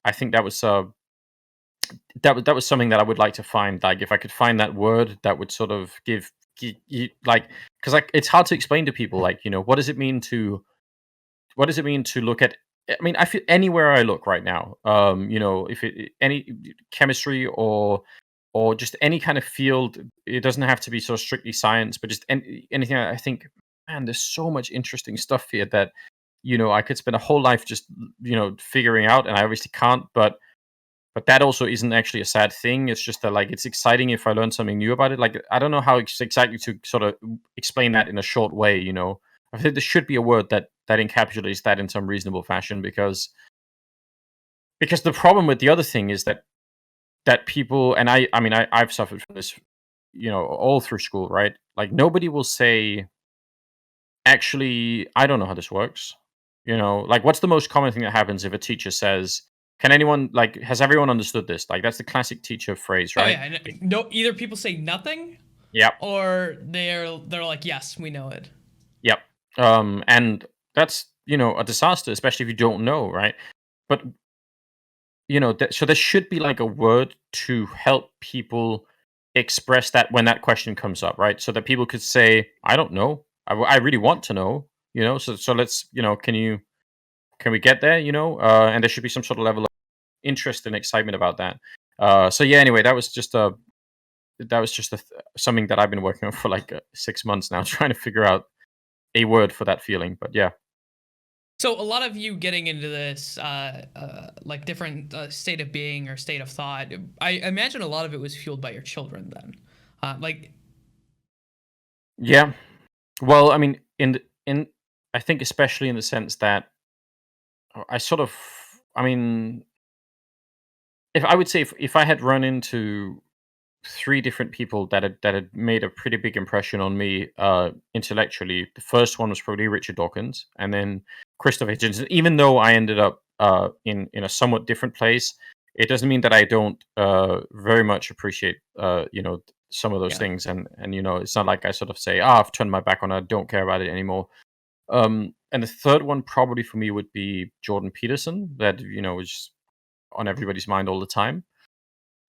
I think that was something that I would like to find. Like, if I could find that word that would sort of like, because, like, it's hard to explain to people, like, what does it mean to look at. I mean, I feel anywhere I look right now, if any chemistry, or just any kind of field, it doesn't have to be so strictly science, but just anything. I think, man, there's so much interesting stuff here that, I could spend a whole life just, figuring out, and I obviously can't, but that also isn't actually a sad thing. It's just that, like, it's exciting if I learn something new about it. Like, I don't know how exactly to sort of explain that in a short way. I think there should be a word that encapsulates that in some reasonable fashion, because the problem with the other thing is that people, and I mean, I've suffered from this, all through school, right? Like, nobody will say, actually, I don't know how this works. Like, what's the most common thing that happens if a teacher says, can anyone, like, has everyone understood this? Like, that's the classic teacher phrase,
Oh
right?
yeah. And no, either people say nothing,
Yep.
or they're like, yes, we know it.
Yep. And that's, a disaster, especially if you don't know, right? But, so there should be like a word to help people express that when that question comes up, right? So that people could say, I don't know. I really want to know, so let's, can we get there, and there should be some sort of level of interest and excitement about that. So yeah, anyway, that was just something that I've been working on for like 6 months now, trying to figure out a word for that feeling. But yeah.
So a lot of you getting into this, like different state of being or state of thought, I imagine a lot of it was fueled by your children then. Like,
Yeah. Well, I mean, in I think especially in the sense that I sort of, I mean, if I would say, if I had run into three different people that had made a pretty big impression on me intellectually. The first one was probably Richard Dawkins, and then Christopher Hitchens. Even though I ended up in a somewhat different place, it doesn't mean that I don't very much appreciate some of those things. And it's not like I sort of say, I've turned my back on it, I don't care about it anymore. And the third one probably for me would be Jordan Peterson, that is on everybody's mind all the time.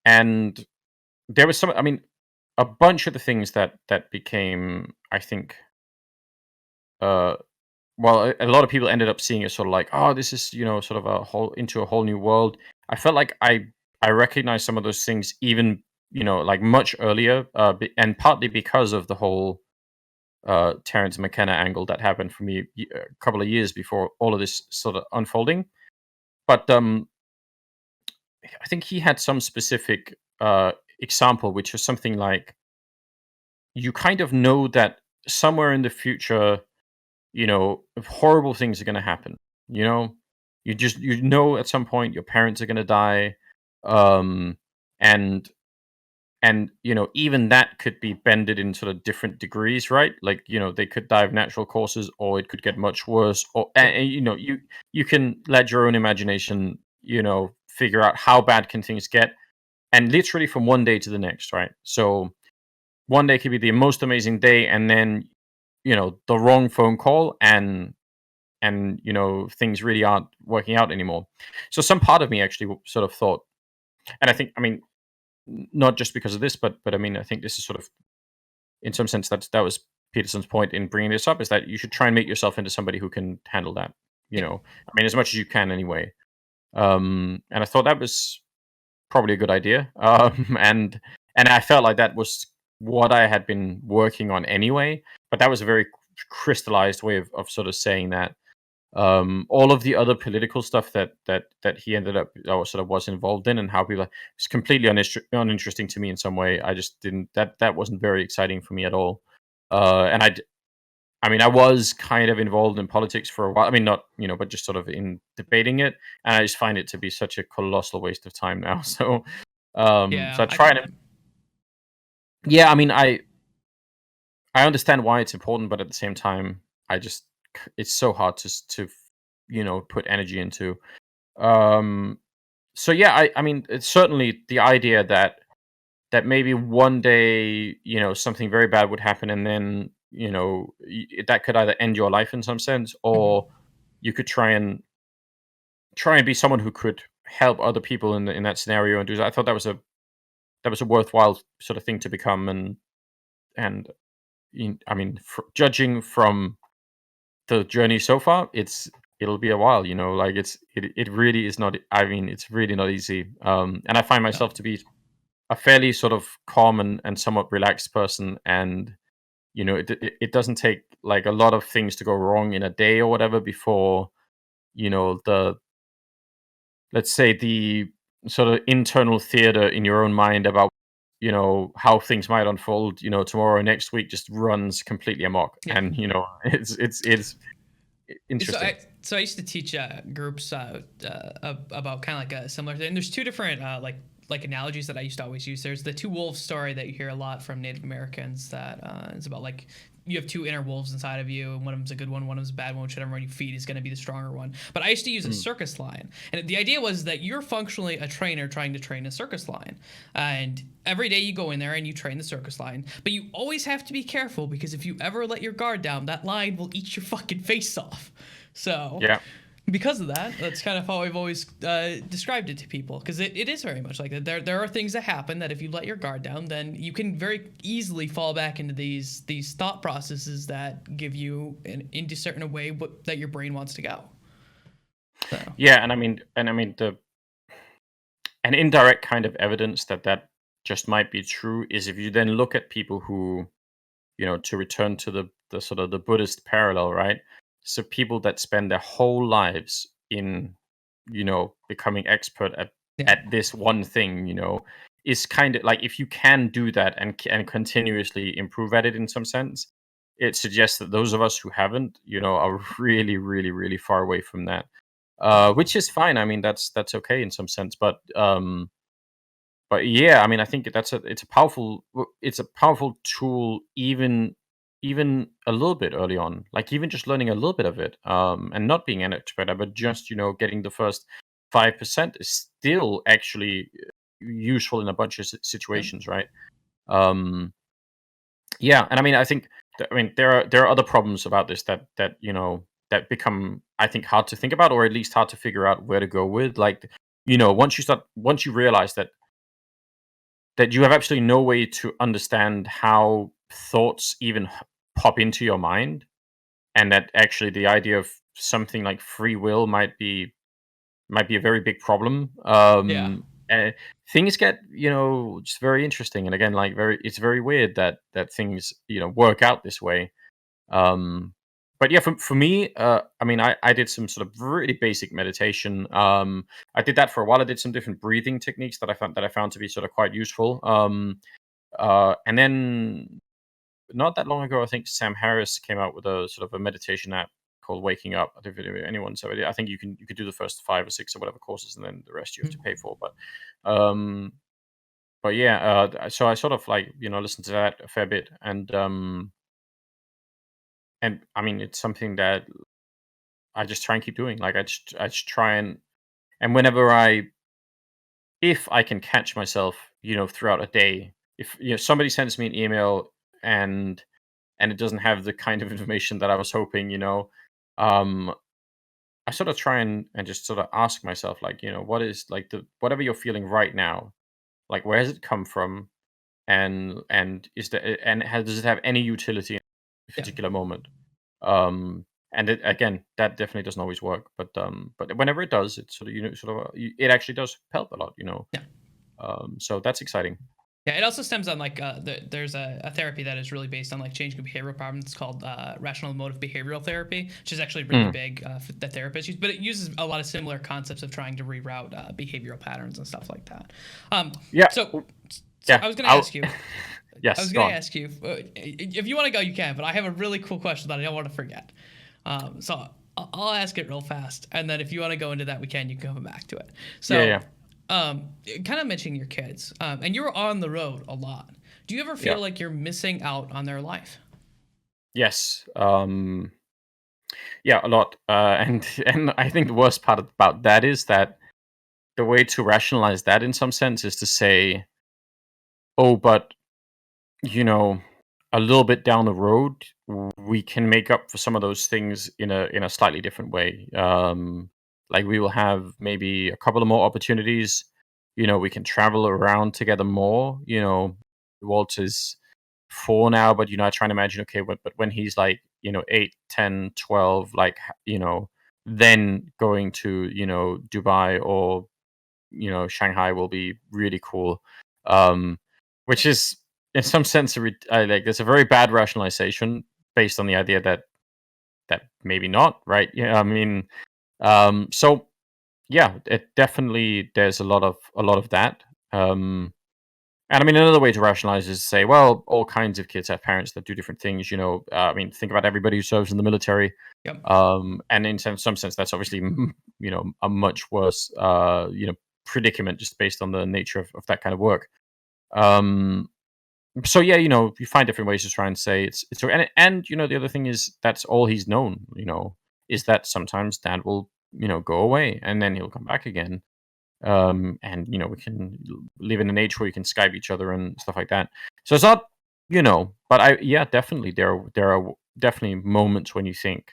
And there was a bunch of the things that became, I think, well, a lot of people ended up seeing it sort of like, oh, this is sort of a whole new world. I felt like I recognized some of those things even like much earlier, and partly because of the whole Terrence McKenna angle that happened for me a couple of years before all of this sort of unfolding. But I think he had some specific example, which was something like, you kind of know that somewhere in the future, horrible things are going to happen. You know at some point your parents are going to die, um, and even that could be bended in sort of different degrees, right? Like they could die of natural causes, or it could get much worse, or and, you can let your own imagination figure out how bad can things get, and literally from one day to the next, right? So one day could be the most amazing day, and then the wrong phone call, and things really aren't working out anymore. So some part of me actually sort of thought, and I think, not just because of this, but I think this is sort of, in some sense, that was Peterson's point in bringing this up, is that you should try and make yourself into somebody who can handle that. As much as you can anyway. And I thought that was probably a good idea. And I felt like that was what I had been working on anyway. But that was a very crystallized way of sort of saying that. All of the other political stuff that he ended up, or sort of was involved in, and how people, it's completely uninteresting to me in some way. I just didn't, that wasn't very exciting for me at all. And I was kind of involved in politics for a while. Not, but just sort of in debating it. And I just find it to be such a colossal waste of time now. So, so I try to, yeah, I understand why it's important, but at the same time, it's so hard to put energy into. So yeah, it's certainly the idea that maybe one day something very bad would happen, and then that could either end your life in some sense, or you could try and be someone who could help other people in that scenario and do that. I thought that was a worthwhile sort of thing to become, and judging from the journey so far, it'll be a while, like it really is not, it's really not easy. And I find myself to be a fairly sort of calm and somewhat relaxed person, and it doesn't take like a lot of things to go wrong in a day or whatever before the, let's say, the sort of internal theater in your own mind about how things might unfold tomorrow or next week just runs completely amok. And it's interesting.
So I used to teach groups about kind of like a similar thing. There's two different like analogies that I used to always use. There's the two wolves story that you hear a lot from Native Americans, that is about like you have two inner wolves inside of you, and one of them's a good one of them's a bad one. Whichever one you feed is going to be the stronger one. But I used to use a circus lion, and the idea was that you're functionally a trainer trying to train a circus lion, and every day you go in there and you train the circus lion, but you always have to be careful, because if you ever let your guard down, that lion will eat your fucking face off. So
yeah,
because of that, that's kind of how I've always described it to people, because it is very much like that. There are things that happen that if you let your guard down, then you can very easily fall back into these thought processes that give you into certain way that your brain wants to go. So.
Yeah, and the an indirect kind of evidence that just might be true is if you then look at people who, to return to the sort of the Buddhist parallel, right? So people that spend their whole lives in, becoming expert at this one thing, is kind of like, if you can do that and continuously improve at it in some sense, it suggests that those of us who haven't, are really, really, really far away from that. Which is fine. That's okay in some sense, but but yeah, I mean, I think it's a powerful tool, even a little bit early on, like even just learning a little bit of it, and not being an expert, but just getting the first 5% is still actually useful in a bunch of
Yep.
situations, right? Um, yeah, and I mean, I mean, there are other problems about this that become, I think, hard to think about, or at least hard to figure out where to go with. Like, once you realize that you have absolutely no way to understand how thoughts even pop into your mind, and that actually the idea of something like free will might be a very big problem.
Yeah.
Things get just very interesting, and again, like, it's very weird that things work out this way. Um, but yeah, for me, I mean, I did some sort of really basic meditation. I did that for a while. I did some different breathing techniques that I found to be sort of quite useful. And then not that long ago, I think Sam Harris came out with a sort of a meditation app called Waking Up. I don't know if anyone's ever. I think you could do the first 5 or 6 or whatever courses, and then the rest you have to pay for. Um, but yeah, so I sort of like listened to that a fair bit, and I mean, it's something that I just try and keep doing. Like, I just try and whenever if I can catch myself, throughout a day, if somebody sends me an email and it doesn't have the kind of information that I was hoping, um, I sort of try and just sort of ask myself, like, what is like the whatever you're feeling right now, like, where has it come from, and does it have any utility in a
Yeah.
particular moment? Um, and again, that definitely doesn't always work, but whenever it does, it sort of it actually does help a lot.
Yeah.
So that's exciting.
Yeah, it also stems on like there's a therapy that is really based on like changing behavioral problems. It's called rational emotive behavioral therapy, which is actually really
Mm.
big that therapists use. But it uses a lot of similar concepts of trying to reroute behavioral patterns and stuff like that. Um,
Yeah.
so
w-
so
Yeah.
I was going to
I'll.
ask you. I
Yes.
was
Go
going to
on.
ask you if you want to go, you can. But I have a really cool question that I don't want to forget. So I'll ask it real fast, and then if you want to go into that, we can. You can come back to it.
Yeah.
So
Yeah.
kind of mentioning your kids, and you're on the road a lot. Do you ever
Yeah.
feel like you're missing out on their life?
Yes. Yeah. A lot. And and I think the worst part about that is that the way to rationalize that in some sense is to say, oh, but you know, a little bit down the road, we can make up for some of those things in a slightly different way. Like, we will have maybe a couple of more opportunities. We can travel around together more. Walter's 4 now, but I try and imagine, okay, but when he's like 8, 10, 12, like then going to Dubai or Shanghai will be really cool. Um, which is in some sense like, there's a very bad rationalization based on the idea that maybe not, right? Yeah, I mean, so yeah, it definitely there's a lot of that. And I mean, another way to rationalize is to say, well, all kinds of kids have parents that do different things. I mean, think about everybody who serves in the military.
Yep.
And in some sense, that's obviously a much worse predicament, just based on the nature of that kind of work. Um, so yeah, you find different ways to try and say it's and the other thing is that's all he's known. Is that sometimes dad will go away and then he'll come back again. And we can live in an age where you can Skype each other and stuff like that. So it's not, but yeah, definitely there are definitely moments when you think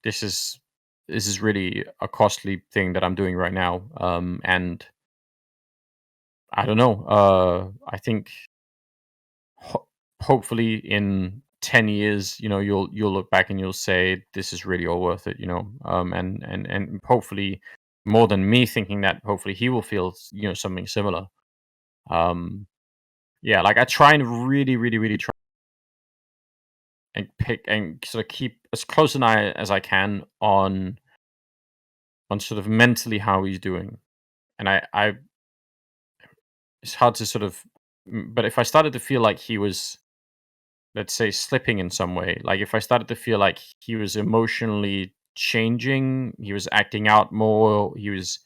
this is really a costly thing that I'm doing right now. And I don't know. I think hopefully in 10 years, you'll look back and you'll say this is really all worth it. And hopefully, more than me thinking that, hopefully he will feel something similar. Um, yeah, like, I try and really, really, really try and pick and sort of keep as close an eye as I can on sort of mentally how he's doing. And I it's hard to sort of, but if I started to feel like he was, let's say, slipping in some way, like if I started to feel like he was emotionally changing, he was acting out more, he was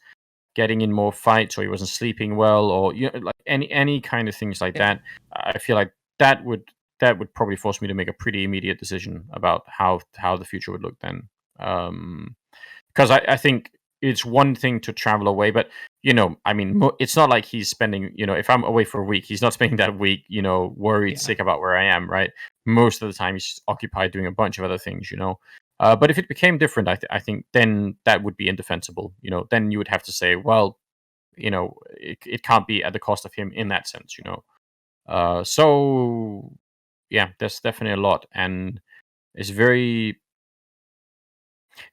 getting in more fights, or he wasn't sleeping well, or like any kind of things like that. I feel like that would probably force me to make a pretty immediate decision about how the future would look then. Because I think it's one thing to travel away, but I mean, it's not like he's spending, if I'm away for a week, he's not spending that week, worried, sick about where I am, right? Most of the time, he's just occupied doing a bunch of other things, But if it became different, I think then that would be indefensible. Then you would have to say, well, it can't be at the cost of him in that sense. So yeah, there's definitely a lot, and it's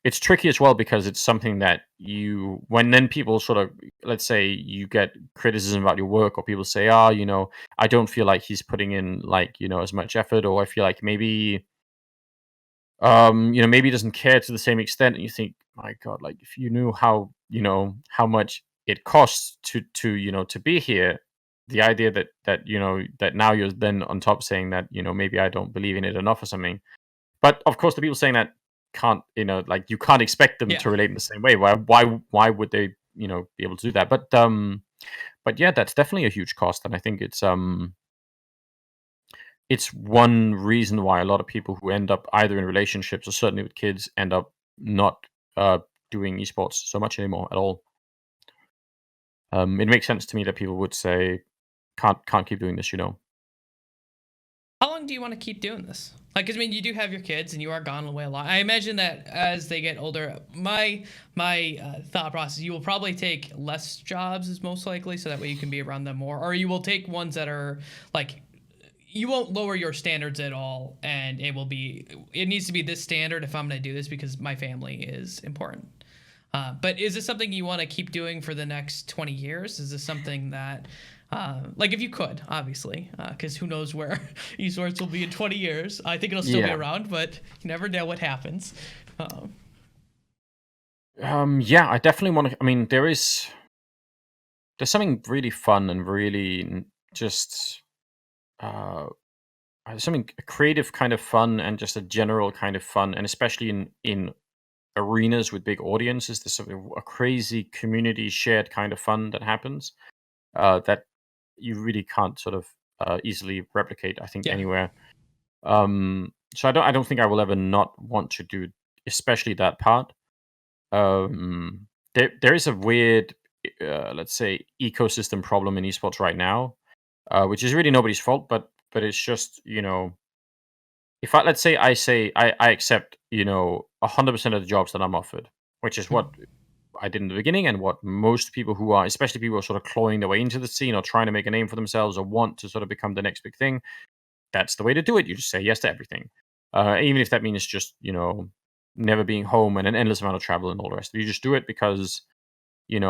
it's tricky as well because it's something that when then people sort of, let's say you get criticism about your work, or people say, I don't feel like he's putting in like, as much effort, or I feel like maybe, maybe he doesn't care to the same extent. And you think, my God, like if you knew how, how much it costs to be here, the idea that now you're then on top saying that, maybe I don't believe in it enough or something. But of course, the people saying that can't, like you can't expect them to relate in the same way. Why would they, be able to do that? But yeah, that's definitely a huge cost, and I think it's one reason why a lot of people who end up either in relationships or certainly with kids end up not doing esports so much anymore at all. It makes sense to me that people would say can't keep doing this.
How long do you want to keep doing this? Like, 'cause, I mean, you do have your kids, and you are gone away a lot. I imagine that as they get older, my thought process, you will probably take less jobs, is most likely, so that way you can be around them more, or you will take ones that are like, you won't lower your standards at all, and it needs to be this standard if I'm going to do this because my family is important. But is this something you want to keep doing for the next 20 years? Is this something that, like, if you could, obviously, because who knows where esports will be in 20 years? I think it'll still be around, but you never know what happens.
Yeah, I definitely want to. I mean, there's something really fun and really just something creative kind of fun, and just a general kind of fun, and especially in arenas with big audiences, there's sort of a crazy community shared kind of fun that happens that you really can't sort of easily replicate, I think, anywhere. So I don't think I will ever not want to do, especially that part. There is a weird, let's say, ecosystem problem in esports right now, which is really nobody's fault, but it's just, if let's say I accept 100% of the jobs that I'm offered, which is what I did in the beginning, and what most people who are, especially people who are sort of clawing their way into the scene or trying to make a name for themselves or want to sort of become the next big thing, that's the way to do it. You just say yes to everything, even if that means just never being home and an endless amount of travel and all the rest. You just do it because you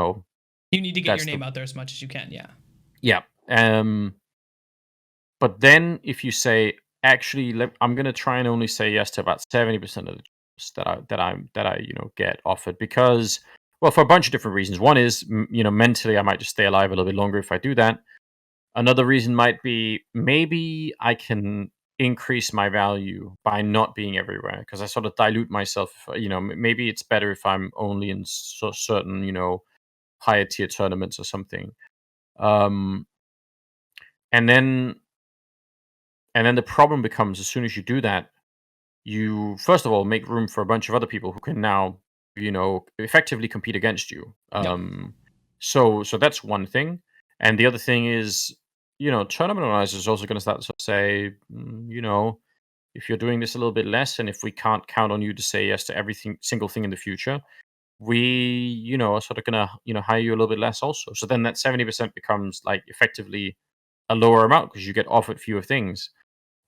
need to get
that's
your name out there as much as you can.
Yeah. But then if you say, actually, I'm going to try and only say yes to about 70% of the jobs that I get offered, because, well, for a bunch of different reasons. One is, mentally I might just stay alive a little bit longer if I do that. Another reason might be maybe I can increase my value by not being everywhere, because I sort of dilute myself. Maybe it's better if I'm only in certain, higher tier tournaments or something. Um, and then the problem becomes, as soon as you do that, you first of all make room for a bunch of other people who can now, effectively compete against you. So that's one thing. And the other thing is, tournament organizers is also going to start to say, if you're doing this a little bit less, and if we can't count on you to say yes to everything single thing in the future, we, are sort of gonna, hire you a little bit less also. So then that 70% becomes like effectively a lower amount because you get offered fewer things.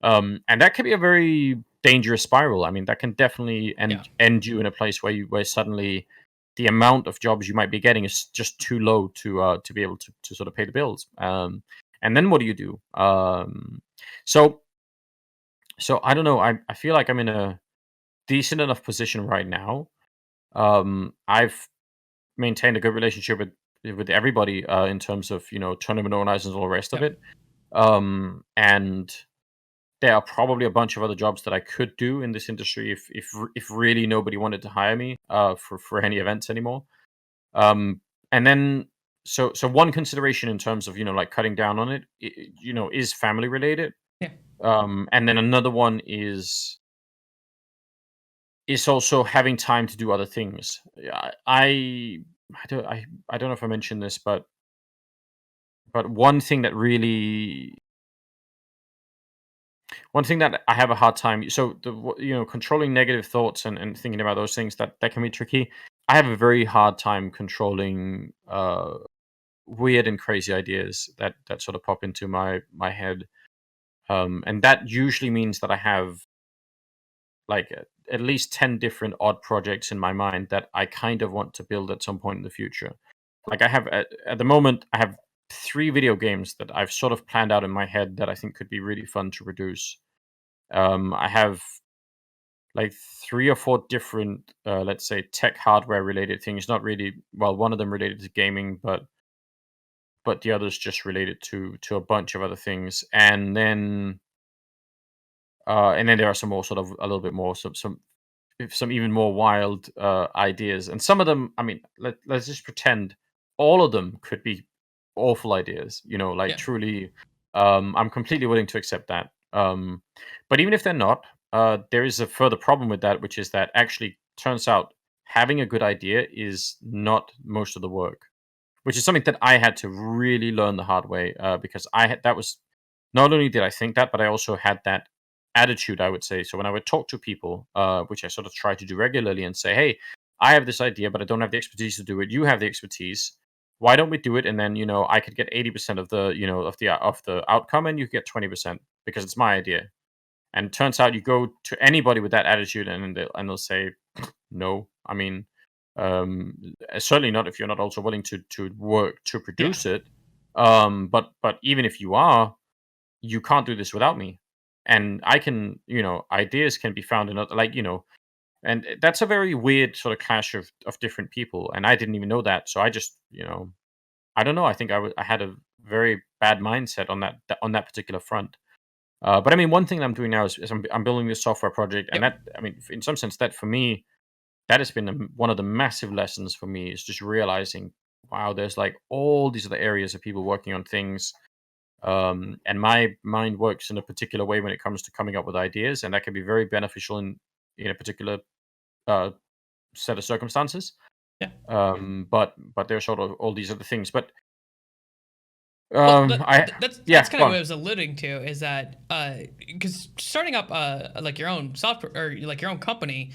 And that can be a very dangerous spiral. I mean, that can definitely end you in a place where suddenly the amount of jobs you might be getting is just too low to be able to sort of pay the bills. And then what do you do? So I don't know. I feel like I'm in a decent enough position right now. I've maintained a good relationship with everybody in terms of tournament organizers and all the rest of it. And there are probably a bunch of other jobs that I could do in this industry if really nobody wanted to hire me for any events anymore. and then so one consideration in terms of like cutting down on it, is family related.
Yeah.
And then another one is also having time to do other things. I don't know if I mentioned this, but one thing that I have a hard time. So controlling negative thoughts and thinking about those things, that can be tricky. I have a very hard time controlling weird and crazy ideas that sort of pop into my head, and that usually means that I have like at least 10 different odd projects in my mind that I kind of want to build at some point in the future. Like I have at the moment, I have 3 video games that I've sort of planned out in my head that I think could be really fun to produce. I have like 3 or 4 different, let's say, tech hardware related things. Not really, well, one of them related to gaming, but the others just related to a bunch of other things. And then there are some more sort of a little bit more some even more wild ideas. And some of them, I mean, let's just pretend all of them could be awful ideas. Like
Yeah.
truly, I'm completely willing to accept that. But even if they're not, there is a further problem with that, which is that actually turns out having a good idea is not most of the work, which is something that I had to really learn the hard way, because that was not only did I think that, but I also had that attitude, I would say. So when I would talk to people, which I sort of try to do regularly, and say, "Hey, I have this idea, but I don't have the expertise to do it. You have the expertise. Why don't we do it? And then I could get 80% of the of the outcome, and you get 20% because it's my idea." And it turns out you go to anybody with that attitude, and they'll say, "No, I mean, certainly not if you're not also willing to work to
Yeah.
produce it. But even if you are, you can't do this without me. And I can, ideas can be found in and that's a very weird sort of clash of different people. And I didn't even know that, so I just, I don't know. I think I had a very bad mindset on that particular front. But I mean, one thing that I'm doing now is I'm building this software project, and
Yep.
that, I mean, in some sense, that for me, that has been one of the massive lessons for me, is just realizing, wow, there's like all these other areas of people working on things, and my mind works in a particular way when it comes to coming up with ideas, and that can be very beneficial in a particular uh, set of circumstances.
Yeah.
But there's sort of all these other things. But
Well,
I
that's
yeah,
kind
go
of what I
on.
was alluding to, is that because starting up like your own software, or like your own company,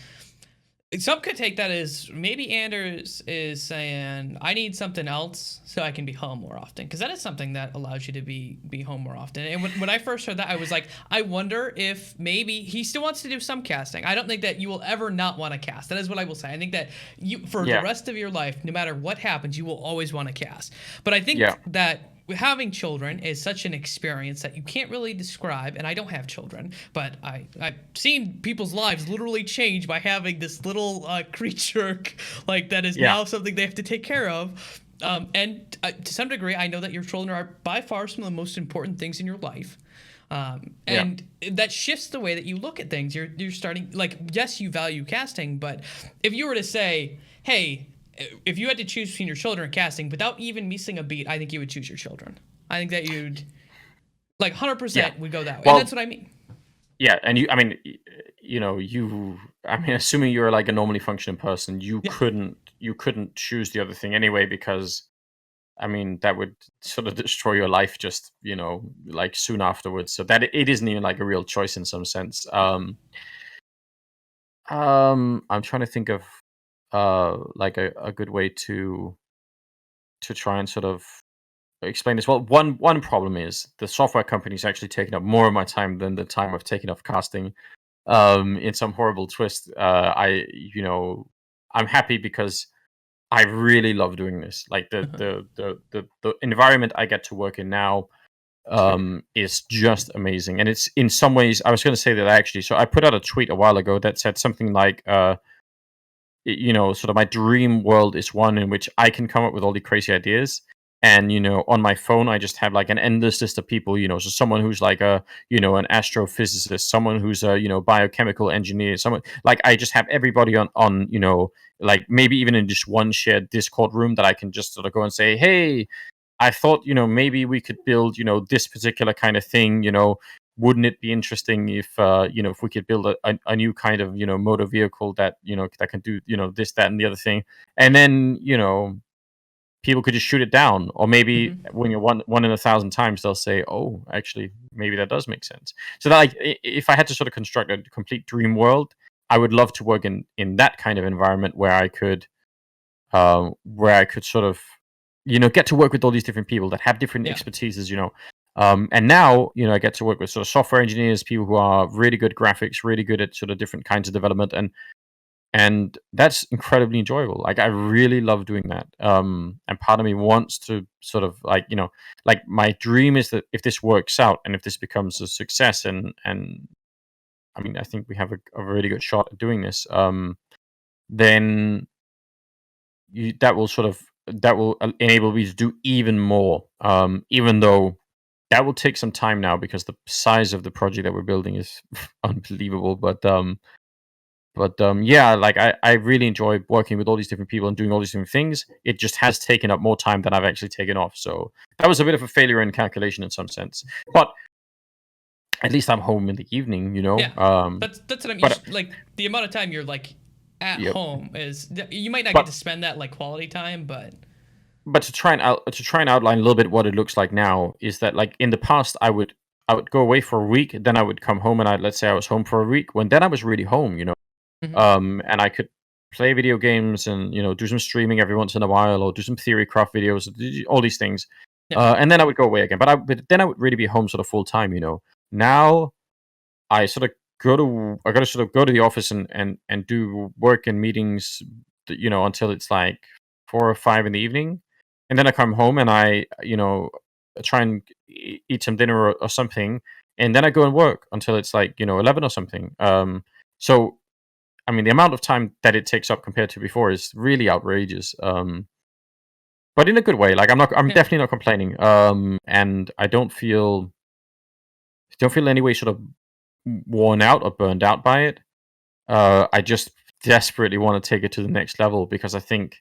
some could take that as maybe Anders is saying, I need something else so I can be home more often, because that is something that allows you to be home more often. And when I first heard that, I was like, I wonder if maybe he still wants to do some casting. I don't think that you will ever not want to cast. That is what I will say. I think that you, for the
Yeah,
rest of your life, no matter what happens, you will always want to cast. But I
yeah,
think that having children is such an experience that you can't really describe. And I don't have children, but I've seen people's lives literally change by having this little creature like that is
yeah,
now something they have to take care of. And to some degree, I know that your children are by far some of the most important things in your life.
yeah,
And that shifts the way that you look at things. You're starting, like, yes, you value casting, but if you were to say, hey, if you had to choose between your children and casting without even missing a beat, I think you would choose your children. I think that you'd, like,
yeah.
100% would go that way. And that's
Well,
what I mean.
yeah, and I mean, I mean, assuming you're like a normally functioning person,
Yeah.
you couldn't choose the other thing anyway, because I mean, that would sort of destroy your life just, like soon afterwards. So that it isn't even like a real choice in some sense. I'm trying to think of like a good way to try and sort of explain this. Well, one problem is the software company is actually taking up more of my time than the time I've taken off casting. In some horrible twist, I'm happy because I really love doing this. Like the environment I get to work in now is just amazing. And it's in some ways, I was going to say that actually. So I put out a tweet a while ago that said something like, sort of my dream world is one in which I can come up with all the crazy ideas, and on my phone I just have like an endless list of people, so someone who's like a an astrophysicist, someone who's a biochemical engineer, someone like I just have everybody on like maybe even in just one shared Discord room that I can just sort of go and say, hey, I thought maybe we could build this particular kind of thing. Wouldn't it be interesting if if we could build a new kind of motor vehicle that that can do this, that, and the other thing, and then people could just shoot it down, or maybe when you're one in 1,000 times, they'll say, "Oh, actually, maybe that does make sense." So that, like, if I had to sort of construct a complete dream world, I would love to work in that kind of environment where I could sort of get to work with all these different people that have different expertises. And now I get to work with sort of software engineers, people who are really good graphics, really good at sort of different kinds of development, and that's incredibly enjoyable. Like, I really love doing that. And part of me wants to sort of like my dream is that if this works out and if this becomes a success, and I mean, I think we have a really good shot at doing this, then that will enable me to do even more. Even though that will take some time now because the size of the project that we're building is unbelievable. But yeah, like I really enjoy working with all these different people and doing all these different things. It just has taken up more time than I've actually taken off. So that was a bit of a failure in calculation in some sense. But at least I'm home in the evening,
Yeah, that's what I mean. Like, the amount of time you're like at home is, you might not get to spend that like quality time, but
to try and outline a little bit what it looks like now is that, like, in the past I would go away for a week, then I would come home, and let's say I was home for a week, when then I was really home, and I could play video games and do some streaming every once in a while, or do some theory craft videos, all these things, and then I would go away again. But then I would really be home sort of full time. Now I sort of I gotta sort of go to the office and do work and meetings, until it's like 4 or 5 in the evening, and then I come home and I try and eat some dinner, or something, and then I go and work until it's like 11 or something. So I mean, the amount of time that it takes up compared to before is really outrageous. But in a good way. Like, I'm definitely not complaining. And I don't feel any way sort of worn out or burned out by it. I just desperately want to take it to the next level, because I think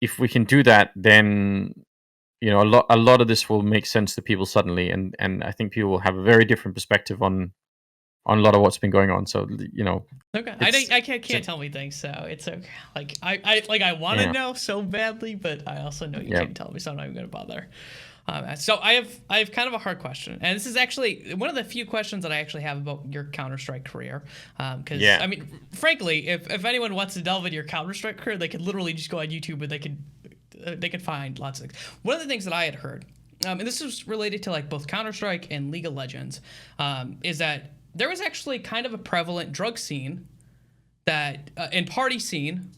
if we can do that, then a lot of this will make sense to people suddenly, and I think people will have a very different perspective on a lot of what's been going on. So
okay, I can't tell me things, so it's okay. Like, I want to know so badly, but I also know you can't tell me, so I'm not even gonna bother. So I have kind of a hard question, and this is actually one of the few questions that I actually have about your Counter-Strike career. Because I mean, frankly, if anyone wants to delve into your Counter-Strike career, they could literally just go on YouTube and they could find lots of things. One of the things that I had heard, and this was related to like both Counter-Strike and League of Legends, is that there was actually kind of a prevalent drug scene that and party scene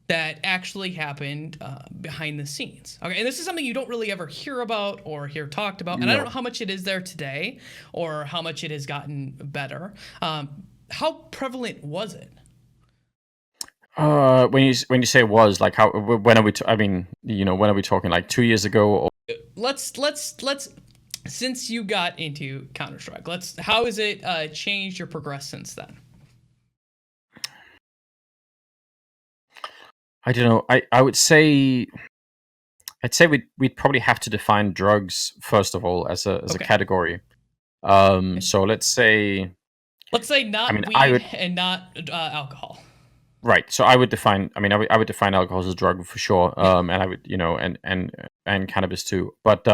that actually happened behind the scenes. Okay, and this is something you don't really ever hear about or hear talked about, and I don't know how much it is there today or how much it has gotten better. How prevalent was it?
When you say was, like, how, when are we? I mean, when are we talking? Like 2 years ago? Or...
Let's since you got into Counter-Strike, how has it changed or progressed since then?
I don't know. I would say we'd probably have to define drugs first of all as a category. So let's say
not weed and not alcohol.
Right. So I would define. I mean, I would define alcohol as a drug for sure. And I would, and cannabis too. But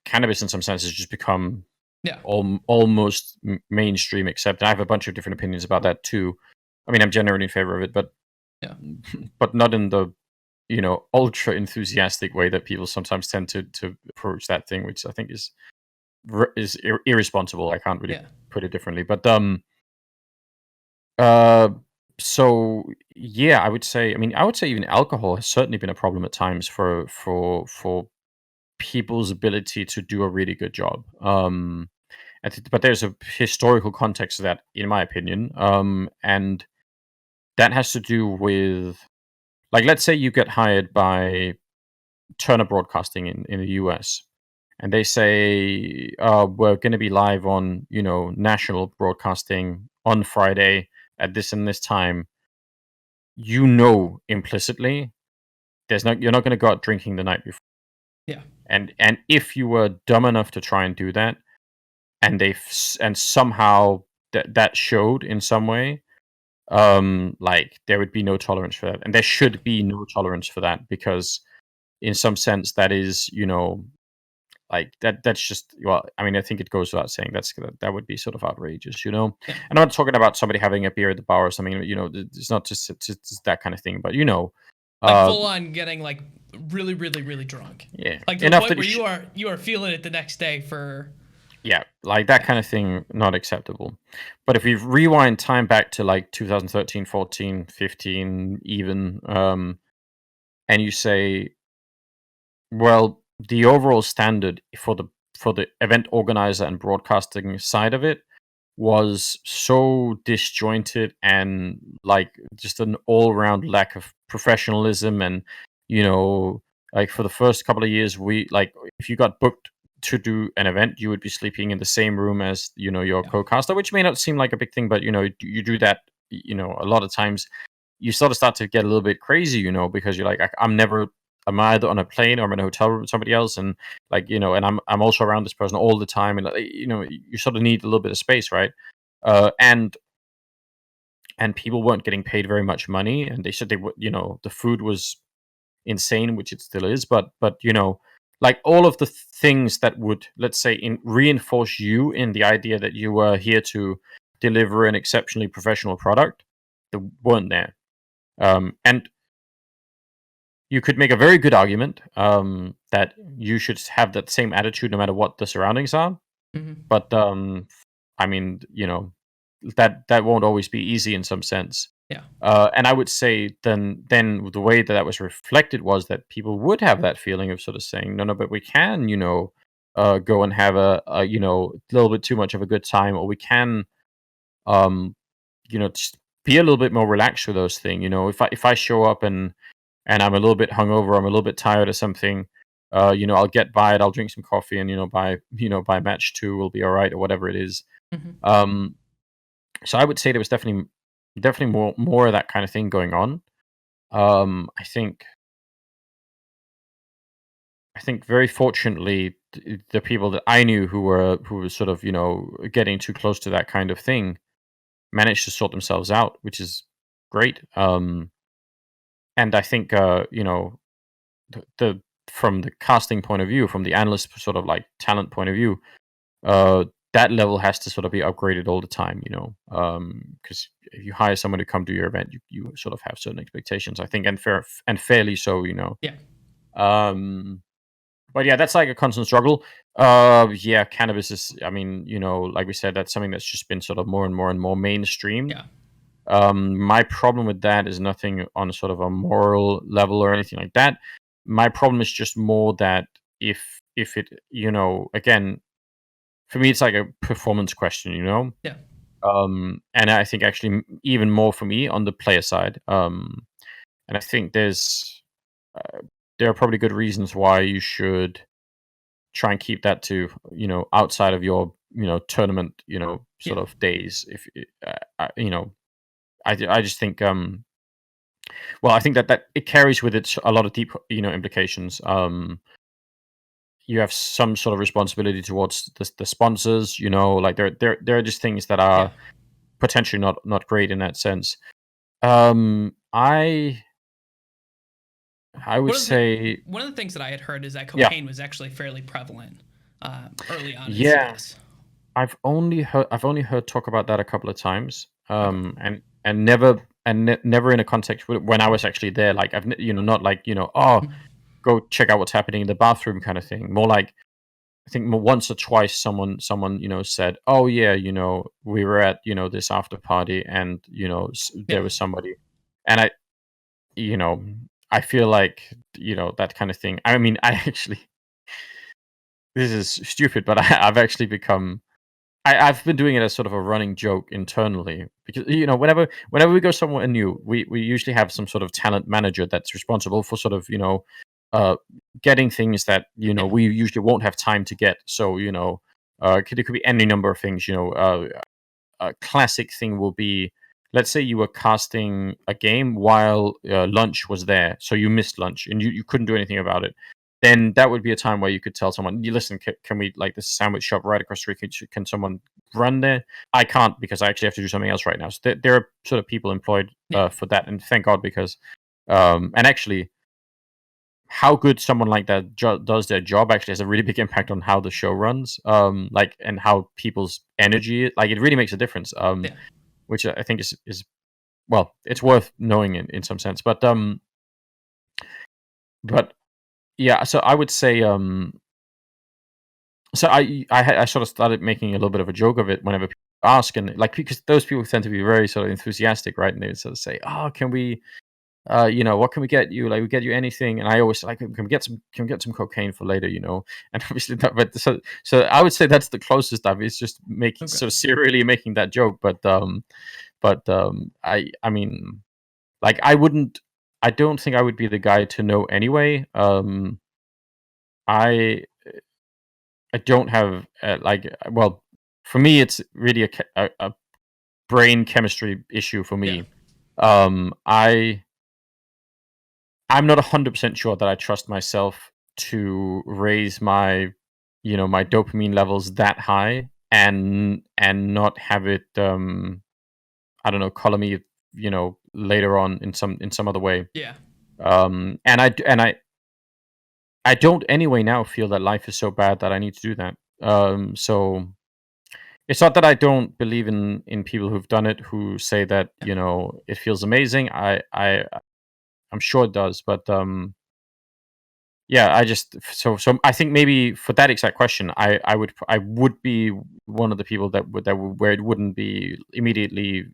cannabis in some senses just become almost mainstream. Except I have a bunch of different opinions about that too. I mean, I'm generally in favor of it, but but not in the ultra enthusiastic way that people sometimes tend to approach that thing, which I think is irresponsible. I can't really put it differently, but so yeah, I would say. I mean, I would say even alcohol has certainly been a problem at times for people's ability to do a really good job. But there's a historical context to that, in my opinion, and that has to do with, like, let's say you get hired by Turner Broadcasting in the US, and they say we're going to be live on national broadcasting on Friday at this and this time, implicitly you're not going to go out drinking the night before.
Yeah.
And if you were dumb enough to try and do that, and somehow that showed in some way, like there would be no tolerance for that, and there should be no tolerance for that, because in some sense that is like that's just, well, I mean, I think it goes without saying that would be sort of outrageous.
Yeah.
I'm not talking about somebody having a beer at the bar or something. It's not just that kind of thing, but
like full on getting like really, really, really drunk.
Yeah,
like to the point where you are feeling it the next day for.
Yeah, like that kind of thing, not acceptable. But if we rewind time back to like 2013, 14, 15, even, and you say, well, the overall standard for the event organizer and broadcasting side of it was so disjointed, and like just an all-around lack of professionalism. And like for the first couple of years, if you got booked to do an event, you would be sleeping in the same room as your co-caster, which may not seem like a big thing, but you do that a lot of times. You sort of start to get a little bit crazy, because you're like, I'm either on a plane or I'm in a hotel room with somebody else, and and I'm also around this person all the time, and you sort of need a little bit of space, right? And people weren't getting paid very much money, and they said the food was insane, which it still is, but like all of the things that would, let's say, reinforce you in the idea that you were here to deliver an exceptionally professional product, they weren't there. And you could make a very good argument that you should have that same attitude no matter what the surroundings are.
Mm-hmm.
But I mean, that won't always be easy in some sense.
Yeah.
And I would say then the way that was reflected was that people would have that feeling of sort of saying, no, but we can, go and have a little bit too much of a good time, or we can, just be a little bit more relaxed with those things. If I show up and I'm a little bit hungover, I'm a little bit tired or something, I'll get by it. I'll drink some coffee, and by match 2 we'll be all right, or whatever it is.
Mm-hmm.
So I would say there was definitely more of that kind of thing going on. I think very fortunately the people that I knew who were sort of getting too close to that kind of thing managed to sort themselves out, which is great. And I think the from the casting point of view, from the analyst sort of like talent point of view, that level has to sort of be upgraded all the time, because if you hire someone to come to your event, you sort of have certain expectations, I think, and fairly so,
Yeah.
But yeah, that's like a constant struggle. Yeah, cannabis is, I mean, like we said, that's something that's just been sort of more and more and more mainstream.
Yeah.
My problem with that is nothing on sort of a moral level or anything like that. My problem is just more that if it, again, for me, it's like a performance question,
Yeah.
And I think actually even more for me on the player side. And I think there are probably good reasons why you should try and keep that to outside of your tournament sort of days. If I just think well, I think that it carries with it a lot of deep implications. You have some sort of responsibility towards the sponsors, like there are just things that are potentially not great in that sense. I would say
one of the things that I had heard is that cocaine was actually fairly prevalent early on in CS.
I've only heard talk about that a couple of times, and never in a context when I was actually there. Like I've not like go check out what's happening in the bathroom kind of thing. More like, I think once or twice someone said, oh yeah, we were at this after party, and there was somebody, and I feel like that kind of thing. I mean, I actually, this is stupid, but I've actually become, I've been doing it as sort of a running joke internally, because whenever we go somewhere new, we usually have some sort of talent manager that's responsible for sort of getting things that we usually won't have time to get. So it could be any number of things. A classic thing will be, let's say you were casting a game while lunch was there, so you missed lunch and you couldn't do anything about it. Then that would be a time where you could tell someone, "You listen, can we, like, this sandwich shop right across the street? Can someone run there? I can't because I actually have to do something else right now." So there are sort of people employed for that, and thank God, because and actually, how good someone like that does their job actually has a really big impact on how the show runs, like, and how people's energy, like, it really makes a difference. Which I think is well, it's worth knowing in some sense, but yeah. So I would say, so I sort of started making a little bit of a joke of it whenever people ask, and, like, because those people tend to be very sort of enthusiastic, right? And they would sort of say, "Oh, can we, what can we get you? Like, we get you anything." And I always like, "Can we get some cocaine for later?" And obviously, but so I would say that's the closest I've. It's just making sort of serially making that joke, but I mean, like, I don't think I would be the guy to know anyway. I don't have, well, for me, it's really a brain chemistry issue for me. I'm not 100% sure that I trust myself to raise my my dopamine levels that high, and not have it, I don't know, color me, later on in some other way. And I don't anyway now feel that life is so bad that I need to do that. So it's not that I don't believe in people who've done it, who say that it feels amazing. I'm sure it does, but yeah, I just so I think maybe for that exact question, I would be one of the people that would, where it wouldn't be immediately,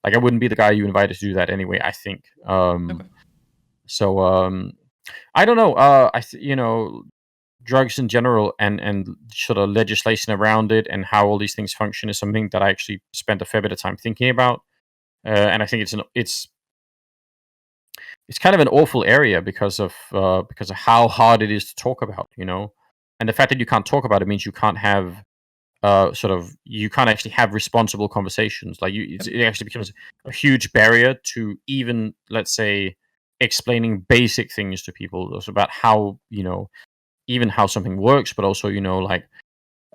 like, I wouldn't be the guy you invited to do that anyway, I think. So I don't know. Drugs in general, and sort of legislation around it and how all these things function is something that I actually spent a fair bit of time thinking about, and I think it's kind of an awful area because of how hard it is to talk about, and the fact that you can't talk about it means you can't have, you can't actually have responsible conversations. Like, it actually becomes a huge barrier to even, let's say, explaining basic things to people. Also about how, even how something works, but also, like,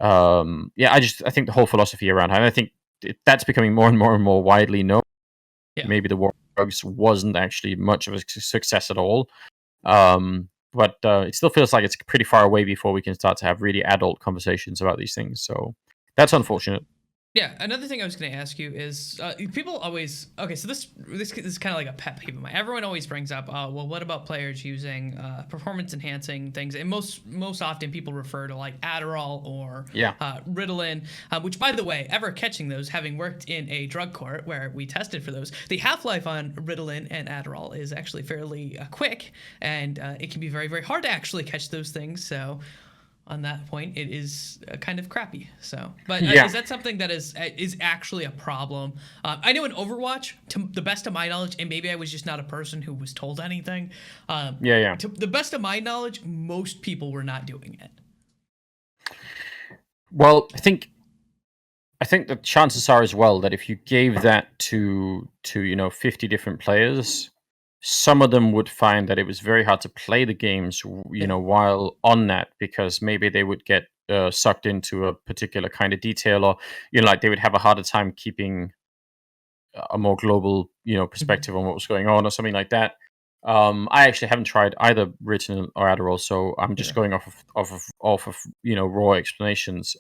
yeah, I think the whole philosophy around it, and I think that's becoming more and more and more widely known. Maybe the war on drugs wasn't actually much of a success at all, but it still feels like it's pretty far away before we can start to have really adult conversations about these things. So that's unfortunate.
Yeah, another thing I was going to ask you is, people always, okay, so this is kind of like a pet peeve of mine. Everyone always brings up, well, what about players using performance enhancing things? And most often people refer to, like, Adderall or Ritalin, which, by the way, ever catching those, having worked in a drug court where we tested for those, the half-life on Ritalin and Adderall is actually fairly quick, and it can be very, very hard to actually catch those things. So on that point, it is kind of crappy. So, but is that something that is actually a problem? I know in Overwatch, to the best of my knowledge, and maybe I was just not a person who was told anything. To the best of my knowledge, most people were not doing it.
Well, I think the chances are as well that if you gave that to 50 different players, some of them would find that it was very hard to play the games, while on that, because maybe they would get sucked into a particular kind of detail, or like, they would have a harder time keeping a more global perspective on what was going on, or something like that. I actually haven't tried either Ritalin or Adderall, so I'm just going off of raw explanations.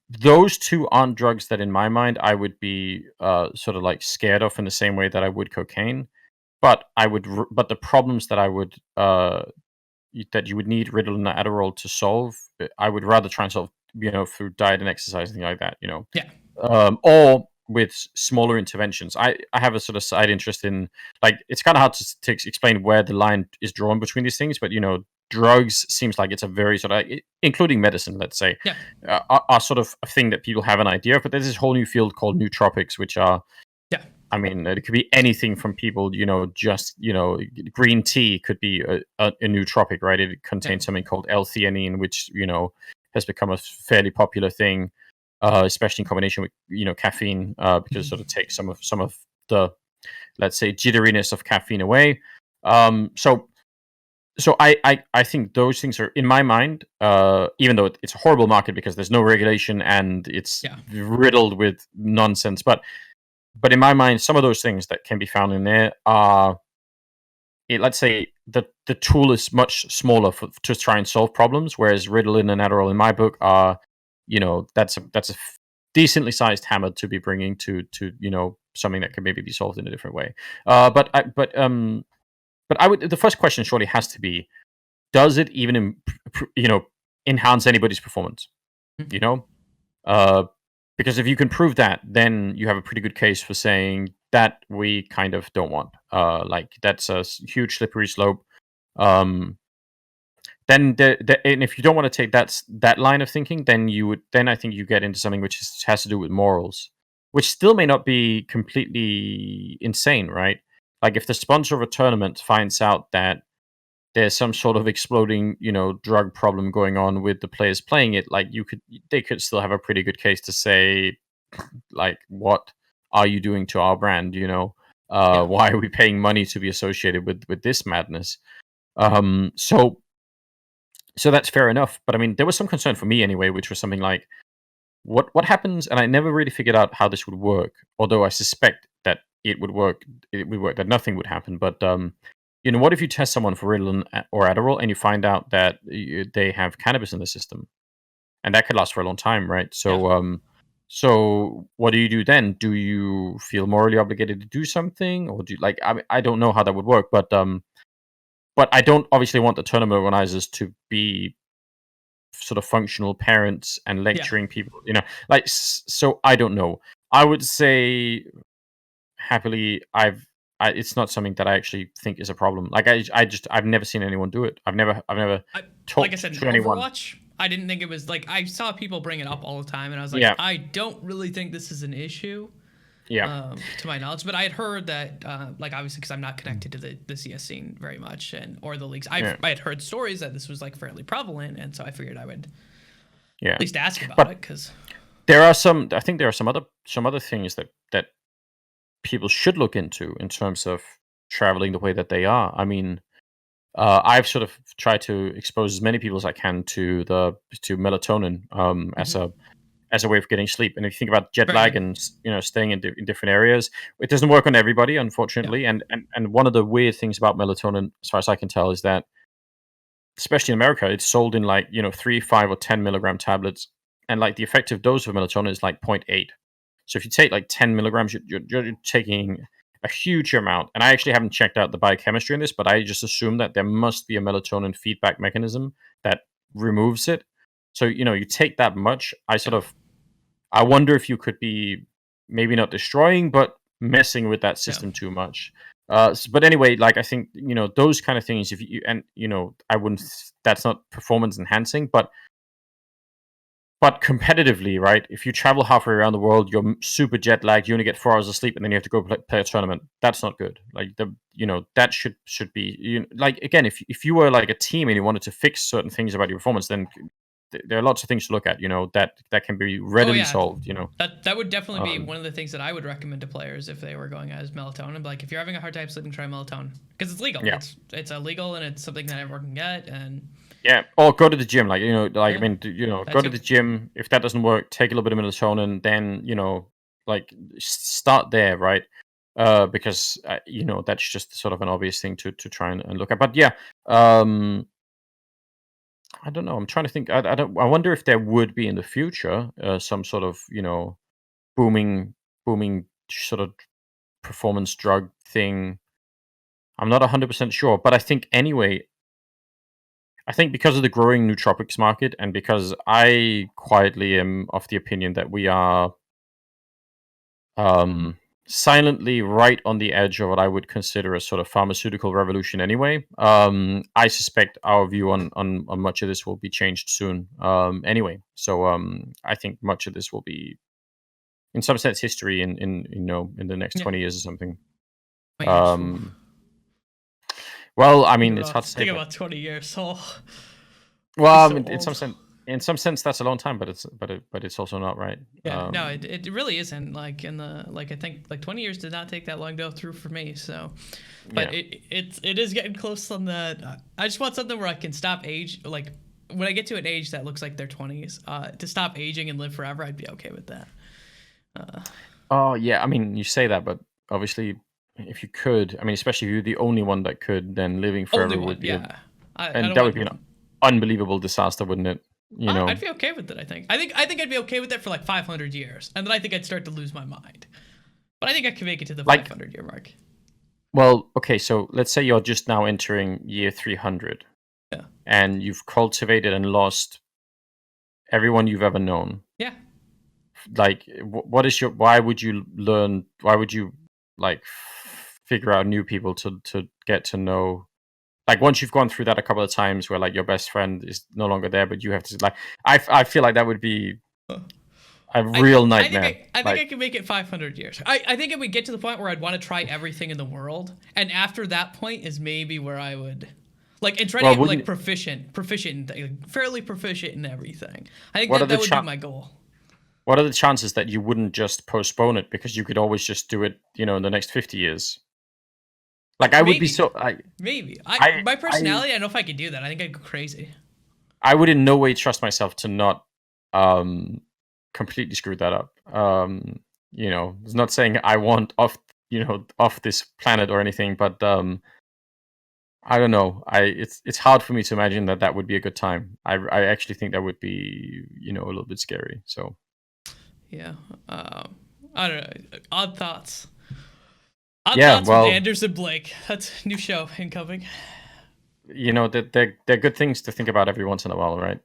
Those two aren't drugs that, in my mind, I would be sort of like scared of in the same way that I would cocaine. But but the problems that I would that you would need Ritalin and Adderall to solve, I would rather try and solve, through diet and exercise, things like that. Or with smaller interventions. I have a sort of side interest in, like, it's kind of hard to explain where the line is drawn between these things, but drugs seems like it's a very sort of, including medicine, let's say, are sort of a thing that people have an idea of. But there's this whole new field called nootropics, which are I mean, it could be anything from people, just, green tea could be a nootropic, right? It contains something called L-theanine, which, has become a fairly popular thing, especially in combination with, caffeine, because it sort of takes some of the, let's say, jitteriness of caffeine away. So I think those things are, in my mind, even though it's a horrible market because there's no regulation and it's riddled with nonsense, but in my mind, some of those things that can be found in there are, let's say, the tool is much smaller to try and solve problems, whereas Ritalin and Adderall, in my book, are, that's a decently sized hammer to be bringing to something that can maybe be solved in a different way. But I would. The first question surely has to be: does it even, enhance anybody's performance? You know, because if you can prove that, then you have a pretty good case for saying that we kind of don't want. Like that's a huge slippery slope. Then and if you don't want to take that line of thinking, then I think you get into something which has to do with morals, which still may not be completely insane, right? Like if the sponsor of a tournament finds out that there's some sort of exploding, drug problem going on with the players playing it, like they could still have a pretty good case to say, like, what are you doing to our brand? Why are we paying money to be associated with this madness? So that's fair enough. But I mean, there was some concern for me anyway, which was something like, what happens? And I never really figured out how this would work, although I suspect that it would work. It would work, that nothing would happen. But what if you test someone for Ritalin or Adderall and you find out that they have cannabis in the system, and that could last for a long time, right? So what do you do then? Do you feel morally obligated to do something, or do you, like, I don't know how that would work, but I don't obviously want the tournament organizers to be sort of functional parents and lecturing people, like, so I don't know. I would say happily, it's not something that I actually think is a problem. Like I've never seen anyone do it. I've never talked
like I said,
to anyone.
Overwatch, I didn't think it was like, I saw people bring it up all the time, and I was like, I don't really think this is an issue. To my knowledge, but I had heard that, like, obviously, because I'm not connected to the CS scene very much, or the leagues, I had heard stories that this was like fairly prevalent, and so I figured I would at least ask about it, because
I think there are some other things that people should look into in terms of traveling the way that they are. I mean, I've sort of tried to expose as many people as I can to melatonin as a way of getting sleep. And if you think about jet lag and staying in different areas, it doesn't work on everybody, unfortunately. And one of the weird things about melatonin, as far as I can tell, is that, especially in America, it's sold in like 3, 5, or 10 milligram tablets, and like the effective dose of melatonin is like 0.8. So if you take like 10 milligrams, you're taking a huge amount. And I actually haven't checked out the biochemistry in this, but I just assume that there must be a melatonin feedback mechanism that removes it. So you take that much. I wonder if you could be maybe not destroying, but messing with that system too much. But anyway, like, I think, those kind of things, if you, and, I wouldn't, that's not performance enhancing, but competitively, right? If you travel halfway around the world, you're super jet lagged, you only get 4 hours of sleep, and then you have to go play a tournament. That's not good. Like, that should be, like, again, if you were like a team and you wanted to fix certain things about your performance, then there are lots of things to look at, that can be readily solved,
That would definitely be one of the things that I would recommend to players if they were going as melatonin. Like, if you're having a hard time sleeping, try melatonin, because it's legal. It's illegal, and it's something that everyone can get. And
or go to the gym, like, I mean, go to the gym. If that doesn't work, take a little bit of melatonin, then, like, start there, right? Because that's just sort of an obvious thing to try and look at. But I don't know. I'm trying to think. I wonder if there would be in the future some sort of booming sort of performance drug thing. I'm not 100% sure, but I think anyway. I think because of the growing nootropics market, and because I quietly am of the opinion that we are silently right on the edge of what I would consider a sort of pharmaceutical revolution anyway, I suspect our view on much of this will be changed soon anyway. So I think much of this will be in some sense history in in the next 20 years or something.
20 years.
Well, I mean, it's hard to say.
Think about 20 years. So,
well, I
so
mean,
old.
in some sense, that's a long time, but it's also not, right?
Yeah, no, it really isn't. Like I think like 20 years did not take that long to go through for me. So, but
Yeah.
it is getting close on that. I just want something where I can stop age. Like when I get to an age that looks like their 20s, to stop aging and live forever, I'd be okay with that.
Oh yeah, I mean, you say that, but obviously, if you could, I mean, especially if you're the only one that could, then living
Only
forever
one,
would be
yeah. I
and
don't
that would be
want.
an unbelievable disaster, wouldn't it?
I'd be okay with it. I think I'd be okay with it for like 500 years, and then I think I'd start to lose my mind. But I think I can make it to the
like,
500-year mark.
well, okay, so let's say you're just now entering year 300,
Yeah.
and you've cultivated and lost everyone you've ever known.
Yeah.
Like, what is your? Why would you learn? Why would you like figure out new people to get to know? Like once you've gone through that a couple of times, where like your best friend is no longer there, but you have to like, I feel like that would be a real nightmare.
I think I can make it 500 years. I think it would get to the point where I'd want to try everything in the world, and after that point is maybe where I would like and try to get like proficient, fairly proficient in everything. I think that would be my goal.
What are the chances that you wouldn't just postpone it because you could always just do it, in the next 50 years? Like I would be so
maybe. My personality, I don't know if I could do that. I think I'd go crazy.
I would in no way trust myself to not completely screw that up. It's not saying I want off this planet or anything, but I don't know. It's hard for me to imagine that would be a good time. I actually think that would be a little bit scary. So
yeah, I don't know. Odd thoughts. Odd thoughts with Anders and Blake. That's a new show incoming.
They're good things to think about every once in a while, right?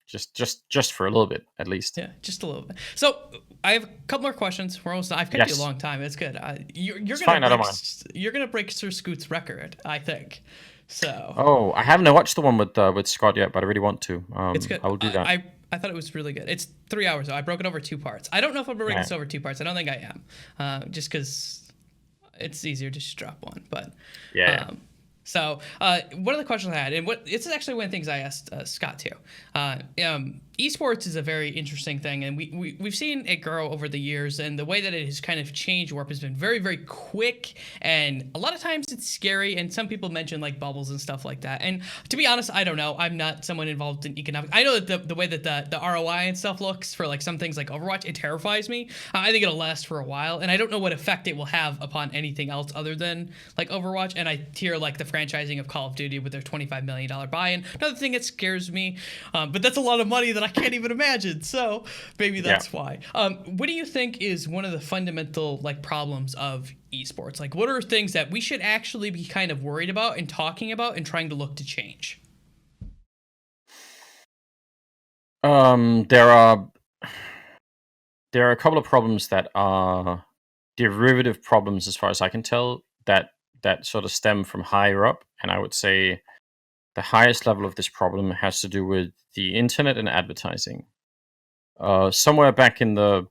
Just for a little bit, at least.
Yeah, just a little bit. So I have a couple more questions. We're almost. I've kept you a long time. It's good. You're gonna break Sir Scoot's record, I think. So.
Oh, I haven't watched the one with Scott yet, but I really want to.
It's good.
I will do that.
I thought it was really good. It's 3 hours though. I broke it over 2 parts. I don't know if I'm gonna break this over 2 parts. I don't think I am. Just because it's easier to just drop one. But
yeah.
So one of the questions I had, and it's actually one of the things I asked Scott too. Esports is a very interesting thing, and we've seen it grow over the years, and the way that it has kind of changed warp has been very, very quick, and a lot of times it's scary, and some people mention like bubbles and stuff like that. And to be honest, I don't know. I'm not someone involved in economics. I know that the way that the ROI and stuff looks for like some things like Overwatch, it terrifies me. I think it'll last for a while, and I don't know what effect it will have upon anything else other than like Overwatch. And I hear like the franchising of Call of Duty with their $25 million buy-in. Another thing that scares me, but that's a lot of money that I can't even imagine. So maybe that's why. What do you think is one of the fundamental like problems of esports? Like, what are things that we should actually be kind of worried about and talking about and trying to look to change?
There are a couple of problems that are derivative problems, as far as I can tell, that sort of stem from higher up, and I would say the highest level of this problem has to do with the internet and advertising. Somewhere back in the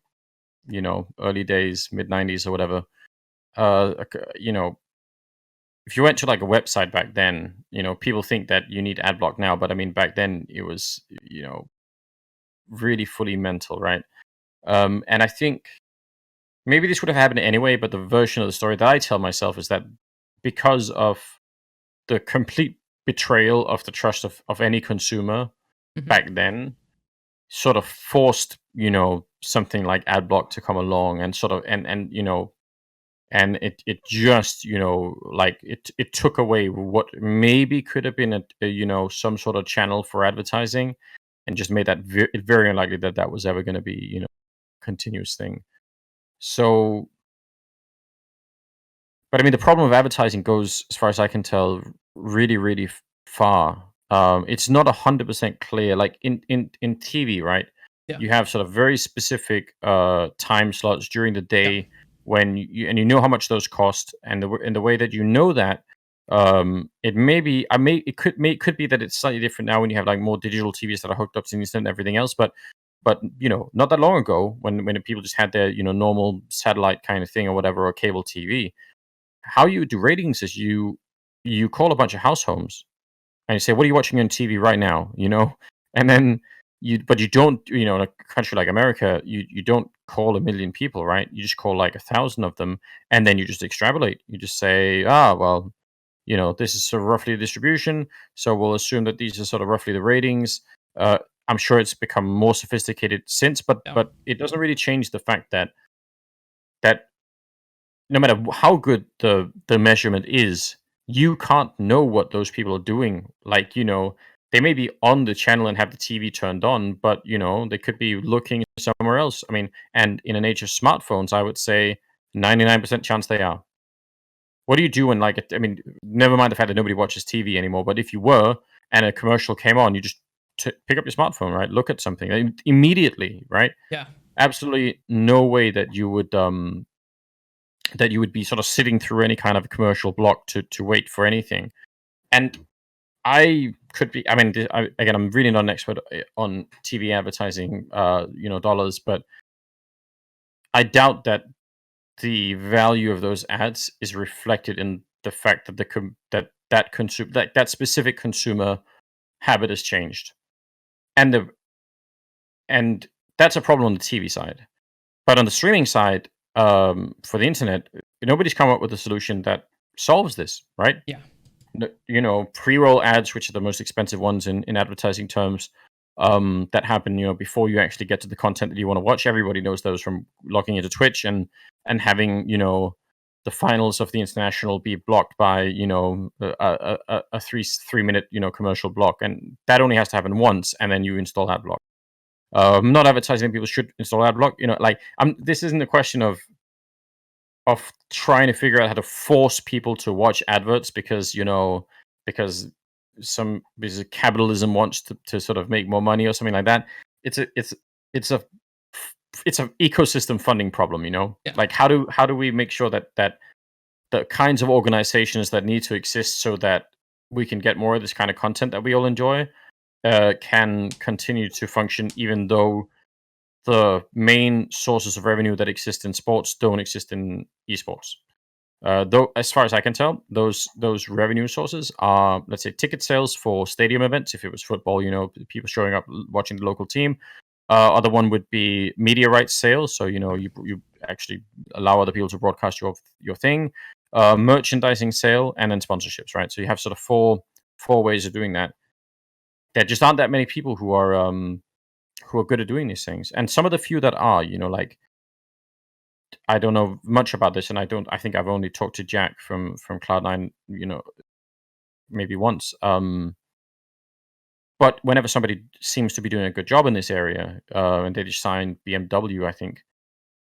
early days, mid 90s or whatever, if you went to like a website back then, people think that you need ad block now, but I mean back then it was really fully mental, right? And I think maybe this would have happened anyway, but the version of the story that I tell myself is that because of the complete betrayal of the trust of any consumer back then, sort of forced something like adblock to come along, and sort of and it just like it took away what maybe could have been a some sort of channel for advertising, and just made that very unlikely that was ever going to be a continuous thing. So, but I mean, the problem of advertising goes, as far as I can tell, really, really far. It's not 100% clear. Like in TV, right? Yeah. You have sort of very specific time slots during the day when you know how much those cost, and the way that that, it may be, it could be that it's slightly different now when you have like more digital TVs that are hooked up to the internet and everything else. But But not that long ago, when people just had their normal satellite kind of thing or whatever, or cable TV, how you do ratings is you call a bunch of house homes and you say, "What are you watching on TV right now?" And then but you don't, in a country like America, you don't call a million people, right? You just call like 1,000 of them, and then you just extrapolate. You just say, well, this is sort of roughly the distribution, so we'll assume that these are sort of roughly the ratings. I'm sure it's become more sophisticated since, but
Yeah.
it doesn't really change the fact that no matter how good the measurement is, you can't know what those people are doing. Like, they may be on the channel and have the TV turned on, but they could be looking somewhere else. I mean, and in an age of smartphones, I would say 99% chance they are. What do you do when, like, I mean, never mind the fact that nobody watches TV anymore, but if you were and a commercial came on, you just pick up your smartphone, right? Look at something immediately, right?
Yeah.
Absolutely no way that you would be sort of sitting through any kind of commercial block to wait for anything. And I could be, I mean, again, I'm really not an expert on TV advertising, dollars, but I doubt that the value of those ads is reflected in the fact that that specific consumer habit has changed, and and that's a problem on the TV side. But on the streaming side, for the internet, nobody's come up with a solution that solves this, right?
Yeah.
Pre-roll ads, which are the most expensive ones in advertising terms, that happen, before you actually get to the content that you want to watch. Everybody knows those from logging into Twitch and having, the finals of the international be blocked by, a 3 minute, commercial block, and that only has to happen once, and then you install ad block. Not advertising people should install ad block. Like, this isn't a question of trying to figure out how to force people to watch adverts because because because capitalism wants to sort of make more money or something like that. It's a it's a ecosystem funding problem.
Yeah.
Like, how do we make sure that the kinds of organizations that need to exist so that we can get more of this kind of content that we all enjoy can continue to function, even though the main sources of revenue that exist in sports don't exist in esports. Though, as far as I can tell, those revenue sources are, let's say, ticket sales for stadium events. If it was football, people showing up watching the local team. Other one would be media rights sales. So you actually allow other people to broadcast your thing. Merchandising sale, and then sponsorships. Right. So you have sort of four ways of doing that. There just aren't that many people who are good at doing these things, and some of the few that are, like, I don't know much about this, and I think I've only talked to Jack from Cloud9, maybe once. But whenever somebody seems to be doing a good job in this area, and they just signed BMW, I think.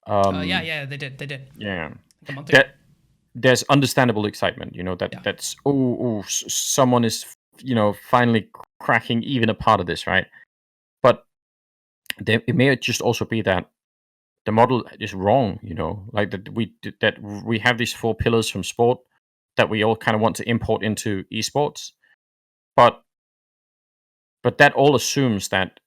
Yeah, they did.
Yeah,
Like a month ago.
There's understandable excitement, that's someone is, finally cracking even a part of this, right? But it may just also be that the model is wrong, like that we have these four pillars from sport that we all kind of want to import into esports, but that all assumes that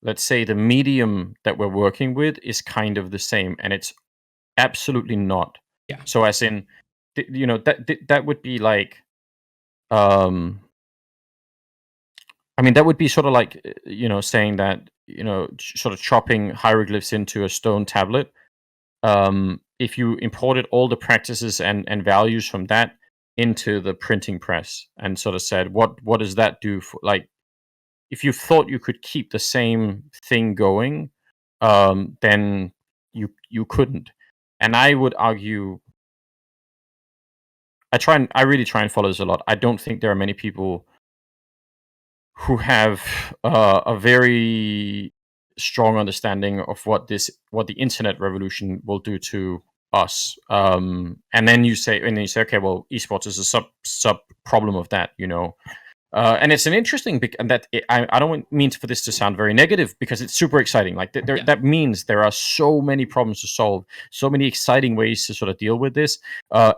let's say the medium that we're working with is kind of the same, and it's absolutely not.
Yeah.
So, as in, that would be like, um I mean, that would be sort of like, saying that, sort of chopping hieroglyphs into a stone tablet. If you imported all the practices and values from that into the printing press and sort of said, what does that do for, like, if you thought you could keep the same thing going, then you couldn't. And I would argue, I really try and follow this a lot. I don't think there are many people who have a very strong understanding of what the internet revolution will do to us. And then you say, okay, well, esports is a sub problem of that, and it's an interesting, and that I don't mean for this to sound very negative, because it's super exciting. Like,
Yeah.
that means there are so many problems to solve, so many exciting ways to sort of deal with this.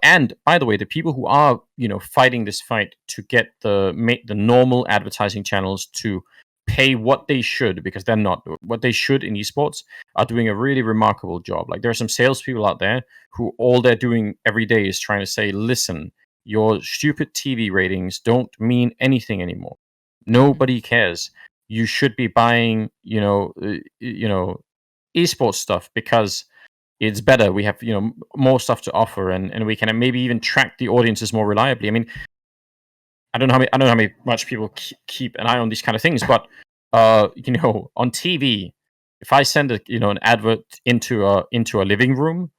And by the way, the people who are fighting this fight to get the normal advertising channels to pay what they should, because they're not. What they should in esports are doing a really remarkable job. Like, there are some salespeople out there who all they're doing every day is trying to say, listen, your stupid TV ratings don't mean anything anymore. Nobody cares. You should be buying, esports stuff because it's better. We have, more stuff to offer, and we can maybe even track the audiences more reliably. I mean, I don't know how many much people keep an eye on these kind of things, but on TV, if I send an advert into a living room,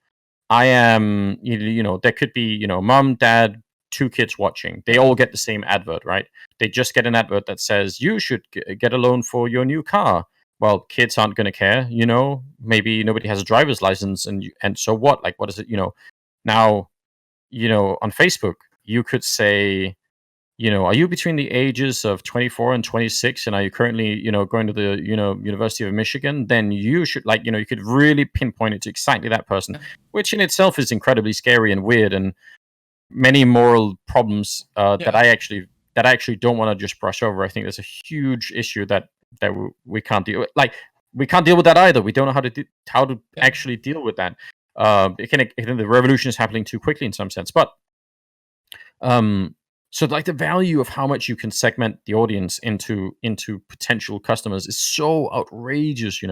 I am, there could be, mom, dad, two kids watching. They all get the same advert, right? They just get an advert that says you should get a loan for your new car. Well, kids aren't going to care, Maybe nobody has a driver's license, and so what? Like, what is it? Now, on Facebook, you could say, are you between the ages of 24 and 26, and are you currently, going to the, University of Michigan? Then you should, like, you could really pinpoint it to exactly that person, which in itself is incredibly scary and weird, and many moral problems that I actually don't want to just brush over. I think there's a huge issue that we can't deal with. Like, we can't deal with that either. We don't know how to actually deal with that. The revolution is happening too quickly in some sense, but so, like, the value of how much you can segment the audience into potential customers is so outrageous,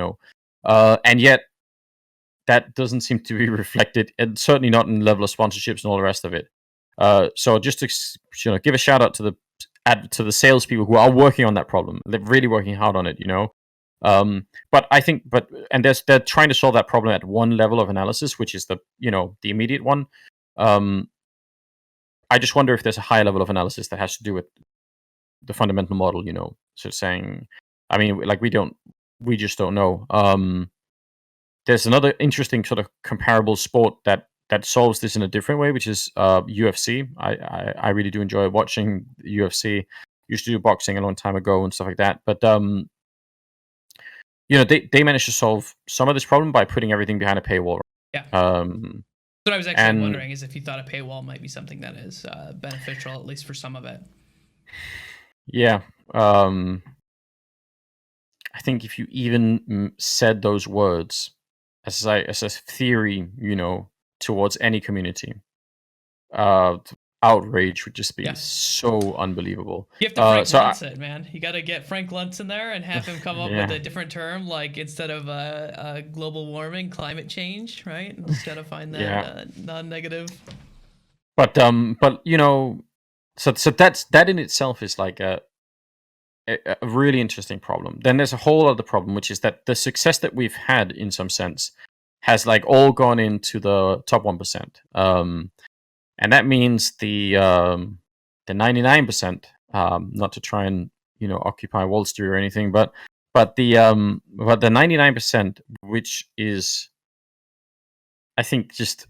and yet that doesn't seem to be reflected, and certainly not in the level of sponsorships and all the rest of it. So, just to give a shout out to the salespeople who are working on that problem. They're really working hard on it, But I think, they're trying to solve that problem at one level of analysis, which is the immediate one. I just wonder if there's a higher level of analysis that has to do with the fundamental model, sort of saying, I mean, like, we just don't know. There's another interesting sort of comparable sport that solves this in a different way, which is UFC. I really do enjoy watching UFC. Used to do boxing a long time ago and stuff like that, but they managed to solve some of this problem by putting everything behind a paywall.
Yeah. What I was actually wondering is if you thought a paywall might be something that is beneficial, at least for some of it.
Yeah. I think if you even said those words as a theory, towards any community, outrage would just be so unbelievable.
You have to Frank Luntz it, man. You got to get Frank Luntz in there and have him come up with a different term, like, instead of global warming, climate change, right? Just got to find that non-negative.
But so that in itself is like a really interesting problem. Then there's a whole other problem, which is that the success that we've had, in some sense, has, like, all gone into the top 1%. And that means the 99%, not to try and occupy Wall Street or anything, but the 99%, which is, I think, just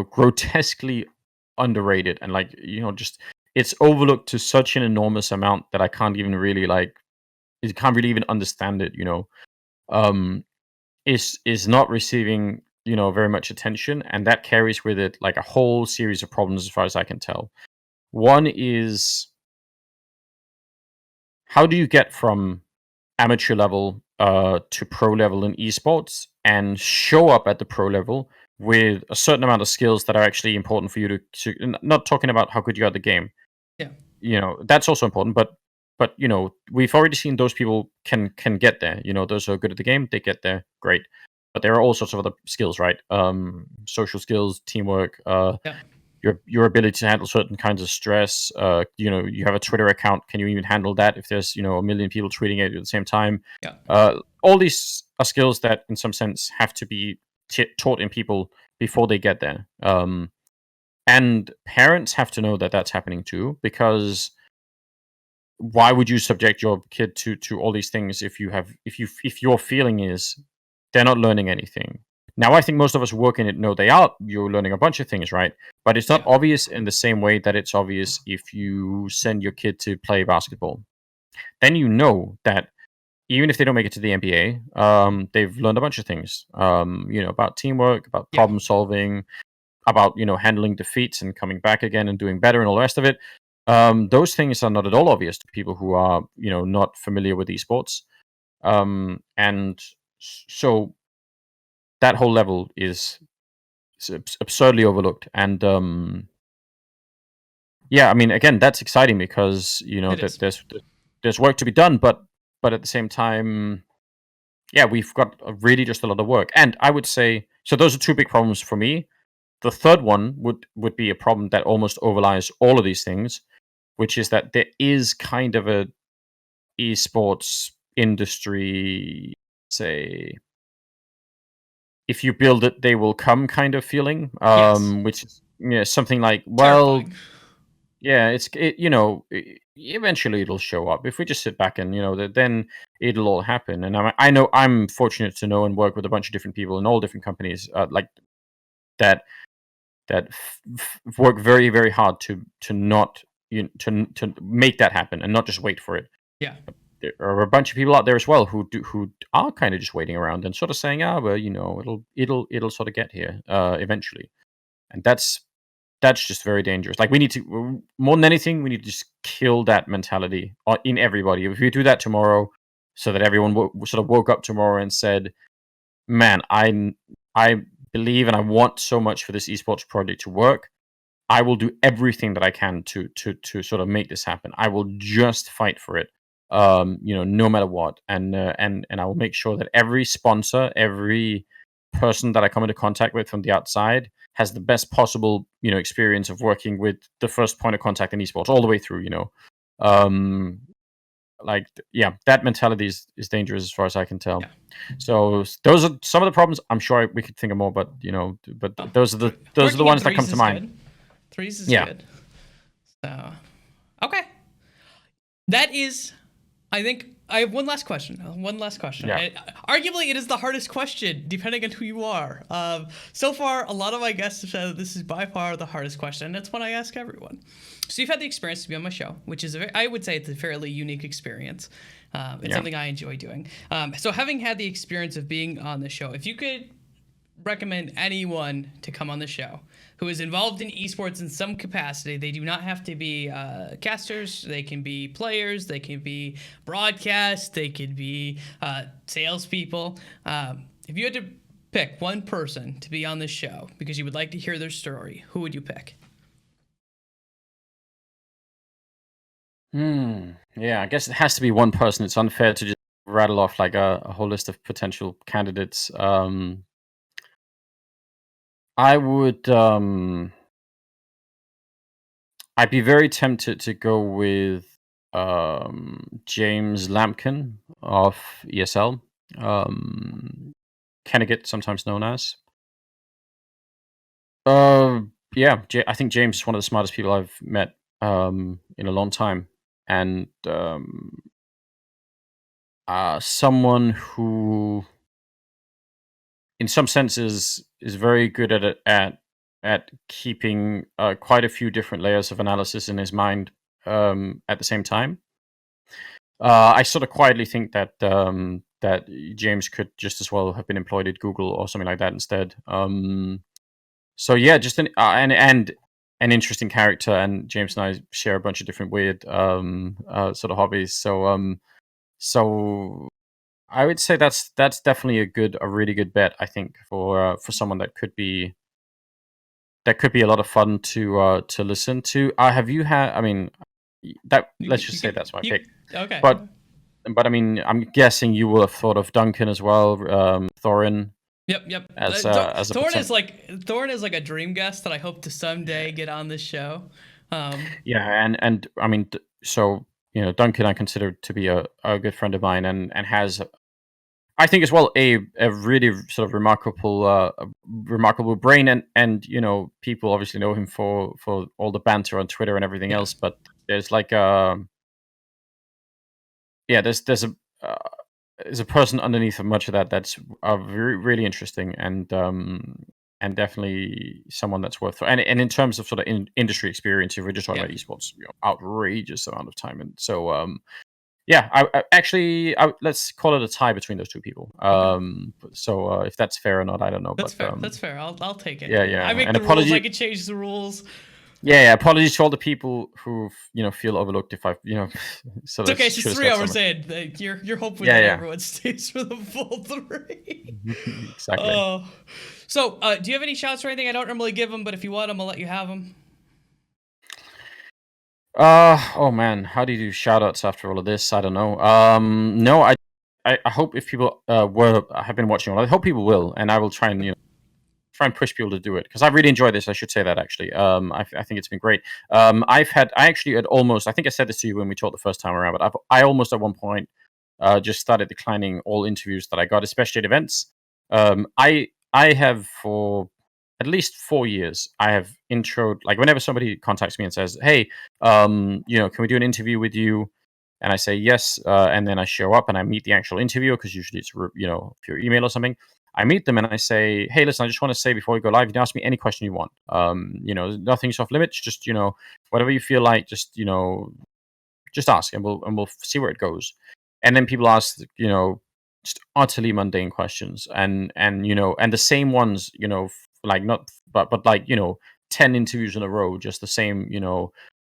grotesquely underrated, and, like, just, it's overlooked to such an enormous amount that I can't even really even understand it. Is not receiving very much attention, and that carries with it, like, a whole series of problems as far as I can tell. One is, how do you get from amateur level to pro level in esports and show up at the pro level with a certain amount of skills that are actually important for you to not talking about how good you are at the game. That's also important, but we've already seen those people can get there. Those who are good at the game, they get there, great. But there are all sorts of other skills, right? Social skills, teamwork, your ability to handle certain kinds of stress. You have a Twitter account. Can you even handle that if there's a million people tweeting at you at the same time? All these are skills that, in some sense, have to be taught in people before they get there. And parents have to know that that's happening too, because why would you subject your kid to all these things if your feeling is they're not learning anything? Now, I think most of us work in it know you're learning a bunch of things, right? But it's not obvious in the same way that it's obvious if you send your kid to play basketball. Then that even if they don't make it to the NBA, they've learned a bunch of things, about teamwork, about problem solving, about handling defeats and coming back again and doing better and all the rest of it. those things are not at all obvious to people who are, not familiar with esports. And so that whole level is absurdly overlooked. And yeah, I mean, again, that's exciting because there's work to be done, but at the same time, yeah, we've got really just a lot of work. And I would say, so those are two big problems for me. The third one would be a problem that almost overlies all of these things, which is that there is kind of a esports industry, say, if you build it, they will come kind of feeling,
Yes.
which is something like, well,
Terrifying.
yeah, eventually it'll show up if we just sit back and then it'll all happen. And I know I'm fortunate to know and work with a bunch of different people in all different companies, like that work very, very hard to not to make that happen and not just wait for it.
Yeah.
There are a bunch of people out there as well who are kind of just waiting around and sort of saying, well, it'll sort of get here eventually. And that's just very dangerous. Like, we need to, more than anything, we need to just kill that mentality in everybody. If we do that tomorrow, so that everyone sort of woke up tomorrow and said, man, I believe and I want so much for this esports project to work. I will do everything that I can to sort of make this happen. I will just fight for it, no matter what. And I will make sure that every sponsor, every person that I come into contact with from the outside has the best possible, experience of working with the first point of contact in esports all the way through, yeah, that mentality is dangerous as far as I can tell.
Yeah.
So those are some of the problems. I'm sure we could think of more, but those are the ones that come to mind.
Good. Threes is good. So, okay. That is, I think I have one last question.
Yeah.
Arguably, it is the hardest question, depending on who you are. So far, a lot of my guests have said that this is by far the hardest question, and that's what I ask everyone. So you've had the experience to be on my show, which is, I would say it's a fairly unique experience. It's something I enjoy doing. So having had the experience of being on the show, if you could recommend anyone to come on the show who is involved in esports in some capacity, they do not have to be casters, they can be players, they can be broadcast, they could be salespeople. If you had to pick one person to be on this show because you would like to hear their story, who would you pick?
Yeah, I guess it has to be one person. It's unfair to just rattle off like a whole list of potential candidates. I would I'd be very tempted to go with James Lampkin of ESL, Kennegat, sometimes known as. Yeah, I think James is one of the smartest people I've met in a long time, and someone who, in some senses, is very good at keeping quite a few different layers of analysis in his mind at the same time. I sort of quietly think that that James could just as well have been employed at Google or something like that instead. So yeah, just an interesting character, and James and I share a bunch of different weird sort of hobbies. So I would say that's definitely a really good bet, I think, for someone that could be a lot of fun to listen to. Have you had? I mean, let's just say that's my pick.
Okay.
But I mean, I'm guessing you will have thought of Duncan as well, Thorin.
Yep.
As
Thorin is like a dream guest that I hope to someday get on this show.
Yeah, and I mean, so Duncan I consider to be a good friend of mine, and has, I think as well, a really sort of remarkable brain, and people obviously know him for all the banter on Twitter and everything else, but there's like there's a person underneath of much of that that's really interesting, and definitely someone that's worth. And in terms of sort of industry experience, if we're just talking about esports, outrageous amount of time. And so yeah, I actually let's call it a tie between those two people. So if that's fair or not, I don't know.
That's fair. That's fair. I'll take it.
Yeah.
I make
and
the rules. I can change the rules.
Yeah, apologies to all the people who feel overlooked if I sort
It's
of
okay. It's just
should have
3
said
hours
something.
in. You're hoping
Yeah,
that
yeah,
everyone stays for the full 3.
exactly.
Oh, so do you have any shouts or anything? I don't normally give them, but if you want them, I'll let you have them.
Oh man, how do you do shout outs after all of this? I don't know. No, I hope if people have been watching, I hope people will, and I will try and try and push people to do it because I really enjoyed this. I should say that actually. I think it's been great. I actually had almost, I think I said this to you when we talked the first time around, but I almost at one point just started declining all interviews that I got, especially at events. I have for at least 4 years, I have introed, like whenever somebody contacts me and says, "Hey, can we do an interview with you?" And I say yes, and then I show up and I meet the actual interviewer because usually it's through email or something. I meet them and I say, "Hey, listen, I just want to say before we go live, you can ask me any question you want. Nothing's off limits. Just whatever you feel like, just ask, and we'll see where it goes." And then people ask, just utterly mundane questions, and the same ones, like not, but like 10 interviews in a row, just the same,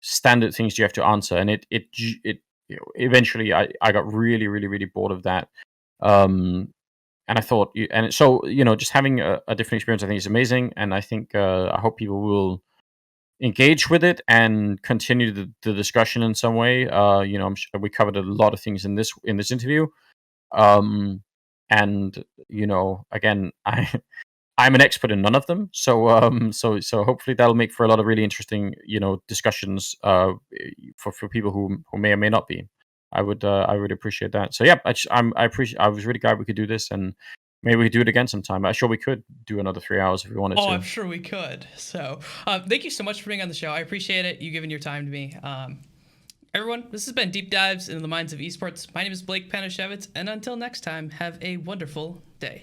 standard things you have to answer, and eventually I got really really really bored of that. And I thought, and so just having a different experience, I think is amazing, and I think I hope people will engage with it and continue the discussion in some way. I'm sure we covered a lot of things in this interview, um, and again, I'm an expert in none of them, so hopefully that'll make for a lot of really interesting discussions for people who may or may not be. I would appreciate that. So yeah, I appreciate. I was really glad we could do this, and maybe we could do it again sometime. I'm sure we could do another 3 hours if we wanted
Oh,
to.
I'm sure we could. So, thank you so much for being on the show. I appreciate it. You giving your time to me. Everyone, this has been Deep Dives into the Minds of Esports. My name is Blake Panashevitz, and until next time, have a wonderful day.